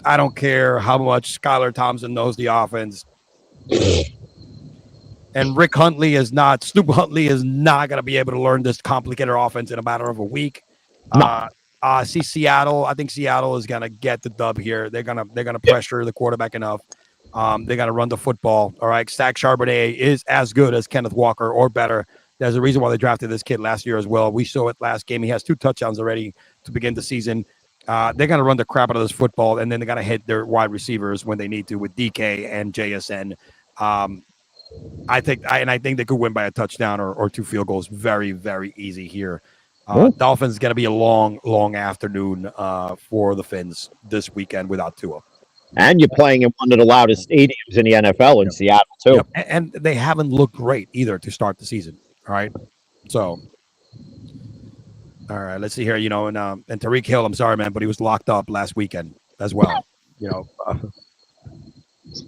I don't care how much Skylar Thompson knows the offense. And Snoop Huntley is not going to be able to learn this complicated offense in a matter of a week. No. See Seattle. I think Seattle is going to get the dub here. They're going to pressure the quarterback enough. They're going to run the football. All right. Zach Charbonnet is as good as Kenneth Walker or better. There's a reason why they drafted this kid last year as well. We saw it last game. He has 2 touchdowns already to begin the season. They're going to run the crap out of this football, and then they're going to hit their wide receivers when they need to with DK and JSN. I think they could win by a touchdown or 2 field goals. Very, very easy here. Dolphins going to be a long, long afternoon for the Fins this weekend without Tua. And you're playing in one of the loudest stadiums in the NFL in Seattle, too. Yep. And they haven't looked great either to start the season. All right. So, all right, let's see here. And Tyreek Hill, I'm sorry, man, but he was locked up last weekend as well.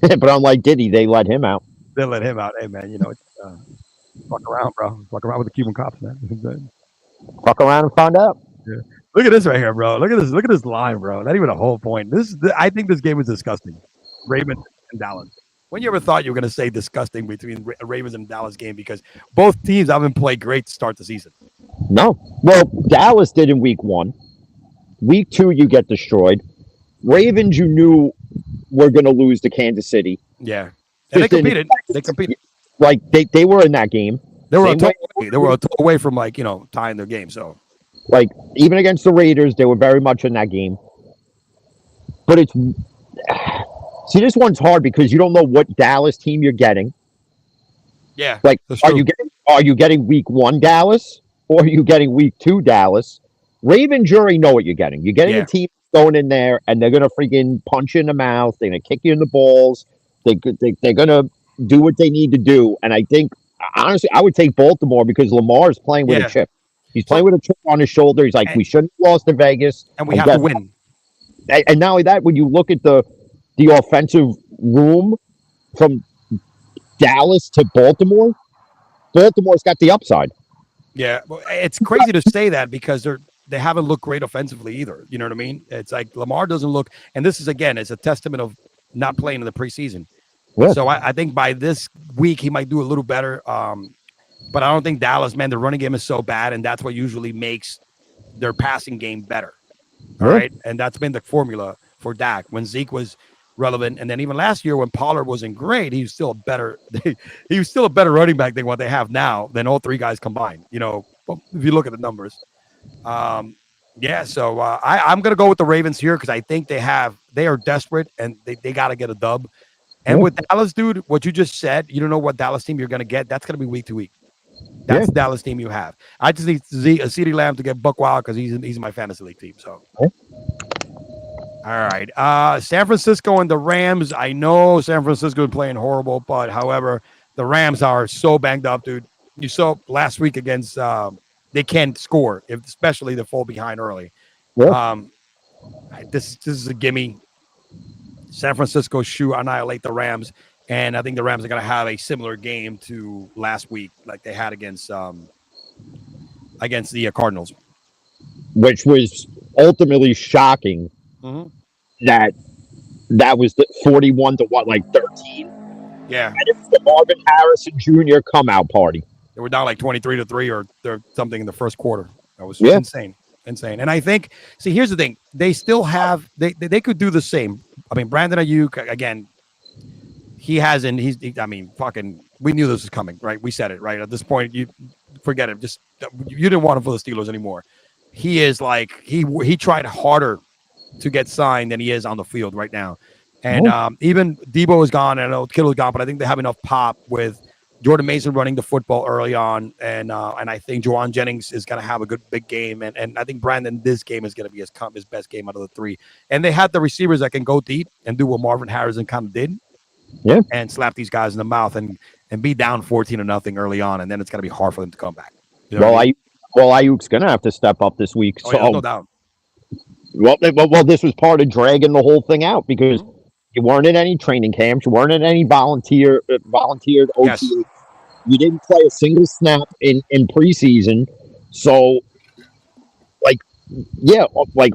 But unlike Diddy, they let him out. They let him out. Hey, man, fuck around, bro. Fuck around with the Cuban cops, man. Fuck around and find out. Yeah. Look at this right here, bro. Look at this. Look at this line, bro. Not even a whole point. I think this game is disgusting. Ravens and Dallas. When you ever thought you were going to say disgusting between Ravens and Dallas game because both teams haven't played great to start the season? No. Well, Dallas did in week 1. Week 2, you get destroyed. Ravens, you knew were going to lose to Kansas City. Yeah. And they competed. Like, they were in that game. They were a Same toe way- away. They were a toe away from tying their game. So Like even against the Raiders, they were very much in that game. But it's see, this one's hard because you don't know what Dallas team you're getting. yeah, Like, that's are true. you getting week 1 Dallas or are you getting week 2 Dallas? Ravens, you already know what you're getting. You're getting Yeah. a team going in there and they're gonna freaking punch you in the mouth. They're gonna kick you in the balls. They're gonna do what they need to do. And I think honestly, I would take Baltimore because Lamar is playing with Yeah. a chip. He's playing with a chip on his shoulder. He's like, we shouldn't have lost to Vegas, and we have to win. And not only that, when you look at the offensive room from Dallas to Baltimore, Baltimore's got the upside. Yeah, well, it's crazy to say that because they haven't looked great offensively either. You know what I mean? It's like Lamar doesn't look, and this is again, it's a testament of not playing in the preseason. Yeah. So I think by this week he might do a little better. But I don't think Dallas, man, the running game is so bad, and that's what usually makes their passing game better. All right, and that's been the formula for Dak when Zeke was relevant, and then even last year when Pollard wasn't great, he was still a better running back than what they have now than all three guys combined. You know, if you look at the numbers. Yeah, so I'm gonna go with the Ravens here because I think they are desperate and they got to get a dub. And with Dallas, dude, what you just said, you don't know what Dallas team you're gonna get. That's gonna be week to week. That's the Dallas team you have. I just need CeeDee Lamb to get buck wild because he's in my fantasy league team. So, all right, San Francisco and the Rams. I know San Francisco is playing horrible, but however, the Rams are so banged up, dude. You saw last week against they can't score, especially they fall behind early. Yeah. This is a gimme. San Francisco annihilate the Rams. And I think the Rams are going to have a similar game to last week, like they had against the Cardinals, which was ultimately shocking. That was the 41 to 13. Yeah, and it was the Marvin Harrison Jr. come out party. They were down like 23-3 or something in the first quarter. That was insane. And I think, see, here's the thing: they still have they could do the same. I mean, Brandon Ayuk again. He hasn't. Fucking. We knew this was coming, right? We said it, right? At this point, you forget it. Just you didn't want him for the Steelers anymore. He is like he tried harder to get signed than he is on the field right now. And even Debo is gone. I know Kittle is gone, but I think they have enough pop with Jordan Mason running the football early on, and I think Juwan Jennings is going to have a good big game, and I think Brandon this game is going to be his best game out of the three. And they have the receivers that can go deep and do what Marvin Harrison kind of did. Yeah, and slap these guys in the mouth and be down 14-0 early on, and then it's gonna be hard for them to come back. You know Ayuk's gonna have to step up this week. Oh, yeah, no doubt. Well, this was part of dragging the whole thing out because you weren't in any training camps, you weren't in any volunteered OTA. Yes. You didn't play a single snap in preseason, so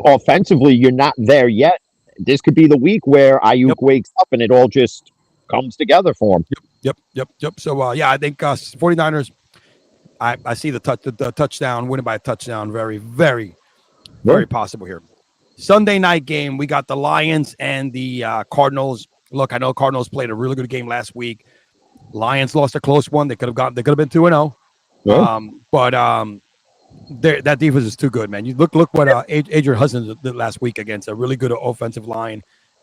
offensively, you're not there yet. This could be the week where Ayuk wakes up and it all just comes together for him. Yep. So, I think 49ers, I see the touchdown, winning by a touchdown, very, very, very possible here. Sunday night game, we got the Lions and the Cardinals. Look, I know Cardinals played a really good game last week. Lions lost a close one. They could have been 2-0. That defense is too good, man. You look what Adrian Hudson did last week against a really good offensive line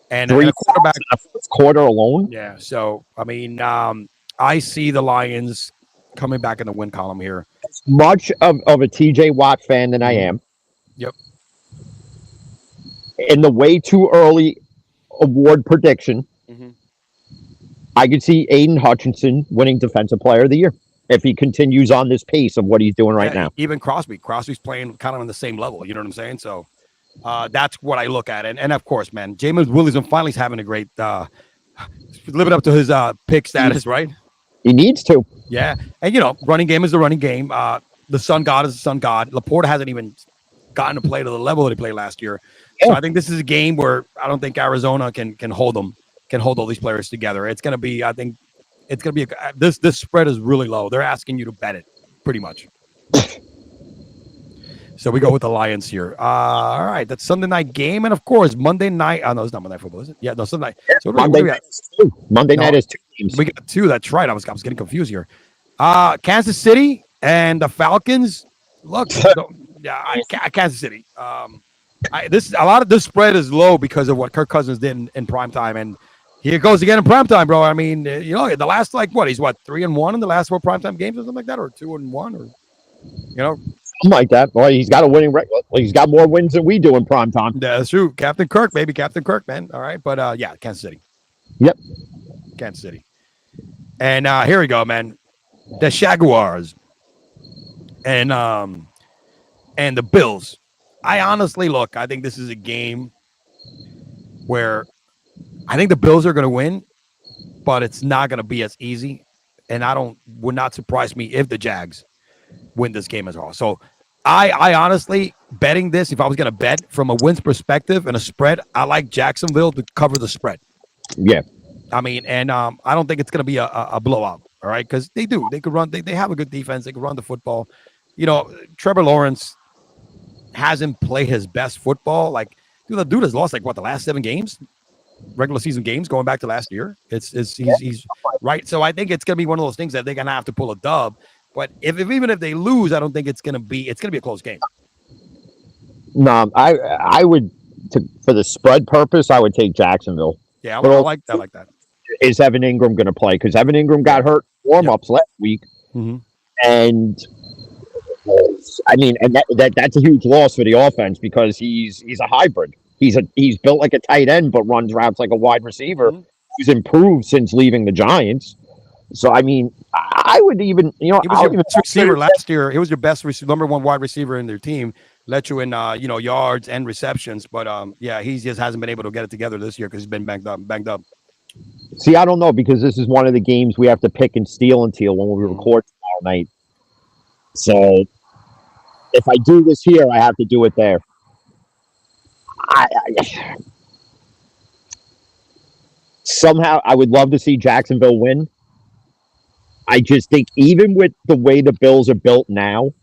and a quarterback. First quarter alone. Yeah, so I mean, I see the Lions coming back in the win column here. As much of a TJ Watt fan than I am. Yep. In the way too early award prediction, I could see Aiden Hutchinson winning Defensive Player of the Year if he continues on this pace of what he's doing right now. Even Crosby's playing kind of on the same level. You know what I'm saying? So that's what I look at. And of course, man, Jameis Williams finally is having a great living up to his pick status, right? He needs to. Yeah. And, running game is the running game. The Sun God is the Sun God. Laporta hasn't even gotten to play to the level that he played last year. So I think this is a game where I don't think Arizona can hold them, can hold all these players together. It's going to be, I think, it's going to be this spread is really low. They're asking you to bet it pretty much. So we go with the Lions here. All right. That's Sunday night game. And of course, Monday night. Oh, no, it's not Monday Night Football, is it? Yeah, no, Sunday night. So Monday night is two. Monday night is two teams. We got two. That's right. I was getting confused here. Kansas City and the Falcons. Look, Kansas City. This a lot of this spread is low because of what Kirk Cousins did in prime time, and here it goes again in prime time, bro. I mean, the last he's 3-1 in the last 4 primetime games or something like that, or 2-1, or something like that. Boy, he's got a winning record. He's got more wins than we do in prime time. That's true. Captain Kirk, baby, Captain Kirk, man. All right, but Kansas City. Yep, Kansas City. And here we go, man. The Jaguars and the Bills. I honestly I think this is a game where I think the Bills are going to win, but it's not going to be as easy. And would not surprise me if the Jags win this game as well. So I honestly betting this, if I was going to bet from a wins perspective and a spread, I like Jacksonville to cover the spread. Yeah. I mean, and I don't think it's going to be a blowout. All right. Because they could run. They have a good defense. They could run the football. Trevor Lawrence hasn't played his best football. The dude has lost the last 7 games, regular season games, going back to last year. He's right. So I think it's gonna be one of those things that they're gonna have to pull a dub. But even if they lose, I don't think it's gonna be a close game. No, I would for the spread purpose, I would take Jacksonville. Yeah, I like that. Is Evan Ingram going to play? Because Evan Ingram got hurt warm-ups last week, and I mean, and that's a huge loss for the offense because he's a hybrid. He's built like a tight end, but runs routes like a wide receiver. He's improved since leaving the Giants. So I mean, I would even he was your best receiver last year. He was your best number 1 wide receiver in their team. Let you in yards and receptions, but he just hasn't been able to get it together this year because he's been banged up. See, I don't know because this is one of the games we have to pick and steal until when we record tomorrow night. So if I do this here, I have to do it there. Somehow, I would love to see Jacksonville win. I just think even with the way the Bills are built now,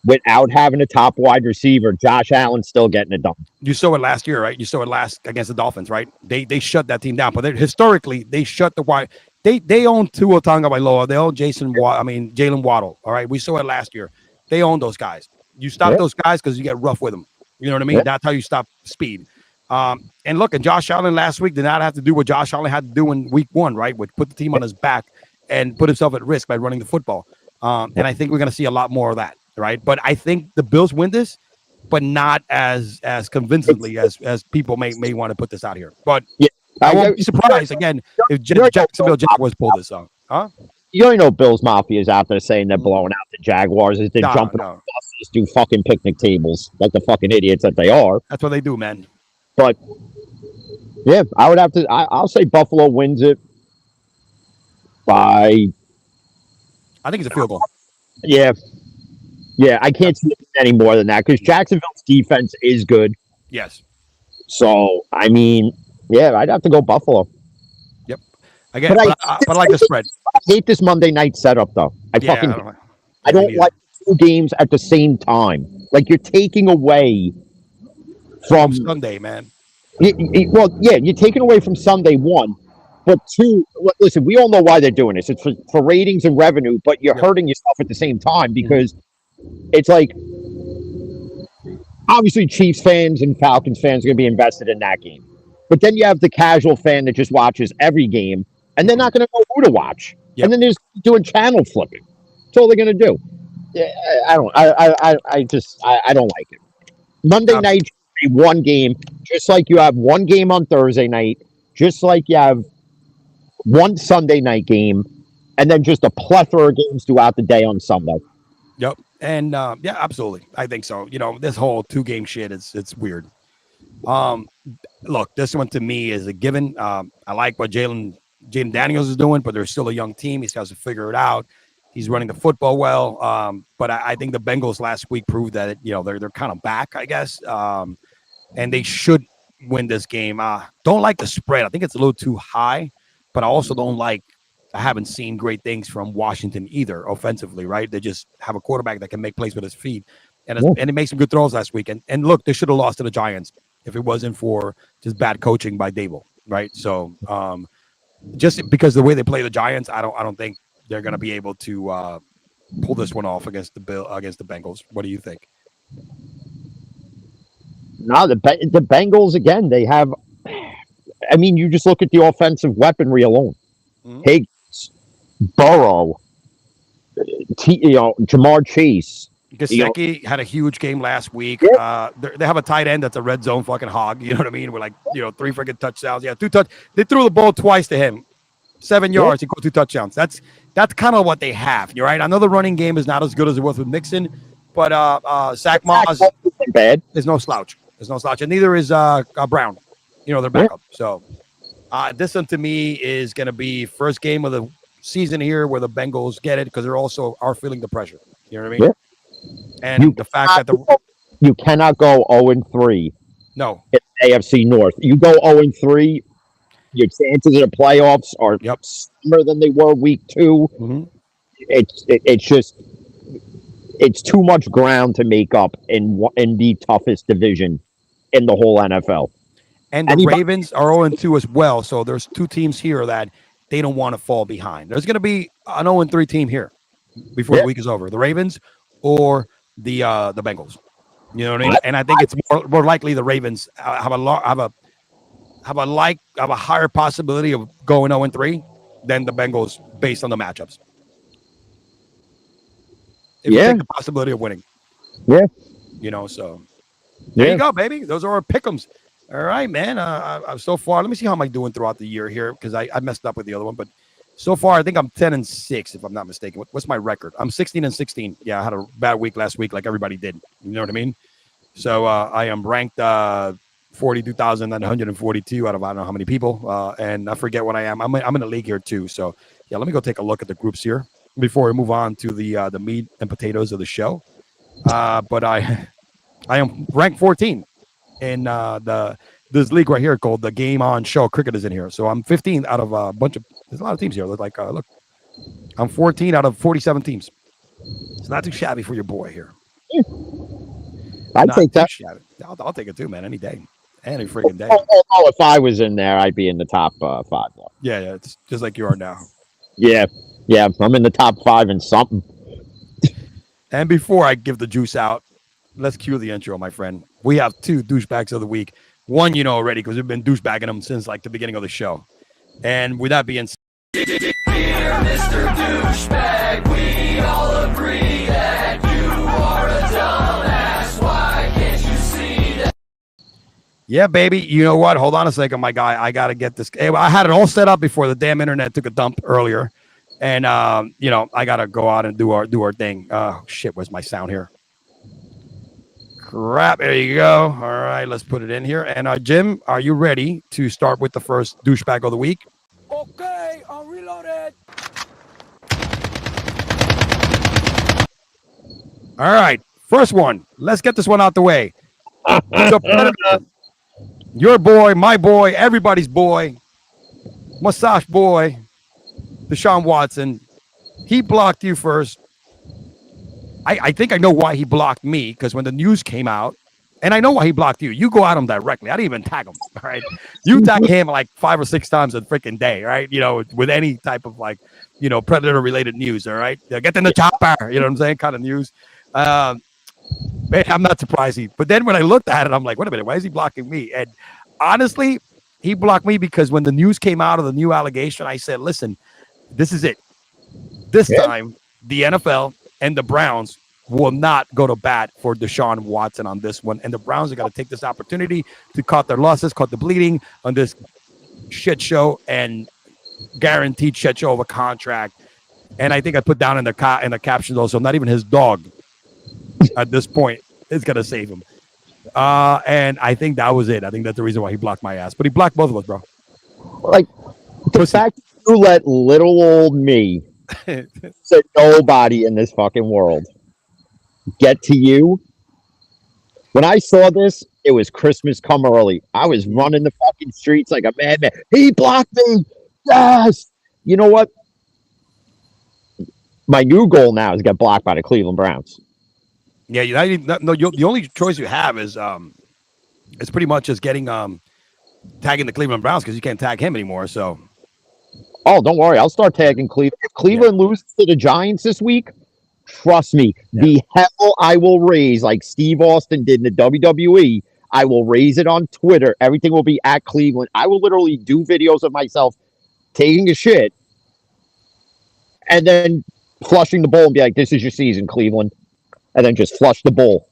without having a top wide receiver, Josh Allen's still getting it done. You saw it last year, right? You saw it last against the Dolphins, right? They shut that team down, but historically they shut the wide. They own Tua Tagovailoa. They own Jalen Waddle. All right, we saw it last year. They own those guys. You stop those guys because you get rough with them. You know what I mean? That's how you stop speed. And look, and Josh Allen last week did not have to do what Josh Allen had to do in week 1, right? Would put the team on his back and put himself at risk by running the football. And I think we're going to see a lot more of that, right? But I think the Bills win this, but not as convincingly as people may want to put this out here. But I won't be surprised again if Jacksonville Jaguars pull this out. Huh? You already know Bills Mafia is out there saying they're blowing out the Jaguars as they're jumping on buses, do fucking picnic tables like the fucking idiots that they are. That's what they do, man. But yeah, I would have to. I'll say Buffalo wins it by. I think it's a field goal. Yeah, I can't see any more than that because Jacksonville's defense is good. Yes. So I mean, I'd have to go Buffalo. Yep. Again, but I like the spread. I hate this Monday night setup though. I don't like 2 games at the same time. Like you're taking away from Sunday, man. You're taking away from Sunday 1, but 2. Listen, we all know why they're doing this. It's for ratings and revenue, but you're hurting yourself at the same time because it's like obviously Chiefs fans and Falcons fans are going to be invested in that game, but then you have the casual fan that just watches every game, and they're not going to know who to watch, and then they're just doing channel flipping. That's all they're going to do. I don't like it. Monday night. One game, just like you have one game on Thursday night, just like you have one Sunday night game, and then just a plethora of games throughout the day on Sunday. Yep. And absolutely. I think so. This whole 2-game shit it's weird. Look, this one to me is a given. I like what Jaden Daniels is doing, but they're still a young team. He's got to figure it out. He's running the football well. But I think the Bengals last week proved that they're kind of back, I guess. And they should win this game. Don't like the spread. I think it's a little too high, but I also don't like. I haven't seen great things from Washington either offensively, right? They just have a quarterback that can make plays with his feet, and it makes some good throws last week. And look, they should have lost to the Giants if it wasn't for just bad coaching by Dable, right? So just because the way they play the Giants, I don't think they're going to be able to pull this one off against the Bengals. What do you think? No, the Bengals again. They have. I mean, you just look at the offensive weaponry alone. Higgins, Burrow, Jamar Chase. Gesicki had a huge game last week. They have a tight end that's a red zone fucking hog. You know what I mean? We're like, 3 freaking touchdowns. Yeah, 2 touch. They threw the ball twice to him, 7 yards. He got 2 touchdowns. That's kind of what they have. You're right. I know the running game is not as good as it was with Mixon, but Zach Moss is no slouch. There's no slouch, and neither is Brown. They're backup. So this one to me is going to be first game of the season here where the Bengals get it because they're also feeling the pressure. You know what I mean? And the fact that you cannot go 0-3. No, in AFC North. You go 0-3, your chances of the playoffs are slimmer than they were week 2. Mm-hmm. It's too much ground to make up in the toughest division in the whole NFL. And the Ravens are 0-2 as well. So there's 2 teams here that they don't want to fall behind. There's going to be an 0-3 team here before the week is over. The Ravens or the Bengals. You know what I mean? And I think it's more likely the Ravens have a higher possibility of going 0-3 than the Bengals based on the matchups. If you take the possibility of winning. Yeah. So there you go, baby. Those are our pick'ems. All right, man. So far, let me see how am I doing throughout the year here because I messed up with the other one, but so far I think I'm 10-6 if I'm not mistaken. What's my record? I'm 16-16. Yeah, I had a bad week last week, like everybody did. You know what I mean? So I am ranked 42,942 out of I don't know how many people, and I forget what I am. I'm in a league here too. So yeah, let me go take a look at the groups here before we move on to the meat and potatoes of the show. But I am ranked 14 in this league right here called the Game On Show. Cricket is in here, so I'm 15 out of a bunch of. There's a lot of teams here. Look, I'm 14 out of 47 teams. It's not too shabby for your boy here. I'd take that. I'll take it too, man. Any day, any freaking day. Oh, if I was in there, I'd be in the top 5. Though. Yeah, it's just like you are now. Yeah, I'm in the top 5 in something. And before I give the juice out, let's cue the intro, my friend. We have 2 douchebags of the week. One, already because we've been douchebagging them since like the beginning of the show. And with that being said, Dear Mr. Douchebag, we all agree that you are a dumbass. Why can't you see that? Yeah, baby. You know what? Hold on a second, my guy. I got to get this. I had it all set up before the damn internet took a dump earlier. And, I got to go out and do our thing. Oh, shit. Where's my sound here? Crap. There you go. All right. Let's put it in here. And Jim, are you ready to start with the first douchebag of the week? Okay, I'm reloaded. All right. First one. Let's get this one out the way. The Predator. Your boy, my boy, everybody's boy, mustache boy, DeShaun Watson. He blocked you first. I think I know why he blocked me, because when the news came out, and I know why he blocked you. You go at him directly. I didn't even tag him. All right. You tag him like 5 or 6 times a freaking day, right? With any type of Predator related news. All right. Get in the chopper. You know what I'm saying? Kind of news. Man, I'm not surprised. But then when I looked at it, I'm like, wait a minute. Why is he blocking me? And honestly, he blocked me because when the news came out of the new allegation, I said, listen, this is it. This time, the NFL and the Browns will not go to bat for DeShaun Watson on this one. And the Browns are going to take this opportunity to cut their losses, cut the bleeding on this shit show and guaranteed shit show of a contract. And I think I put down in the captions also, not even his dog at this point is going to save him. And I think that was it. I think that's the reason why he blocked my ass. But he blocked both of us, bro. Like, the fact you let little old me say nobody in this fucking world get to you. When I saw this, it was Christmas come early. I was running the fucking streets like a madman. He blocked me. Yes. You know what? My new goal now is to get blocked by the Cleveland Browns. Yeah, the only choice you have is it's pretty much just getting tagging the Cleveland Browns because you can't tag him anymore. So Oh, don't worry. I'll start tagging Cleveland. If Cleveland loses to the Giants this week, trust me, the hell I will raise, like Steve Austin did in the WWE. I will raise it on Twitter. Everything will be at Cleveland. I will literally do videos of myself taking a shit and then flushing the bowl and be like, this is your season, Cleveland. And then just flush the bowl.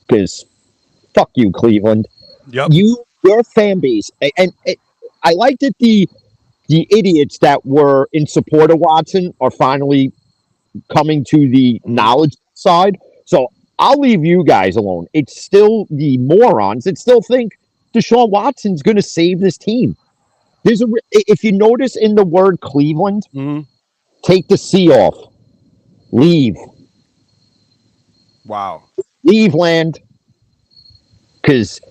Because fuck you, Cleveland. Yep. Your fan base. And I like that the idiots that were in support of Watson are finally coming to the knowledge side. So I'll leave you guys alone. It's still the morons that still think DeShaun Watson's going to save this team. If you notice in the word Cleveland, take the C off. Leave. Wow. Cleveland. Because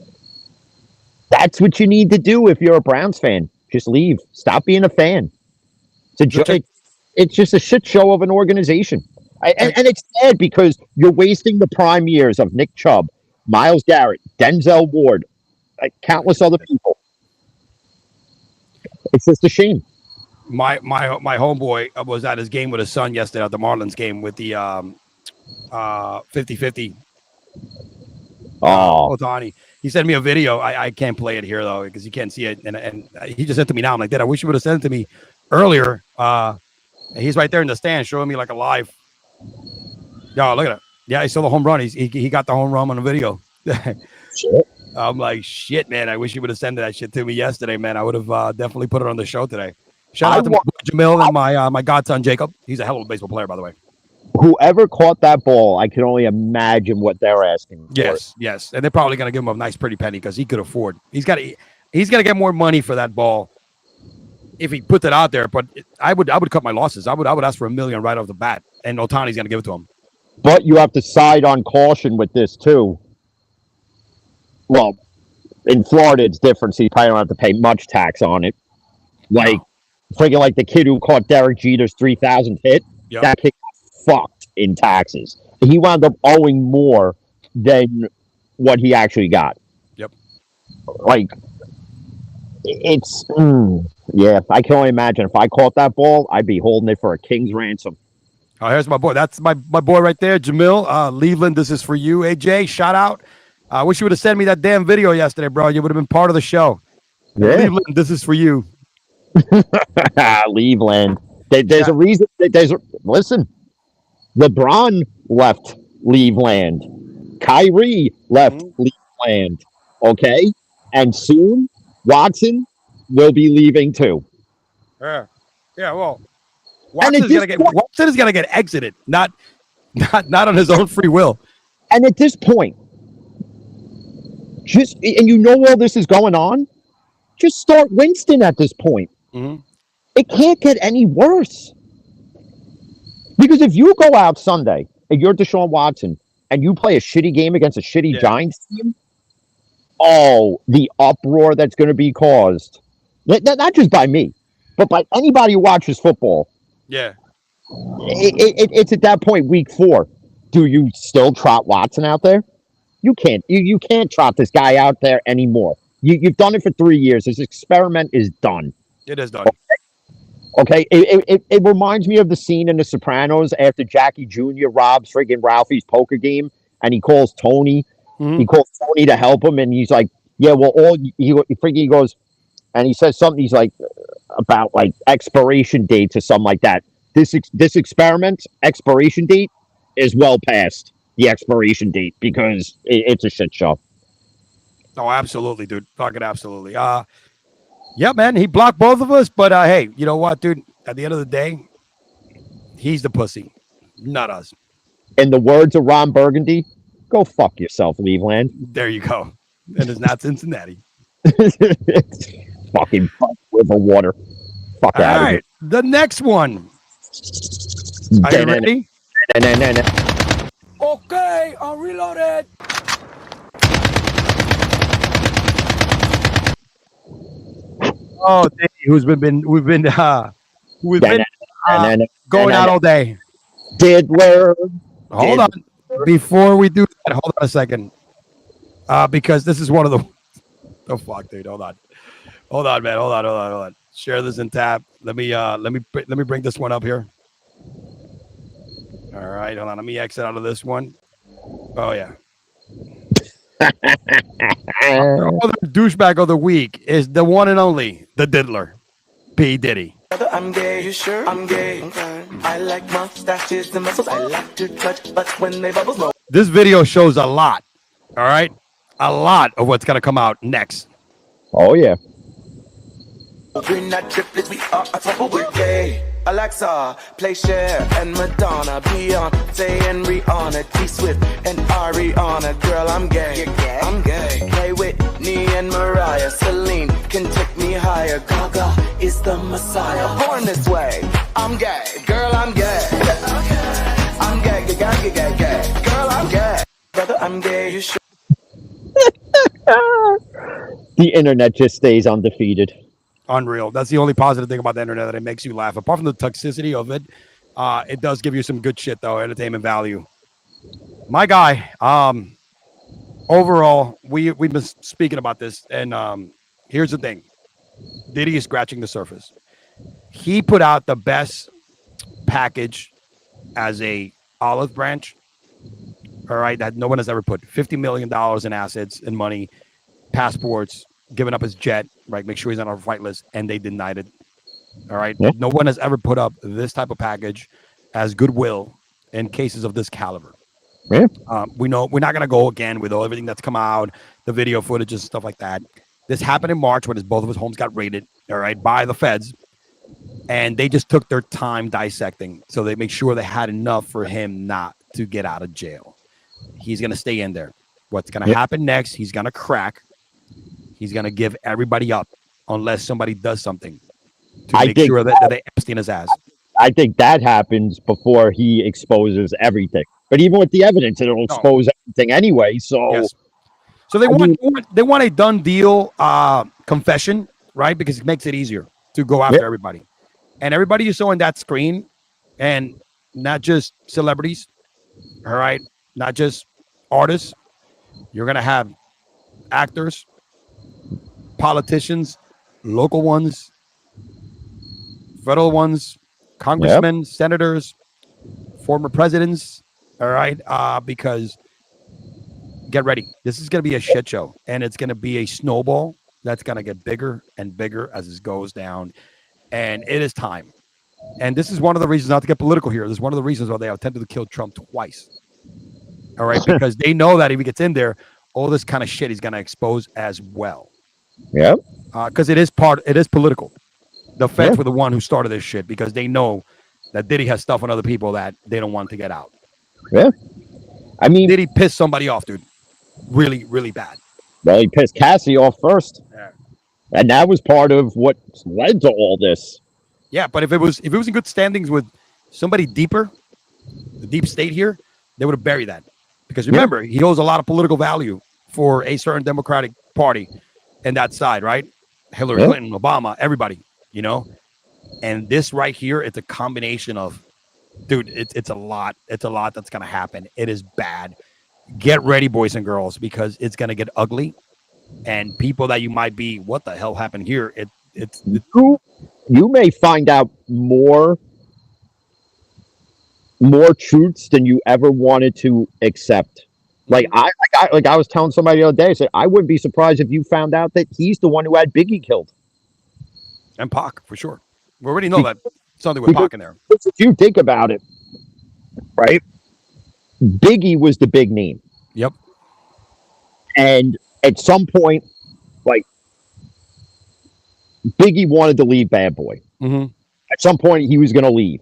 that's what you need to do if you're a Browns fan. Just leave. Stop being a fan. It's just a shit show of an organization. And it's sad because you're wasting the prime years of Nick Chubb, Myles Garrett, Denzel Ward, countless other people. It's just a shame. My homeboy was at his game with his son yesterday at the Marlins game with the 50-50. Ohtani. He sent me a video. I can't play it here though because you can't see it. And he just sent it to me now. I'm like, Dad, I wish you would have sent it to me earlier. He's right there in the stand showing me like a live. Yo, look at it. Yeah, he saw the home run. He got the home run on the video. Shit. I'm like, shit, man. I wish you would have sent that shit to me yesterday, man. I would have definitely put it on the show today. Shout out to my boy Jamil and my godson Jacob. He's a hell of a baseball player, by the way. Whoever caught that ball, I can only imagine what they're asking for. Yes. And they're probably going to give him a nice pretty penny because he could afford. He's got to get more money for that ball if he puts it out there. But I would cut my losses. I would ask for $1 million right off the bat, and Ohtani's going to give it to him. But you have to side on caution with this too. Well, in Florida, it's different, so you probably don't have to pay much tax on it. Like, freaking like the kid who caught Derek Jeter's 3,000th hit, that kid got fucked in taxes. He wound up owing more than what he actually got. Yep. Like, it's, I can only imagine if I caught that ball, I'd be holding it for a king's ransom. Oh, here's my boy. That's my boy right there, Jamil. Leveland, this is for you. AJ, shout out. I wish you would have sent me that damn video yesterday, bro. You would have been part of the show. Yeah. Leveland, this is for you. Leveland. There's a reason. Listen, LeBron left Leveland. Kyrie left Leveland. Okay? And soon, Watson will be leaving too. Yeah, well, Watson is gonna get exited, not on his own free will. And at this point, and you know all this is going on, just start Winston at this point. It can't get any worse. Because if you go out Sunday and you're Deshaun Watson and you play a shitty game against a shitty Giants team, the uproar that's going to be caused, not just by me, but by anybody who watches football. Yeah. It's at that point, week 4. Do you still trot Watson out there? You can't. You can't trot this guy out there anymore. You've done it for 3 years. This experiment is done. It is done. Okay. It reminds me of the scene in The Sopranos after Jackie Jr. robs friggin' Ralphie's poker game, and he calls Tony. He calls Tony to help him, and he's like, "Yeah, well, he goes," and he says something. He's like about like expiration dates or something like that. This experiment expiration date is well past the expiration date because it's a shit show. Oh, absolutely, dude. Fucking absolutely. Yeah, man, he blocked both of us, but hey, you know what, dude? At the end of the day, he's the pussy, not us. In the words of Ron Burgundy, go fuck yourself, Cleveland. There you go. And it's not Cincinnati. Fucking fuck river water. Fuck All out right, of here. the next one. Are you ready? Okay, I'm reloaded. Oh, we've been going out all day. Diddler. Hold on. Before we do that, hold on a second. Because this is one of the. Oh fuck, dude. Hold on, man. Hold on. Share this and tap. Let me bring this one up here. All right, hold on. Let me exit out of this one. Oh yeah. Our other douchebag of the week is the one and only the diddler, P Diddy. I'm gay, you sure? I'm gay. Okay. I like mustaches and muscles. I like to touch butts when they bubbles. No. This video shows a lot. All right, a lot of what's gonna come out next. Oh yeah. We're not triplets, we are a couple. We're gay. Alexa, play Cher and Madonna, Beyonce and Rihanna, T Swift and Ariana. Girl, I'm gay. You're gay? I'm gay. Play Whitney and Mariah, Celine can take me higher. Gaga is the Messiah. Born this way. I'm gay. Girl, I'm gay. I'm gay, gay. Girl, I'm gay. Brother, I'm gay. You sure? The internet just stays undefeated. Unreal. That's the only positive thing about the internet, that it makes you laugh. Apart from the toxicity of it, it does give you some good shit though, entertainment value. My guy, overall, we've been speaking about this, and here's the thing. Diddy is scratching the surface. He put out the best package as a olive branch, all right, that no one has ever put. $50 million in assets and money, passports, giving up his jet, right? Make sure he's on our fight list, and they denied it. All right. Yeah. No one has ever put up this type of package as goodwill in cases of this caliber. Yeah. We know we're not going to go again with everything that's come out, the video footage and stuff like that. This happened in March when both of his homes got raided, all right, by the feds. And they just took their time dissecting. So they make sure they had enough for him not to get out of jail. He's going to stay in there. What's going to happen next? He's going to crack. He's going to give everybody up unless somebody does something to make sure that they Epstein his ass. I think that happens before he exposes everything. But even with the evidence, it'll expose everything anyway. So, yes. So they want a done deal confession, right? Because it makes it easier to go after everybody. And everybody you saw on that screen, and not just celebrities, all right? Not just artists. You're going to have actors, politicians, local ones, federal ones, congressmen, senators, former presidents, all right? Because get ready. This is going to be a shit show, and it's going to be a snowball that's going to get bigger and bigger as it goes down, and it is time. And this is one of the reasons, not to get political here, this is one of the reasons why they attempted to kill Trump twice, all right? Because they know that if he gets in there, all this kind of shit he's going to expose as well. Yeah. Because it is political. The feds were the one who started this shit because they know that Diddy has stuff on other people that they don't want to get out. Yeah. I mean, Diddy pissed somebody off, dude. Really, really bad. Well, he pissed Cassie off first. Yeah. And that was part of what led to all this. Yeah, but if it was in good standings with somebody deeper, the deep state here, they would have buried that. Because remember, he holds a lot of political value for a certain Democratic Party and that side, right? Hillary Clinton, Obama, everybody, you know? And this right here, it's a combination of, dude, it's a lot. It's a lot that's going to happen. It is bad. Get ready, boys and girls, because it's going to get ugly. And people that you might be, what the hell happened here? You may find out more truths than you ever wanted to accept. Like I was telling somebody the other day, I said, I wouldn't be surprised if you found out that he's the one who had Biggie killed. And Pac, for sure. We already know that something with Pac in there. If you think about it, right? Biggie was the big name. Yep. And at some point, like, Biggie wanted to leave Bad Boy. Mm-hmm. At some point, he was going to leave.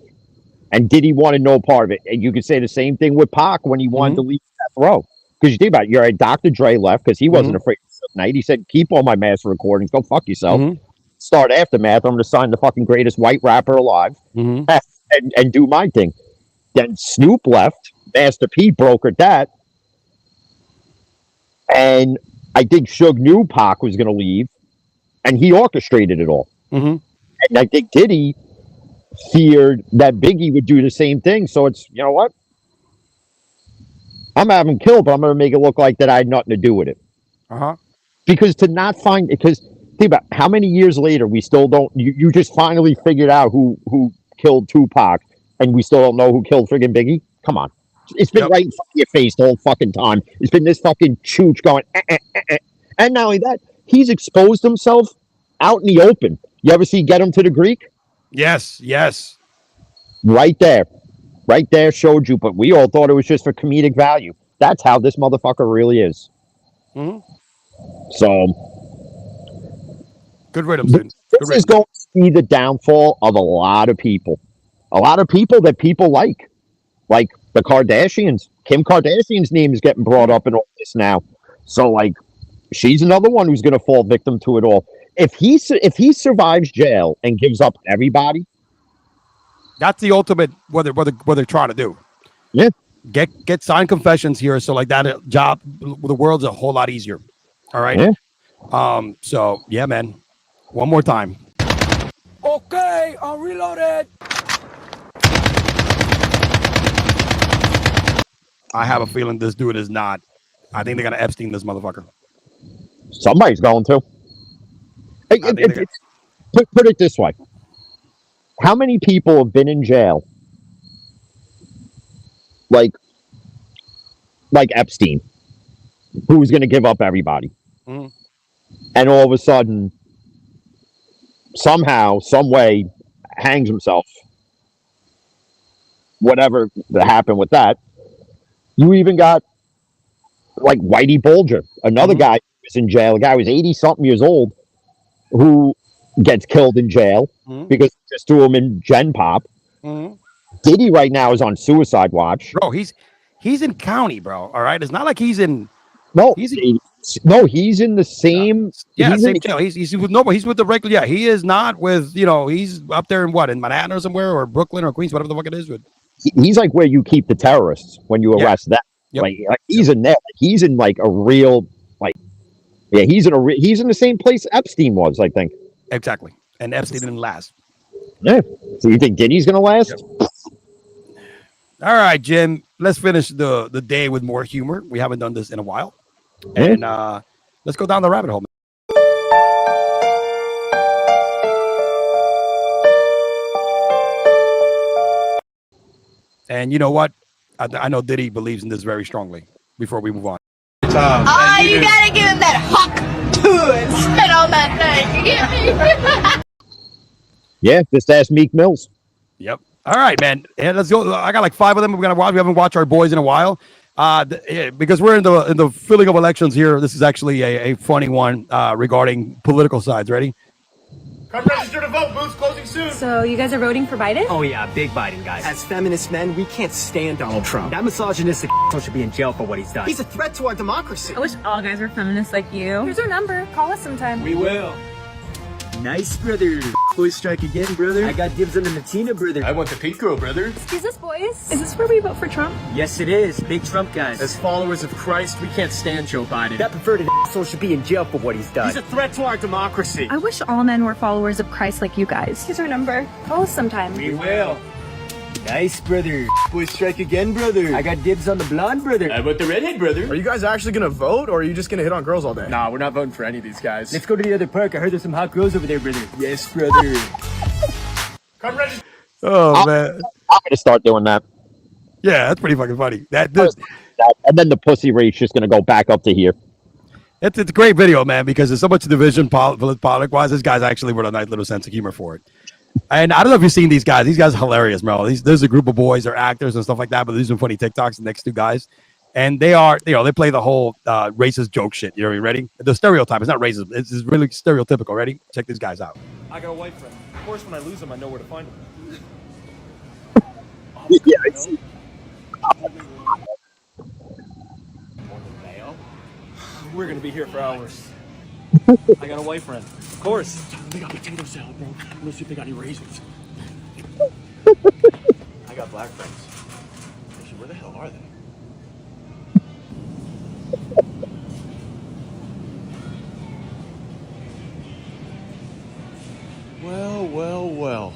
And Diddy wanted no part of it. And you could say the same thing with Pac when he wanted to leave Death Row. Because you think about it, you're right, Dr. Dre left because he wasn't afraid of Suge Knight. He said, keep all my master recordings. Go fuck yourself. Start Aftermath. I'm going to sign the fucking greatest white rapper alive and do my thing. Then Snoop left. Master P brokered that. And I think Suge knew Pac was going to leave. And he orchestrated it all. And I think Diddy feared that Biggie would do the same thing. So it's, you know what? I'm having him killed, but I'm going to make it look like that I had nothing to do with it. Because to not find, because think about how many years later we still don't. You just finally figured out who killed Tupac, and we still don't know who killed friggin' Biggie. Come on, it's been right in front of your face the whole fucking time. It's been this fucking chooch going, and not only that, he's exposed himself out in the open. You ever see Get Him to the Greek? Yes, yes. Right there showed you. But we all thought it was just for comedic value. That's how this motherfucker really is. Mm-hmm. So, good riddance, dude. This is going to be the downfall of a lot of people. A lot of people that people like the Kardashians. Kim Kardashian's name is getting brought up in all this now. So, like, she's another one who's going to fall victim to it all. If he survives jail and gives up everybody, that's the ultimate what they're trying to do. Yeah, get signed confessions here, so like that job, the world's a whole lot easier. All right. Yeah. So yeah, man. One more time. Okay, I'm reloaded. I have a feeling this dude is not. I think they're gonna Epstein this motherfucker. Somebody's going to. Put it this way. How many people have been in jail like Epstein, who was going to give up everybody? Mm-hmm. And all of a sudden, somehow, some way, hangs himself. Whatever that happened with that. You even got like Whitey Bulger, another guy who was in jail. A guy who was 80-something years old who gets killed in jail because they just threw him in Gen Pop. Diddy right now is on suicide watch. Bro, he's in county, bro. All right. It's not like he's in. No, he's in the same. Same jail. He's with nobody. He's with the regular. Yeah, he is not with. He's up there in Manhattan or somewhere, or Brooklyn or Queens, whatever the fuck it is. He's like where you keep the terrorists when you arrest them. Yep. Like he's in there. He's in like a real he's in the same place Epstein was, I think. Exactly. And Epstein didn't last. Yeah. So you think Diddy's gonna last? Yep. All right, Jim. Let's finish the day with more humor. We haven't done this in a while. And let's go down the rabbit hole. And you know what? I know Diddy believes in this very strongly before we move on. You gotta give him that hawk too and spit on that thing. You get me? Yeah, just ask Meek Mills. Yep. All right, man. Yeah, let's go. I got like 5 of them. We're gonna watch. We haven't watched our boys in a while. Because we're in the filling of elections here. This is actually a funny one regarding political sides. Ready? Come register to vote. Booths closing soon. So you guys are voting for Biden? Oh yeah, big Biden guys. As feminist men, we can't stand Donald Trump. That misogynistic should be in jail for what he's done. He's a threat to our democracy. I wish all guys were feminists like you. Here's our number. Call us sometime. We will. Nice, brother. Boys strike again, brother. I got dibs on the Latina, brother. I want the pink girl, brother. Excuse us, boys. Is this where we vote for Trump? Yes, it is. Big Trump guys. As followers of Christ, we can't stand Joe Biden. That perverted asshole should be in jail for what he's done. He's a threat to our democracy. I wish all men were followers of Christ like you guys. Here's our number. Call us sometime. We will. Nice, brother. Boys strike again, brother. I got dibs on the blonde, brother. I want the redhead, brother. Are you guys actually gonna vote, or are you just gonna hit on girls all day? Nah, we're not voting for any of these guys. Let's go to the other park. I heard there's some hot girls over there, brother. Yes, brother. Come register. Oh, man. I'm gonna start doing that. Yeah, that's pretty fucking funny. And then the pussy rate's just gonna go back up to here. It's a great video, man, because there's so much division politic-wise. This guy's actually with a nice little sense of humor for it. And I don't know if you've seen these guys. These guys are hilarious, bro. There's a group of boys, they're actors and stuff like that, but these are funny TikToks, the next 2 guys. And they are, they play the whole racist joke shit. You know, you ready? The stereotype. It's not racist. It's really stereotypical. Ready? Check these guys out. I got a white friend. Of course, when I lose him, I know where to find him. Yeah, I see. We're gonna be here for hours. I got a white friend. Of course. They got potato salad, bro. Let's see if they got any raisins. I got black friends. Actually, where the hell are they? Well.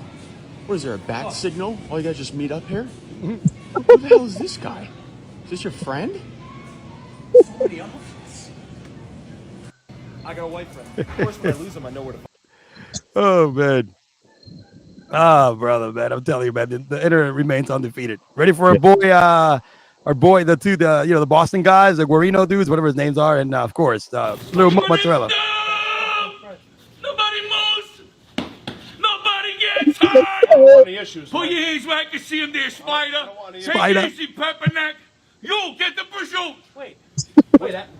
What is there, a bat signal? Oh, you guys just meet up here? Who the hell is this guy? Is this your friend? Somebody else? I got a wife friend. Of course, when I lose them, I know where to find. Oh man. Oh brother, man. I'm telling you, man, the internet remains undefeated. Ready for our boy, the Boston guys, the Guarino dudes, whatever his names are, and of course, Little Mozzarella. Nobody moves. Nobody gets hurt. Put your hands where I can see him there, Spider. Take it easy, Pepperneck. You get the pursuit. Wait,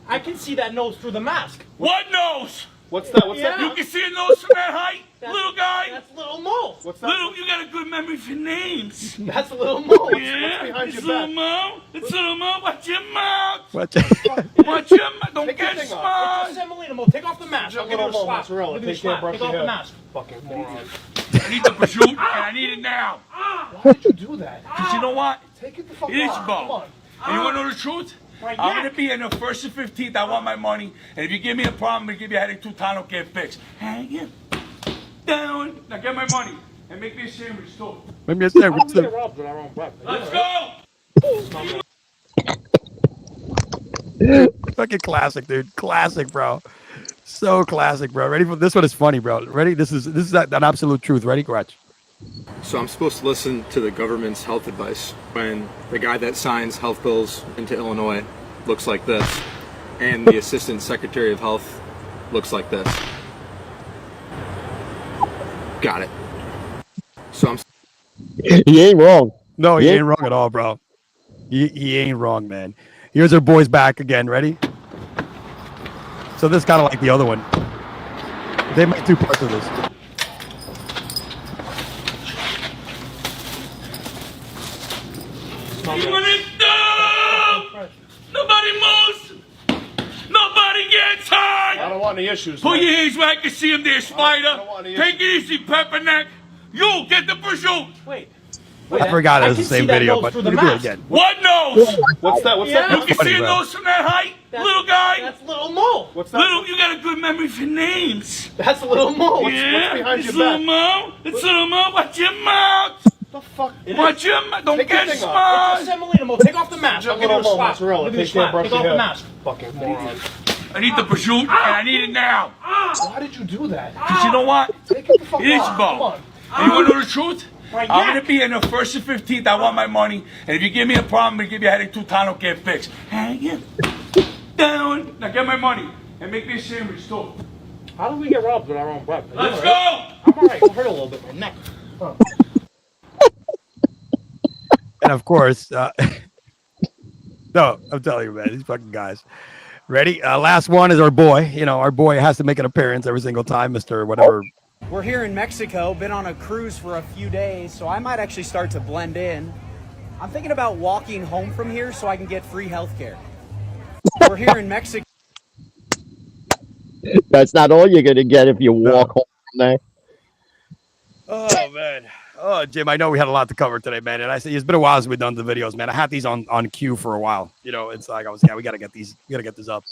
I can see that nose through the mask. What nose? What's that? What's that? You can see a nose from that height, little guy. That's Little Mo. What's that? Little, you got a good memory for names. That's Little Mo. Yeah, what's behind it's your Little back? Mo. It's Little Mo. Watch your mouth. Watch your mouth. Don't Take get your thing smart. off. Semolina Mo, take off the mask. I'll give you a slap. Mozzarella, Give you a take care, slap. brush Take your off the hair. mask. Fucking moron. I need the pursuit, and I need it now. Why did you do that? Because you know what? Take it the fuck It is off. Come Bo. on. And you want to know the truth? Right, I'm yeah. going to be in the 1st and 15th. I want my money. And if you give me a problem, I'm going to give you a headache 2 times. I don't get fixed. Hang down. Now get my money. And make me a sandwich, too. Let me say, Let's go. fucking classic, dude. Classic, bro. So classic, bro. Ready for this one? Is funny, bro. Ready? This is an absolute truth. Ready, Gretch? So I'm supposed to listen to the government's health advice when the guy that signs health bills into Illinois looks like this, and the assistant secretary of health looks like this. Got it. So I'm. He ain't wrong. No, he ain't wrong at all, bro. He ain't wrong, man. Here's our boys back again. Ready? So this is kind of like the other one. They made 2 parts of this. You want it down. Nobody moves. Nobody gets hurt. I don't want any issues. Put man. your hands where I can see him there, Spider. I don't want any Take it easy, Pepperneck. You get the pursuit. Wait. I forgot it was the same video, but you can do it again. What nose? What's that? What's that? You can funny, see a bro. nose from that height, little guy. That's Little Mo. What's that? Little, you got a good memory for names. That's Little Mo. Yeah, behind it's your Little back? Mo. It's Little Mo. Watch your mouth. The fuck? Watch your mouth. Don't Take your get thing off. smart. It's Semolina Mo, take off the mask. I'll give you a Little slap. Mozzarella, Give you a take care, slap. brush Take your off the hair. mask. Fucking moron. I need the pursuit, and I need it now. Why did you do that? Because you know what? Take it the fuck It is off. Bo. Come on. And you want to know the truth? Right, I'm yeah. going to be in the 1st and 15th. I want my money. And if you give me a problem, I'm going to give you a headache 2 times. I don't get fixed. Hang down. Now get my money. And make me a sandwich, too. How do we get robbed with our own weapon? Let's go. I'm alright. It hurt a little bit. My neck. And of course, no, I'm telling you, man, these fucking guys. Ready? Last one is our boy. You know, our boy has to make an appearance every single time, Mr. Whatever. We're here in Mexico, been on a cruise for a few days, so I might actually start to blend in. I'm thinking about walking home from here so I can get free health care. We're here in Mexico. That's not all you're gonna get if you walk home from there. Oh man. Oh, Jim, I know we had a lot to cover today, man. And I say it's been a while since we've done the videos, man. I had these on queue for a while. You know, it's like we gotta get these. We gotta get this up.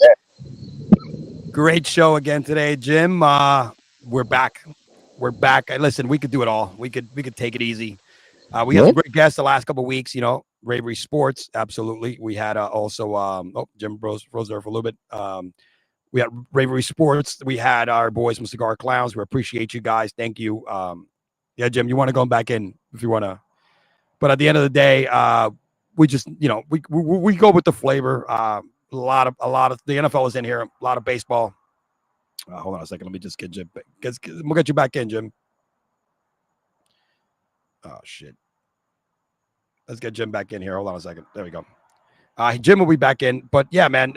Great show again today, Jim. We're back. We're back. Listen, we could do it all. We could take it easy. We had some great guests the last couple of weeks. You know, Bravery Sports, absolutely. We had also Jim rose there for a little bit. We had Bravery Sports. We had our boys from Cigar Clowns. We appreciate you guys. Thank you. Yeah, Jim, you want to go back in if you want to. But at the end of the day, we just, you know, we go with the flavor. A lot of the NFL is in here. A lot of baseball. Hold on a second. Let me just get Jim. We'll get you back in, Jim. Oh shit. Let's get Jim back in here. Hold on a second. There we go. Jim will be back in. But yeah, man,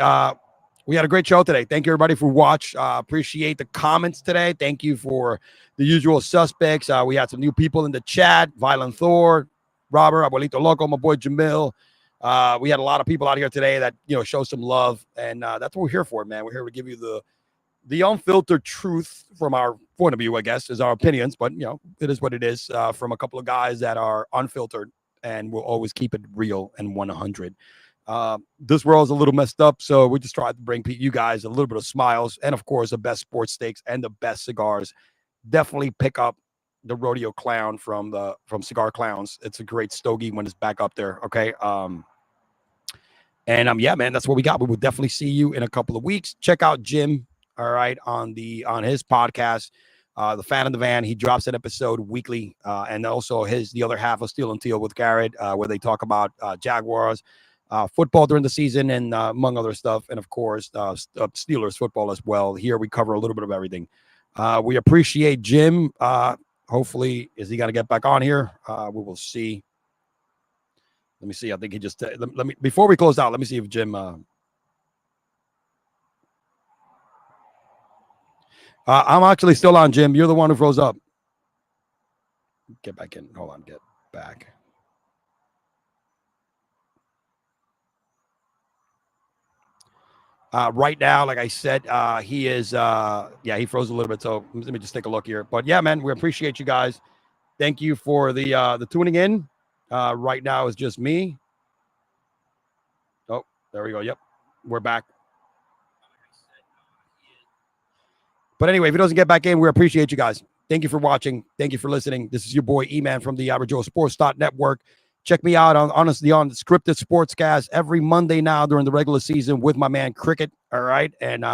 we had a great show today. Thank you, everybody, for watch. Appreciate the comments today. Thank you for the usual suspects. We had some new people in the chat. Violent Thor, Robert, Abuelito Loco, my boy Jamil. We had a lot of people out here today that, you know, show some love. And that's what we're here for, man. We're here to give you the unfiltered truth from our point of view, I guess, is our opinions. But, you know, it is what it is from a couple of guys that are unfiltered and will always keep it real and 100. This world is a little messed up, so we just tried to bring you guys a little bit of smiles and, of course, the best sports steaks and the best cigars. Definitely pick up the Rodeo Clown from Cigar Clowns. It's a great stogie when it's back up there. Okay. Yeah, man, that's what we got. We will definitely see you in a couple of weeks. Check out Jim all right, on his podcast, The Fan in the Van. He drops an episode weekly, and also the other half of Steel and Teal with Garrett, where they talk about Jaguars football during the season and among other stuff, and of course Steelers football as well. Here we cover a little bit of everything. We appreciate Jim. Hopefully, is he going to get back on here? We will see. Let me see. I think he just let me before we close out. Let me see if Jim. I'm actually still on, Jim. You're the one who froze up. Get back in. Hold on. Get back. Right now, like I said, he is, he froze a little bit. So let me just take a look here. But yeah, man, we appreciate you guys. Thank you for the tuning in. Right now is just me. Oh, there we go. Yep. We're back. But anyway, if he doesn't get back in, we appreciate you guys. Thank you for watching. Thank you for listening. This is your boy E-Man from the Average Joe Sports Network. Check me out on the Scripted Sportscast every Monday now during the regular season with my man Cricket. All right. And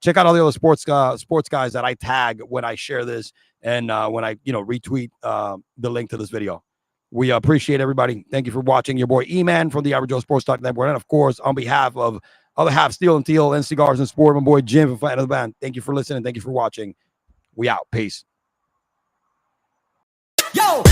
check out all the other sports guys that I tag when I share this and when I retweet the link to this video. We appreciate everybody. Thank you for watching. Your boy E-Man from the Average Joe Sports Network. And of course, on behalf of other half Steel and Teal and Cigars and Sport, my boy Jim from Fan of the Band. Thank you for listening. Thank you for watching. We out. Peace. Yo!